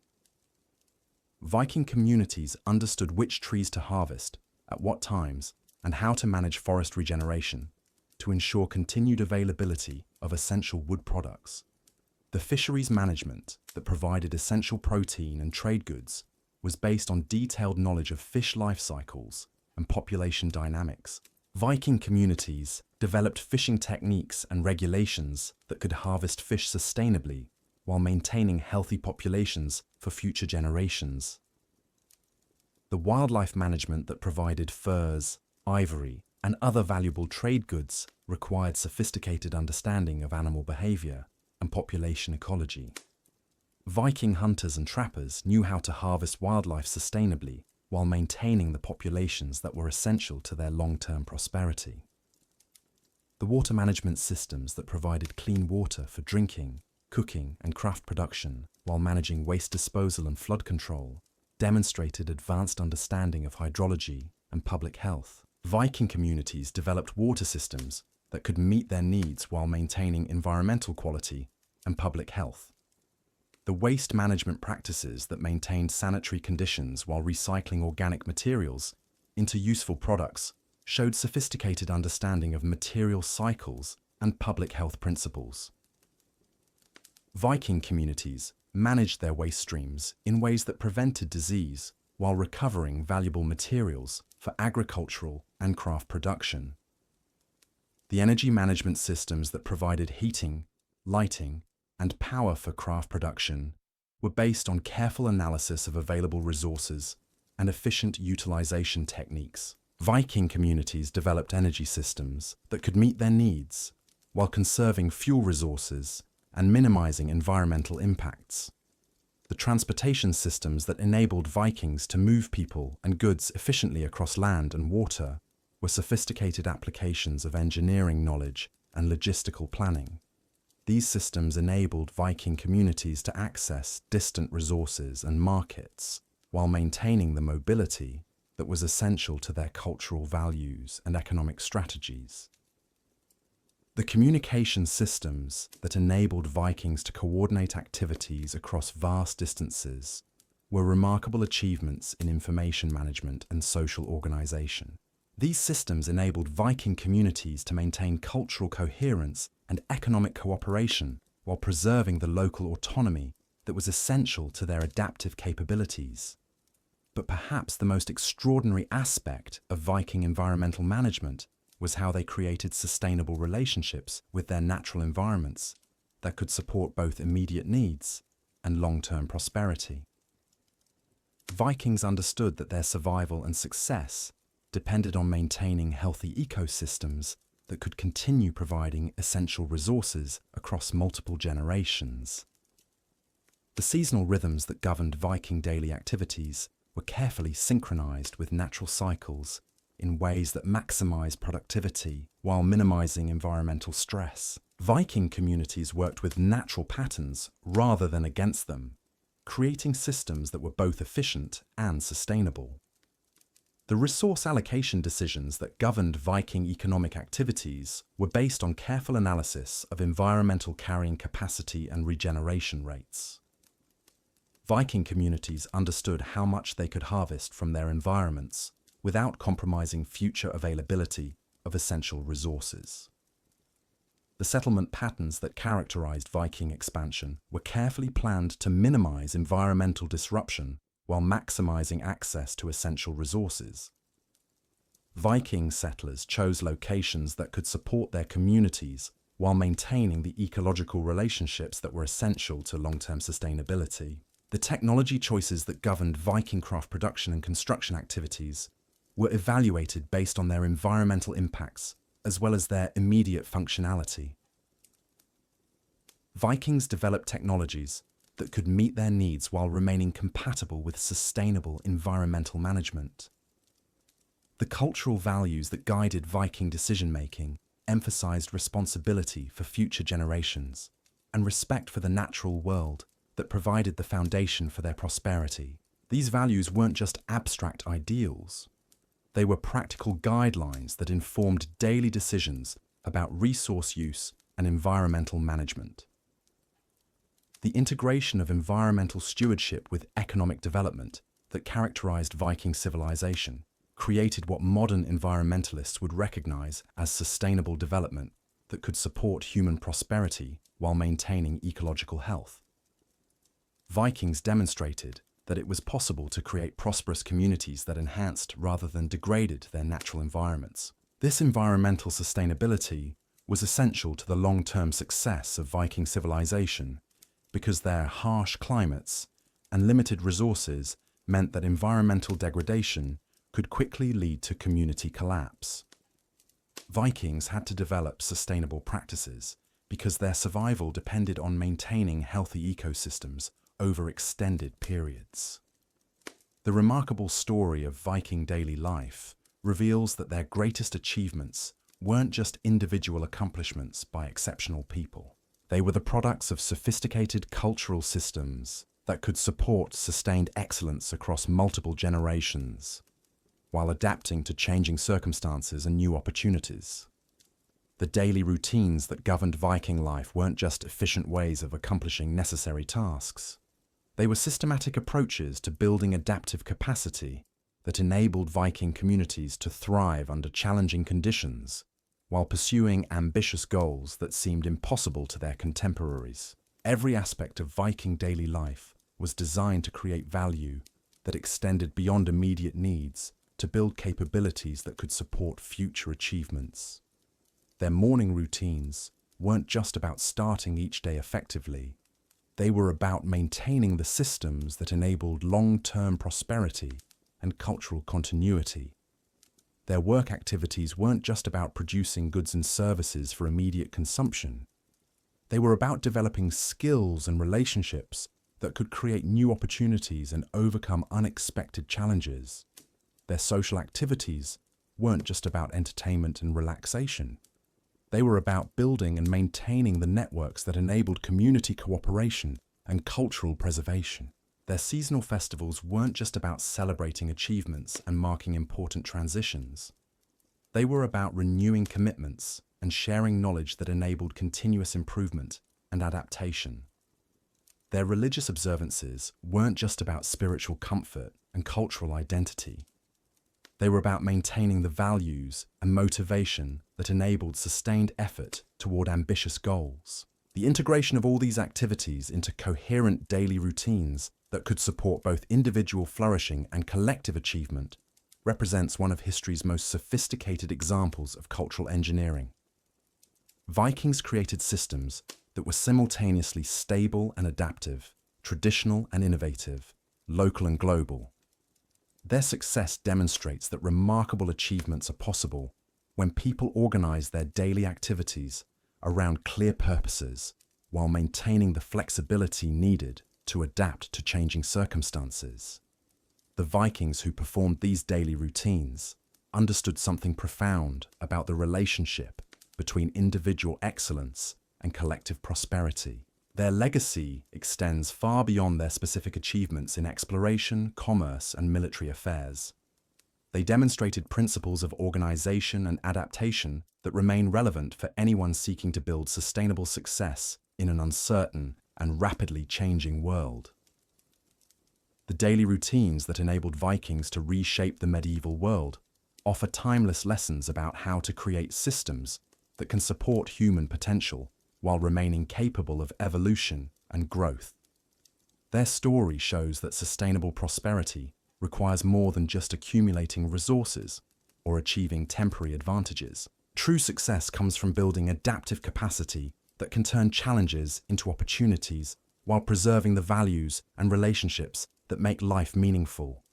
Viking communities understood which trees to harvest, at what times, and how to manage forest regeneration to ensure continued availability of essential wood products. The fisheries management that provided essential protein and trade goods was based on detailed knowledge of fish life cycles and population dynamics. Viking communities developed fishing techniques and regulations that could harvest fish sustainably while maintaining healthy populations for future generations. The wildlife management that provided furs, ivory, and other valuable trade goods required sophisticated understanding of animal behavior and population ecology. Viking hunters and trappers knew how to harvest wildlife sustainably while maintaining the populations that were essential to their long-term prosperity. The water management systems that provided clean water for drinking, cooking, and craft production while managing waste disposal and flood control demonstrated advanced understanding of hydrology and public health. Viking communities developed water systems that could meet their needs while maintaining environmental quality and public health. The waste management practices that maintained sanitary conditions while recycling organic materials into useful products showed sophisticated understanding of material cycles and public health principles. Viking communities managed their waste streams in ways that prevented disease while recovering valuable materials for agricultural and craft production. The energy management systems that provided heating, lighting, and power for craft production were based on careful analysis of available resources and efficient utilization techniques. Viking communities developed energy systems that could meet their needs while conserving fuel resources and minimizing environmental impacts. The transportation systems that enabled Vikings to move people and goods efficiently across land and water were sophisticated applications of engineering knowledge and logistical planning. These systems enabled Viking communities to access distant resources and markets while maintaining the mobility that was essential to their cultural values and economic strategies. The communication systems that enabled Vikings to coordinate activities across vast distances were remarkable achievements in information management and social organization. These systems enabled Viking communities to maintain cultural coherence and economic cooperation while preserving the local autonomy that was essential to their adaptive capabilities. But perhaps the most extraordinary aspect of Viking environmental management was how they created sustainable relationships with their natural environments that could support both immediate needs and long-term prosperity. Vikings understood that their survival and success depended on maintaining healthy ecosystems that could continue providing essential resources across multiple generations. The seasonal rhythms that governed Viking daily activities were carefully synchronized with natural cycles in ways that maximize productivity while minimizing environmental stress. Viking communities worked with natural patterns rather than against them, creating systems that were both efficient and sustainable. The resource allocation decisions that governed Viking economic activities were based on careful analysis of environmental carrying capacity and regeneration rates. Viking communities understood how much they could harvest from their environments without compromising future availability of essential resources. The settlement patterns that characterized Viking expansion were carefully planned to minimize environmental disruption while maximizing access to essential resources. Viking settlers chose locations that could support their communities while maintaining the ecological relationships that were essential to long-term sustainability. The technology choices that governed Viking craft production and construction activities were evaluated based on their environmental impacts as well as their immediate functionality. Vikings developed technologies that could meet their needs while remaining compatible with sustainable environmental management. The cultural values that guided Viking decision-making emphasized responsibility for future generations and respect for the natural world that provided the foundation for their prosperity. These values weren't just abstract ideals. They were practical guidelines that informed daily decisions about resource use and environmental management. The integration of environmental stewardship with economic development that characterized Viking civilization created what modern environmentalists would recognize as sustainable development that could support human prosperity while maintaining ecological health. Vikings demonstrated that it was possible to create prosperous communities that enhanced rather than degraded their natural environments. This environmental sustainability was essential to the long-term success of Viking civilization because their harsh climates and limited resources meant that environmental degradation could quickly lead to community collapse. Vikings had to develop sustainable practices because their survival depended on maintaining healthy ecosystems over extended periods. The remarkable story of Viking daily life reveals that their greatest achievements weren't just individual accomplishments by exceptional people. They were the products of sophisticated cultural systems that could support sustained excellence across multiple generations, while adapting to changing circumstances and new opportunities. The daily routines that governed Viking life weren't just efficient ways of accomplishing necessary tasks. They were systematic approaches to building adaptive capacity that enabled Viking communities to thrive under challenging conditions while pursuing ambitious goals that seemed impossible to their contemporaries. Every aspect of Viking daily life was designed to create value that extended beyond immediate needs to build capabilities that could support future achievements. Their morning routines weren't just about starting each day effectively. They were about maintaining the systems that enabled long-term prosperity and cultural continuity. Their work activities weren't just about producing goods and services for immediate consumption. They were about developing skills and relationships that could create new opportunities and overcome unexpected challenges. Their social activities weren't just about entertainment and relaxation. They were about building and maintaining the networks that enabled community cooperation and cultural preservation. Their seasonal festivals weren't just about celebrating achievements and marking important transitions. They were about renewing commitments and sharing knowledge that enabled continuous improvement and adaptation. Their religious observances weren't just about spiritual comfort and cultural identity. They were about maintaining the values and motivation that enabled sustained effort toward ambitious goals. The integration of all these activities into coherent daily routines that could support both individual flourishing and collective achievement represents one of history's most sophisticated examples of cultural engineering. Vikings created systems that were simultaneously stable and adaptive, traditional and innovative, local and global. Their success demonstrates that remarkable achievements are possible when people organize their daily activities around clear purposes while maintaining the flexibility needed to adapt to changing circumstances. The Vikings who performed these daily routines understood something profound about the relationship between individual excellence and collective prosperity. Their legacy extends far beyond their specific achievements in exploration, commerce, and military affairs. They demonstrated principles of organization and adaptation that remain relevant for anyone seeking to build sustainable success in an uncertain and rapidly changing world. The daily routines that enabled Vikings to reshape the medieval world offer timeless lessons about how to create systems that can support human potential while remaining capable of evolution and growth. Their story shows that sustainable prosperity requires more than just accumulating resources or achieving temporary advantages. True success comes from building adaptive capacity that can turn challenges into opportunities while preserving the values and relationships that make life meaningful.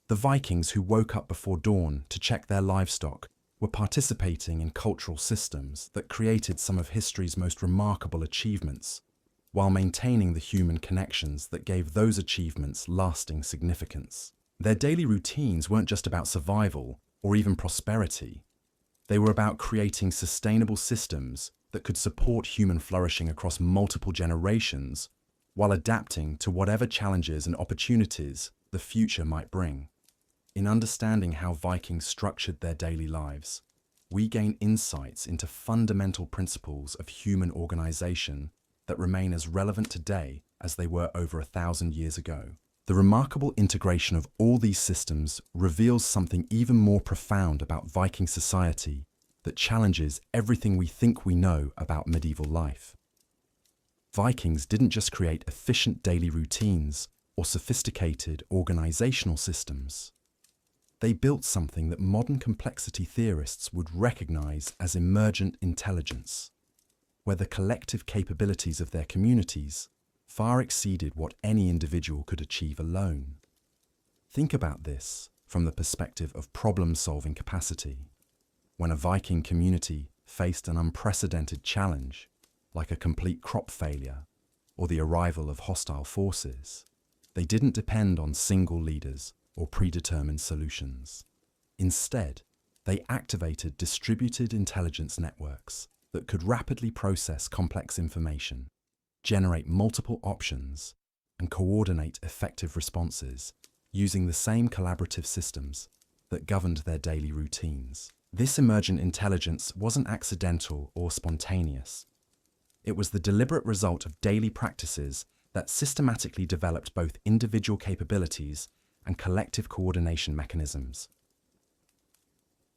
The Vikings who woke up before dawn to check their livestock were participating in cultural systems that created some of history's most remarkable achievements, while maintaining the human connections that gave those achievements lasting significance. Their daily routines weren't just about survival or even prosperity. They were about creating sustainable systems that could support human flourishing across multiple generations while adapting to whatever challenges and opportunities the future might bring. In understanding how Vikings structured their daily lives, we gain insights into fundamental principles of human organization that remain as relevant today as they were over 1,000 years ago. The remarkable integration of all these systems reveals something even more profound about Viking society that challenges everything we think we know about medieval life. Vikings didn't just create efficient daily routines or sophisticated organizational systems. They built something that modern complexity theorists would recognize as emergent intelligence, where the collective capabilities of their communities far exceeded what any individual could achieve alone. Think about this from the perspective of problem-solving capacity. When a Viking community faced an unprecedented challenge, like a complete crop failure or the arrival of hostile forces, they didn't depend on single leaders or predetermined solutions. Instead, they activated distributed intelligence networks that could rapidly process complex information, generate multiple options, and coordinate effective responses using the same collaborative systems that governed their daily routines. This emergent intelligence wasn't accidental or spontaneous. It was the deliberate result of daily practices that systematically developed both individual capabilities and collective coordination mechanisms.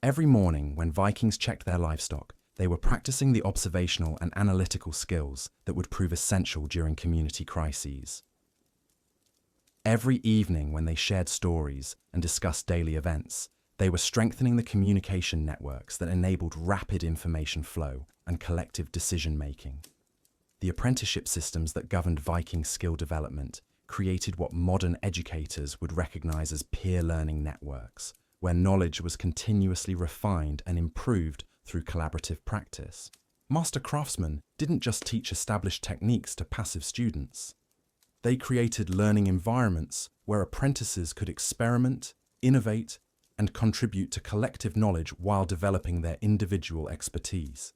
Every morning when Vikings checked their livestock, they were practicing the observational and analytical skills that would prove essential during community crises. Every evening when they shared stories and discussed daily events, They were strengthening the communication networks that enabled rapid information flow and collective decision-making. The apprenticeship systems that governed Viking skill development created what modern educators would recognize as peer learning networks, where knowledge was continuously refined and improved through collaborative practice. Master craftsmen didn't just teach established techniques to passive students. They created learning environments where apprentices could experiment, innovate, and contribute to collective knowledge while developing their individual expertise.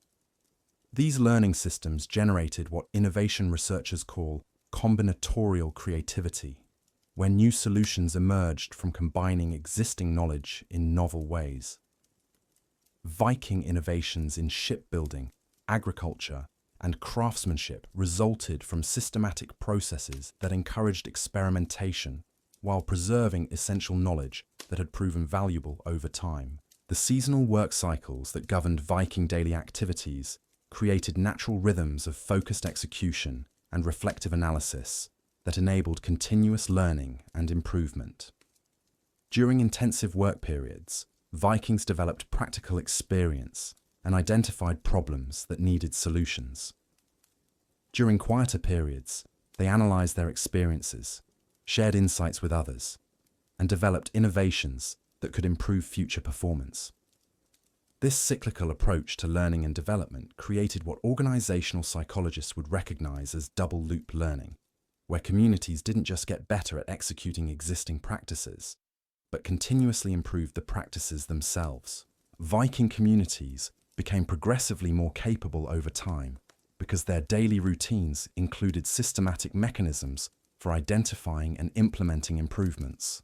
These learning systems generated what innovation researchers call combinatorial creativity, where new solutions emerged from combining existing knowledge in novel ways. Viking innovations in shipbuilding, agriculture, and craftsmanship resulted from systematic processes that encouraged experimentation while preserving essential knowledge that had proven valuable over time. The seasonal work cycles that governed Viking daily activities created natural rhythms of focused execution and reflective analysis that enabled continuous learning and improvement. During intensive work periods, Vikings developed practical experience and identified problems that needed solutions. During quieter periods, they analyzed their experiences, shared insights with others, and developed innovations that could improve future performance. This cyclical approach to learning and development created what organizational psychologists would recognize as double-loop learning, where communities didn't just get better at executing existing practices, but continuously improved the practices themselves. Viking communities became progressively more capable over time because their daily routines included systematic mechanisms for identifying and implementing improvements.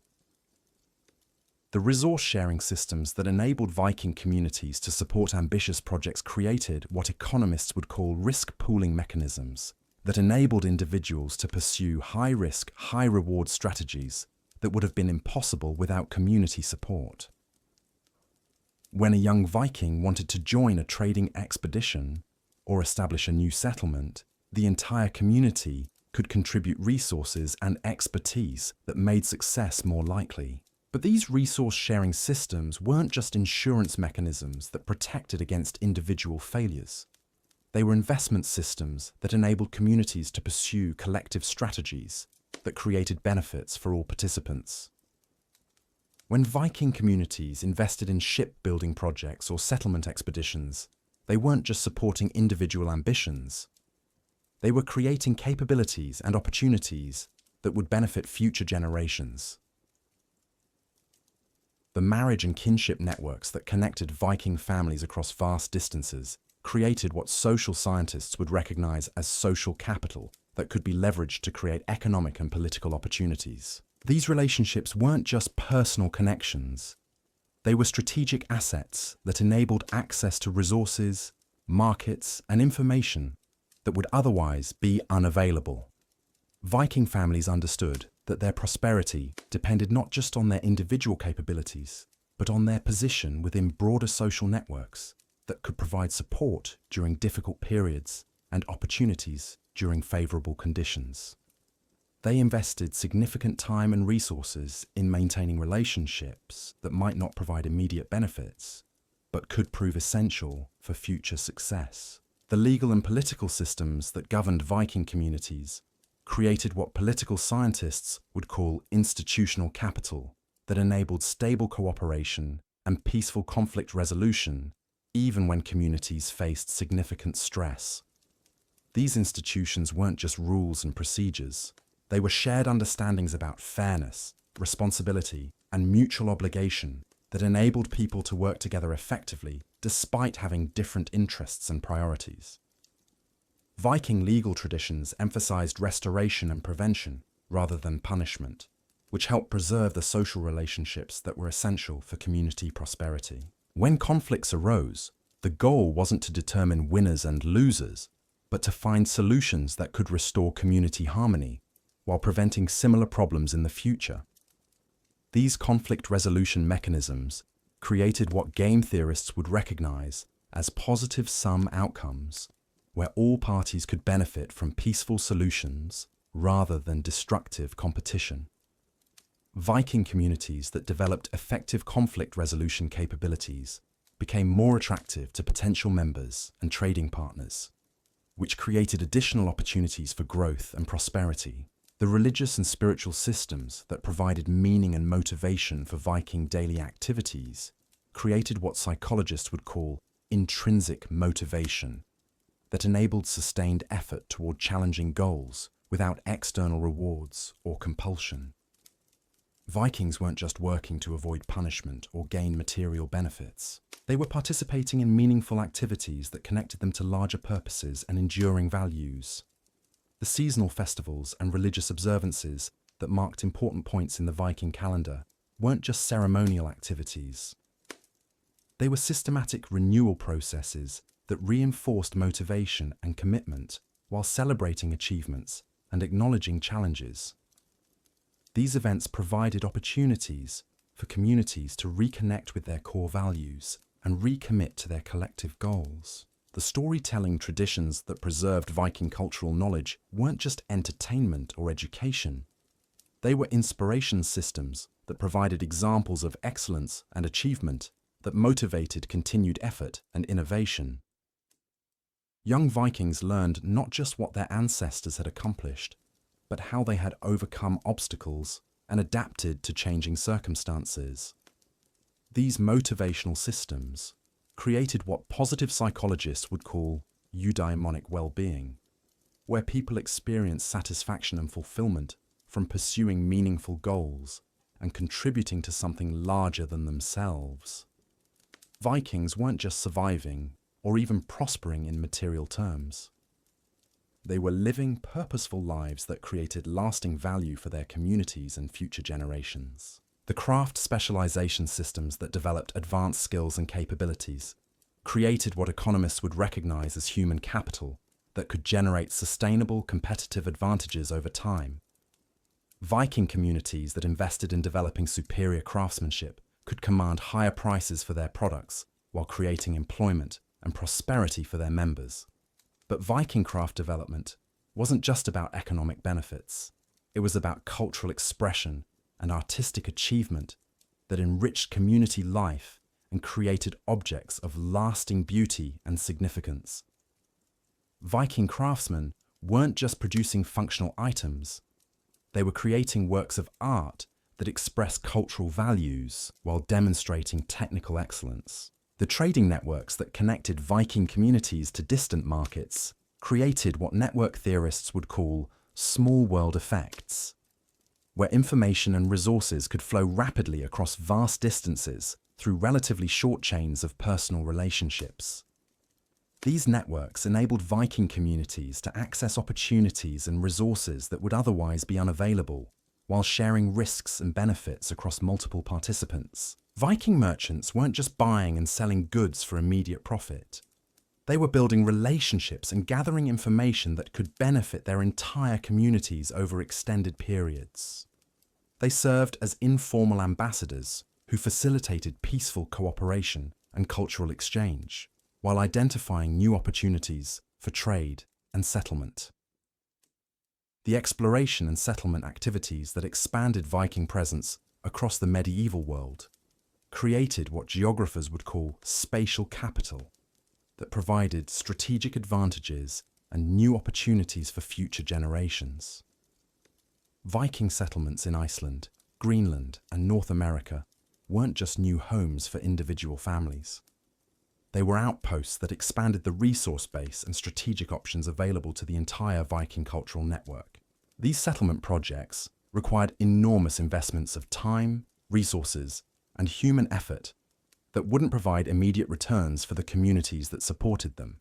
The resource-sharing systems that enabled Viking communities to support ambitious projects created what economists would call risk-pooling mechanisms that enabled individuals to pursue high-risk, high-reward strategies that would have been impossible without community support. When a young Viking wanted to join a trading expedition or establish a new settlement, the entire community could contribute resources and expertise that made success more likely. But these resource-sharing systems weren't just insurance mechanisms that protected against individual failures. They were investment systems that enabled communities to pursue collective strategies that created benefits for all participants. When Viking communities invested in shipbuilding projects or settlement expeditions, they weren't just supporting individual ambitions. They were creating capabilities and opportunities that would benefit future generations. The marriage and kinship networks that connected Viking families across vast distances created what social scientists would recognize as social capital that could be leveraged to create economic and political opportunities. These relationships weren't just personal connections. They were strategic assets that enabled access to resources, markets, and information that would otherwise be unavailable. Viking families understood that their prosperity depended not just on their individual capabilities, but on their position within broader social networks that could provide support during difficult periods and opportunities during favorable conditions. They invested significant time and resources in maintaining relationships that might not provide immediate benefits, but could prove essential for future success. The legal and political systems that governed Viking communities created what political scientists would call institutional capital that enabled stable cooperation and peaceful conflict resolution even when communities faced significant stress. These institutions weren't just rules and procedures. They were shared understandings about fairness, responsibility, and mutual obligation that enabled people to work together effectively despite having different interests and priorities. Viking legal traditions emphasized restoration and prevention rather than punishment, which helped preserve the social relationships that were essential for community prosperity. When conflicts arose, the goal wasn't to determine winners and losers, but to find solutions that could restore community harmony while preventing similar problems in the future. These conflict resolution mechanisms created what game theorists would recognize as positive sum outcomes, where all parties could benefit from peaceful solutions rather than destructive competition. Viking communities that developed effective conflict resolution capabilities became more attractive to potential members and trading partners, which created additional opportunities for growth and prosperity. The religious and spiritual systems that provided meaning and motivation for Viking daily activities created what psychologists would call intrinsic motivation, that enabled sustained effort toward challenging goals without external rewards or compulsion. Vikings weren't just working to avoid punishment or gain material benefits. They were participating in meaningful activities that connected them to larger purposes and enduring values. The seasonal festivals and religious observances that marked important points in the Viking calendar weren't just ceremonial activities. They were systematic renewal processes that reinforced motivation and commitment while celebrating achievements and acknowledging challenges. These events provided opportunities for communities to reconnect with their core values and recommit to their collective goals. The storytelling traditions that preserved Viking cultural knowledge weren't just entertainment or education. They were inspiration systems that provided examples of excellence and achievement that motivated continued effort and innovation. Young Vikings learned not just what their ancestors had accomplished, but how they had overcome obstacles and adapted to changing circumstances. These motivational systems created what positive psychologists would call eudaimonic well-being, where people experience satisfaction and fulfillment from pursuing meaningful goals and contributing to something larger than themselves. Vikings weren't just surviving or even prospering in material terms. They were living purposeful lives that created lasting value for their communities and future generations. The craft specialization systems that developed advanced skills and capabilities created what economists would recognize as human capital that could generate sustainable competitive advantages over time. Viking communities that invested in developing superior craftsmanship could command higher prices for their products while creating employment and prosperity for their members. But Viking craft development wasn't just about economic benefits. It was about cultural expression and artistic achievement that enriched community life and created objects of lasting beauty and significance. Viking craftsmen weren't just producing functional items. They were creating works of art that express cultural values while demonstrating technical excellence. The trading networks that connected Viking communities to distant markets created what network theorists would call small world effects, where information and resources could flow rapidly across vast distances through relatively short chains of personal relationships. These networks enabled Viking communities to access opportunities and resources that would otherwise be unavailable, while sharing risks and benefits across multiple participants. Viking merchants weren't just buying and selling goods for immediate profit. They were building relationships and gathering information that could benefit their entire communities over extended periods. They served as informal ambassadors who facilitated peaceful cooperation and cultural exchange, while identifying new opportunities for trade and settlement. The exploration and settlement activities that expanded Viking presence across the medieval world created what geographers would call spatial capital that provided strategic advantages and new opportunities for future generations. Viking settlements in Iceland, Greenland, and North America weren't just new homes for individual families. They were outposts that expanded the resource base and strategic options available to the entire Viking cultural network. These settlement projects required enormous investments of time, resources, and human effort that wouldn't provide immediate returns for the communities that supported them.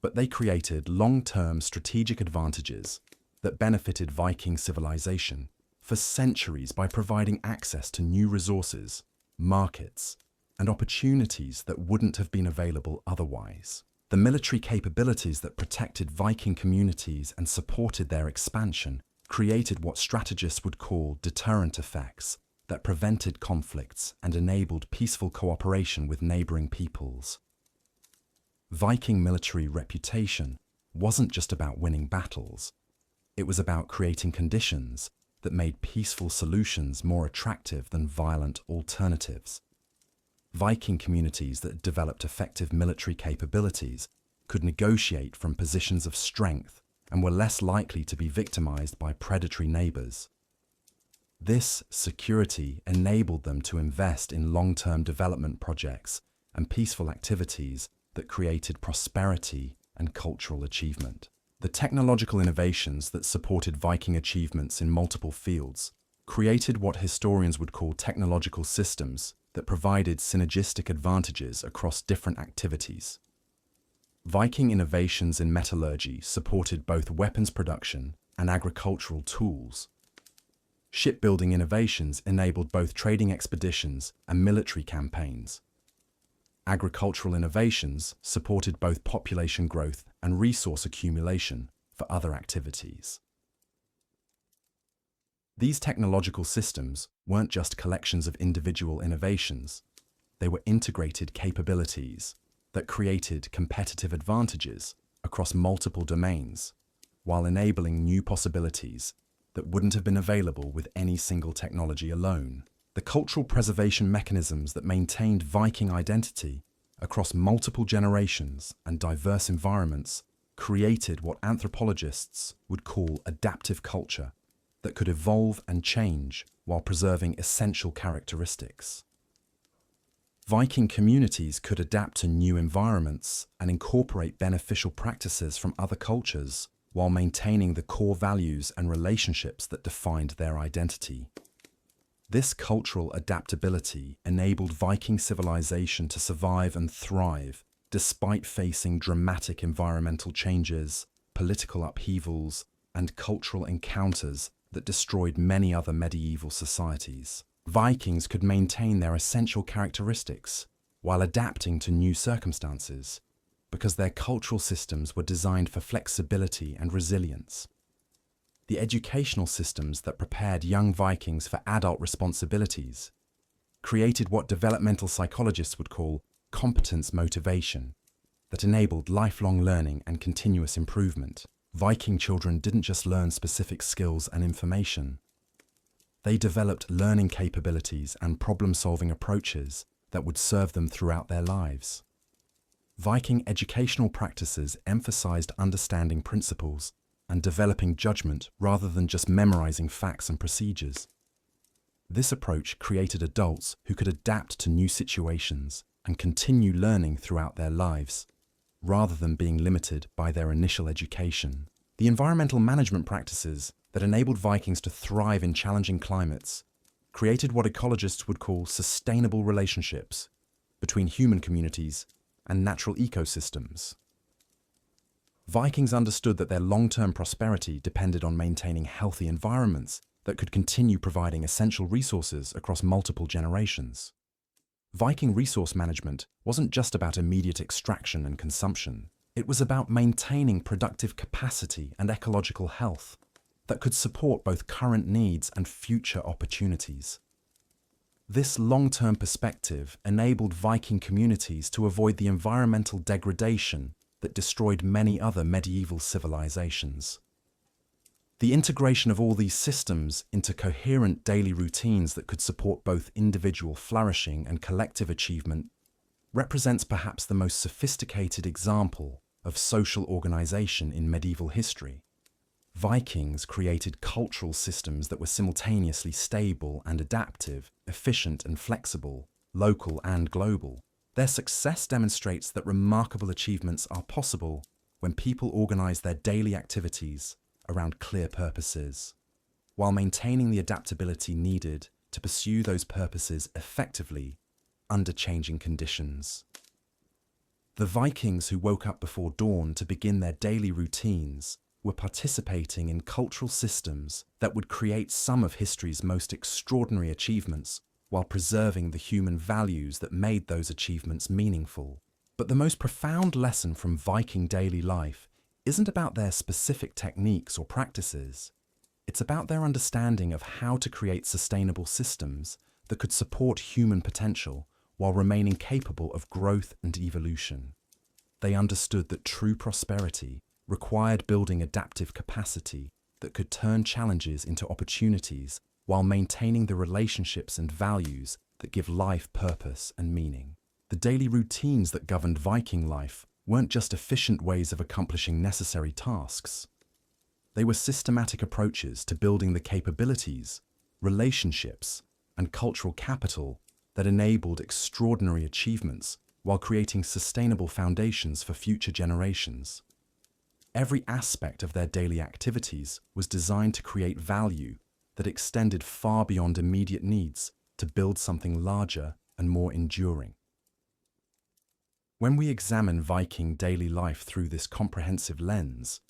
But they created long-term strategic advantages that benefited Viking civilization for centuries by providing access to new resources, markets, and opportunities that wouldn't have been available otherwise. The military capabilities that protected Viking communities and supported their expansion created what strategists would call deterrent effects that prevented conflicts and enabled peaceful cooperation with neighboring peoples. Viking military reputation wasn't just about winning battles. It was about creating conditions that made peaceful solutions more attractive than violent alternatives. Viking communities that developed effective military capabilities could negotiate from positions of strength and were less likely to be victimized by predatory neighbors. This security enabled them to invest in long-term development projects and peaceful activities that created prosperity and cultural achievement. The technological innovations that supported Viking achievements in multiple fields created what historians would call technological systems that provided synergistic advantages across different activities. Viking innovations in metallurgy supported both weapons production and agricultural tools. Shipbuilding innovations enabled both trading expeditions and military campaigns. Agricultural innovations supported both population growth and resource accumulation for other activities. These technological systems weren't just collections of individual innovations, they were integrated capabilities that created competitive advantages across multiple domains, while enabling new possibilities that wouldn't have been available with any single technology alone. The cultural preservation mechanisms that maintained Viking identity across multiple generations and diverse environments created what anthropologists would call adaptive culture that could evolve and change while preserving essential characteristics. Viking communities could adapt to new environments and incorporate beneficial practices from other cultures while maintaining the core values and relationships that defined their identity. This cultural adaptability enabled Viking civilization to survive and thrive despite facing dramatic environmental changes, political upheavals, and cultural encounters that destroyed many other medieval societies. Vikings could maintain their essential characteristics while adapting to new circumstances because their cultural systems were designed for flexibility and resilience. The educational systems that prepared young Vikings for adult responsibilities created what developmental psychologists would call competence motivation that enabled lifelong learning and continuous improvement. Viking children didn't just learn specific skills and information. They developed learning capabilities and problem-solving approaches that would serve them throughout their lives. Viking educational practices emphasized understanding principles and developing judgment rather than just memorizing facts and procedures. This approach created adults who could adapt to new situations and continue learning throughout their lives, rather than being limited by their initial education. The environmental management practices that enabled Vikings to thrive in challenging climates created what ecologists would call sustainable relationships between human communities and natural ecosystems. Vikings understood that their long-term prosperity depended on maintaining healthy environments that could continue providing essential resources across multiple generations. Viking resource management wasn't just about immediate extraction and consumption. It was about maintaining productive capacity and ecological health that could support both current needs and future opportunities. This long-term perspective enabled Viking communities to avoid the environmental degradation that destroyed many other medieval civilizations. The integration of all these systems into coherent daily routines that could support both individual flourishing and collective achievement represents perhaps the most sophisticated example of social organization in medieval history. Vikings created cultural systems that were simultaneously stable and adaptive, efficient and flexible, local and global. Their success demonstrates that remarkable achievements are possible when people organize their daily activities around clear purposes, while maintaining the adaptability needed to pursue those purposes effectively under changing conditions. The Vikings who woke up before dawn to begin their daily routines were participating in cultural systems that would create some of history's most extraordinary achievements while preserving the human values that made those achievements meaningful. But the most profound lesson from Viking daily life isn't about their specific techniques or practices. It's about their understanding of how to create sustainable systems that could support human potential while remaining capable of growth and evolution. They understood that true prosperity required building adaptive capacity that could turn challenges into opportunities while maintaining the relationships and values that give life purpose and meaning. The daily routines that governed Viking life weren't just efficient ways of accomplishing necessary tasks. They were systematic approaches to building the capabilities, relationships, and cultural capital that enabled extraordinary achievements while creating sustainable foundations for future generations. Every aspect of their daily activities was designed to create value that extended far beyond immediate needs to build something larger and more enduring. When we examine Viking daily life through this comprehensive lens,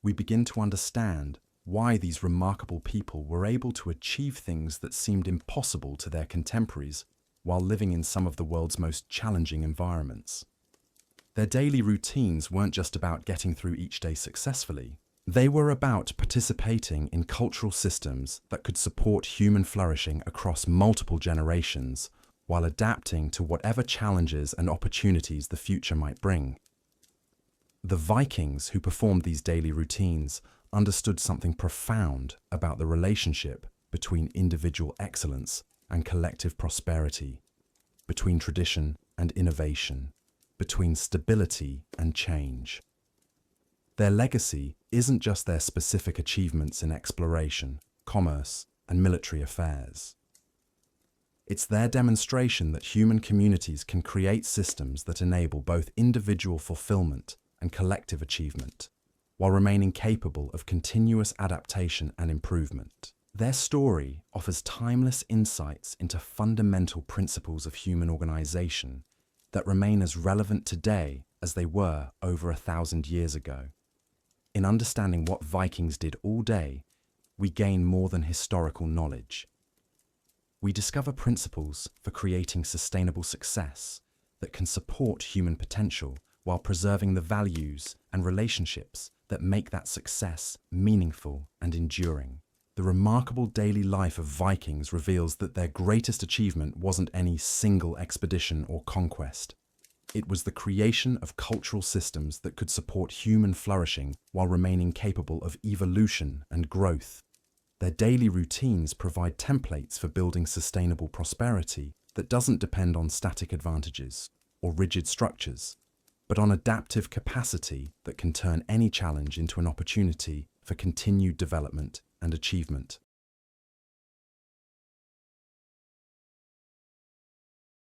we begin to understand why these remarkable people were able to achieve things that seemed impossible to their contemporaries while living in some of the world's most challenging environments. Their daily routines weren't just about getting through each day successfully. They were about participating in cultural systems that could support human flourishing across multiple generations while adapting to whatever challenges and opportunities the future might bring. The Vikings who performed these daily routines understood something profound about the relationship between individual excellence and collective prosperity, between tradition and innovation, between stability and change. Their legacy isn't just their specific achievements in exploration, commerce, and military affairs. It's their demonstration that human communities can create systems that enable both individual fulfillment and collective achievement, while remaining capable of continuous adaptation and improvement. Their story offers timeless insights into fundamental principles of human organization that remain as relevant today as they were over 1,000 years ago. In understanding what Vikings did all day, we gain more than historical knowledge. We discover principles for creating sustainable success that can support human potential while preserving the values and relationships that make that success meaningful and enduring. The remarkable daily life of Vikings reveals that their greatest achievement wasn't any single expedition or conquest. It was the creation of cultural systems that could support human flourishing while remaining capable of evolution and growth. Their daily routines provide templates for building sustainable prosperity that doesn't depend on static advantages or rigid structures, but on adaptive capacity that can turn any challenge into an opportunity for continued development and achievement.